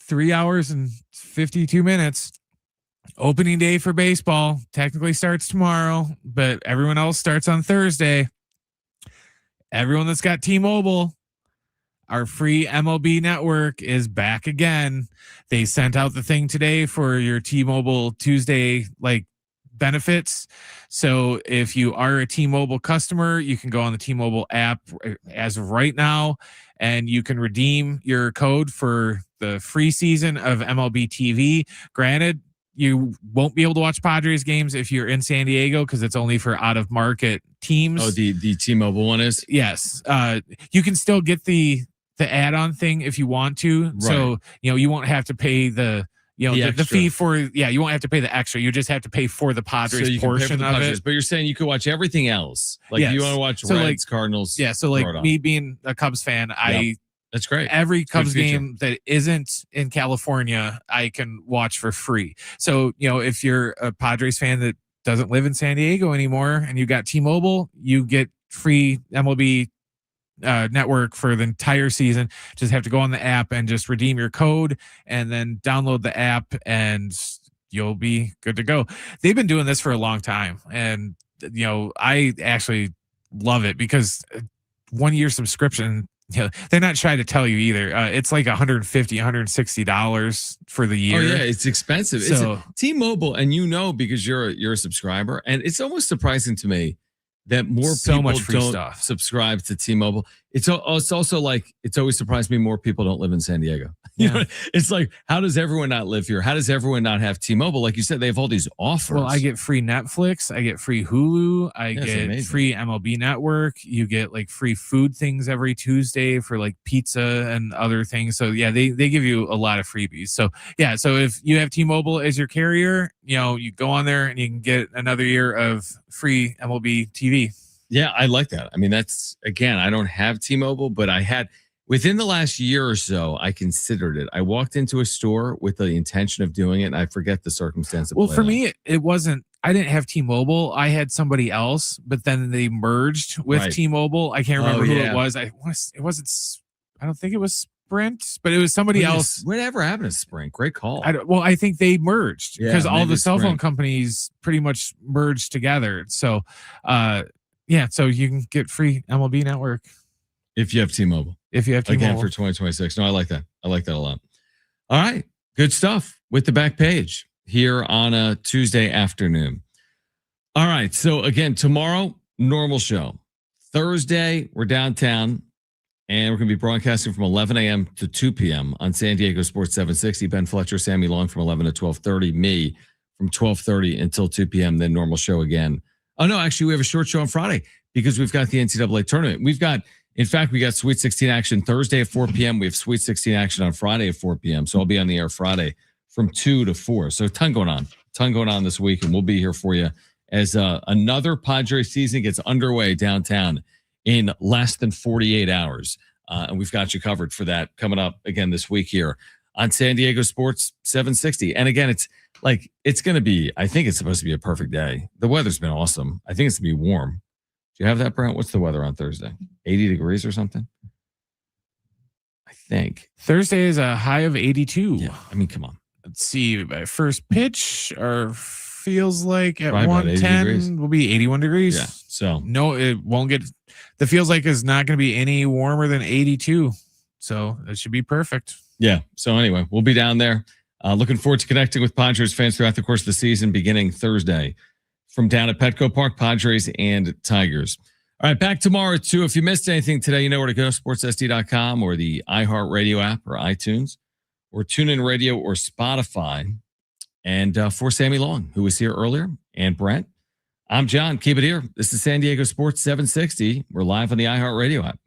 3 hours and 52 minutes. Opening day for baseball technically starts tomorrow, but everyone else starts on Thursday. Everyone that's got T-Mobile, our free MLB network is back again. They sent out the thing today for your T-Mobile Tuesday benefits. So if you are a T-Mobile customer, you can go on the T-Mobile app as of right now, and you can redeem your code for the free season of MLB TV. Granted, you won't be able to watch Padres games if you're in San Diego because it's only for out-of-market teams. Oh, the T-Mobile one is? Yes. You can still get the add-on thing if you want to. Right. So, you won't have to pay the fee for, you won't have to pay the extra. You just have to pay for the Padres portion of it. But you're saying you could watch everything else. Like you want to watch Reds, Cardinals. Yeah. So me being a Cubs fan, that's great. Every Cubs game that isn't in California, I can watch for free. So, if you're a Padres fan that doesn't live in San Diego anymore and you got T-Mobile, you get free MLB network for the entire season. Just have to go on the app and just redeem your code and then download the app and you'll be good to go. They've been doing this for a long time. And, I actually love it because 1 year subscription, they're not shy to tell you either. It's like $150, $160 for the year. Oh yeah, it's expensive. So, it's T-Mobile, and because you're a subscriber, and it's almost surprising to me that more people don't subscribe to T-Mobile. It's also like, it's always surprised me more people don't live in San Diego. It's like, how does everyone not live here? How does everyone not have T-Mobile? Like you said, they have all these offers. Well, I get free Netflix. I get free Hulu. I get free MLB Network. You get free food things every Tuesday for pizza and other things. So they give you a lot of freebies. So so if you have T-Mobile as your carrier, you go on there and you can get another year of free MLB TV. Yeah, I like that. I mean, that's, again, I don't have T-Mobile, but I had, within the last year or so, I considered it. I walked into a store with the intention of doing it, and I forget the circumstance. Well, for me, it wasn't, I didn't have T-Mobile. I had somebody else, but then they merged with T-Mobile. I can't remember who it was. It wasn't, I don't think it was Sprint, but it was somebody else. Whatever happened to Sprint? Great call. I think they merged because all the cell phone companies pretty much merged together. So, so you can get free MLB Network if you have T-Mobile. Again, for 2026. No, I like that. I like that a lot. All right, good stuff with the back page here on a Tuesday afternoon. All right, so again, tomorrow, normal show. Thursday, we're downtown, and we're going to be broadcasting from 11 a.m. to 2 p.m. on San Diego Sports 760. Ben Fletcher, Sammy Long from 11 to 12:30. Me from 12:30 until 2 p.m. Then normal show again. Oh, no, actually, we have a short show on Friday because we've got the NCAA tournament. We got Sweet 16 action Thursday at 4 p.m. We have Sweet 16 action on Friday at 4 p.m. So I'll be on the air Friday from 2 to 4. So ton going on this week, and we'll be here for you as another Padres season gets underway downtown in less than 48 hours. And we've got you covered for that coming up again this week here on San Diego Sports 760. And again, it's going to be, I think it's supposed to be a perfect day. The weather's been awesome. I think it's going to be warm. Do you have that, Brent? What's the weather on Thursday? 80 degrees or something? I think. Thursday is a high of 82. Yeah, I mean, come on. Let's see. By first pitch, feels like at 110 will be 81 degrees. Yeah. So no, it won't get. The feels like is not going to be any warmer than 82. So it should be perfect. Yeah. So anyway, we'll be down there. Looking forward to connecting with Padres fans throughout the course of the season, beginning Thursday from down at Petco Park, Padres and Tigers. All right, back tomorrow at 2. If you missed anything today, you know where to go, sportssd.com or the iHeartRadio app or iTunes or TuneIn Radio or Spotify. And for Sammy Long, who was here earlier, and Brent, I'm John. Keep it here. This is San Diego Sports 760. We're live on the iHeartRadio app.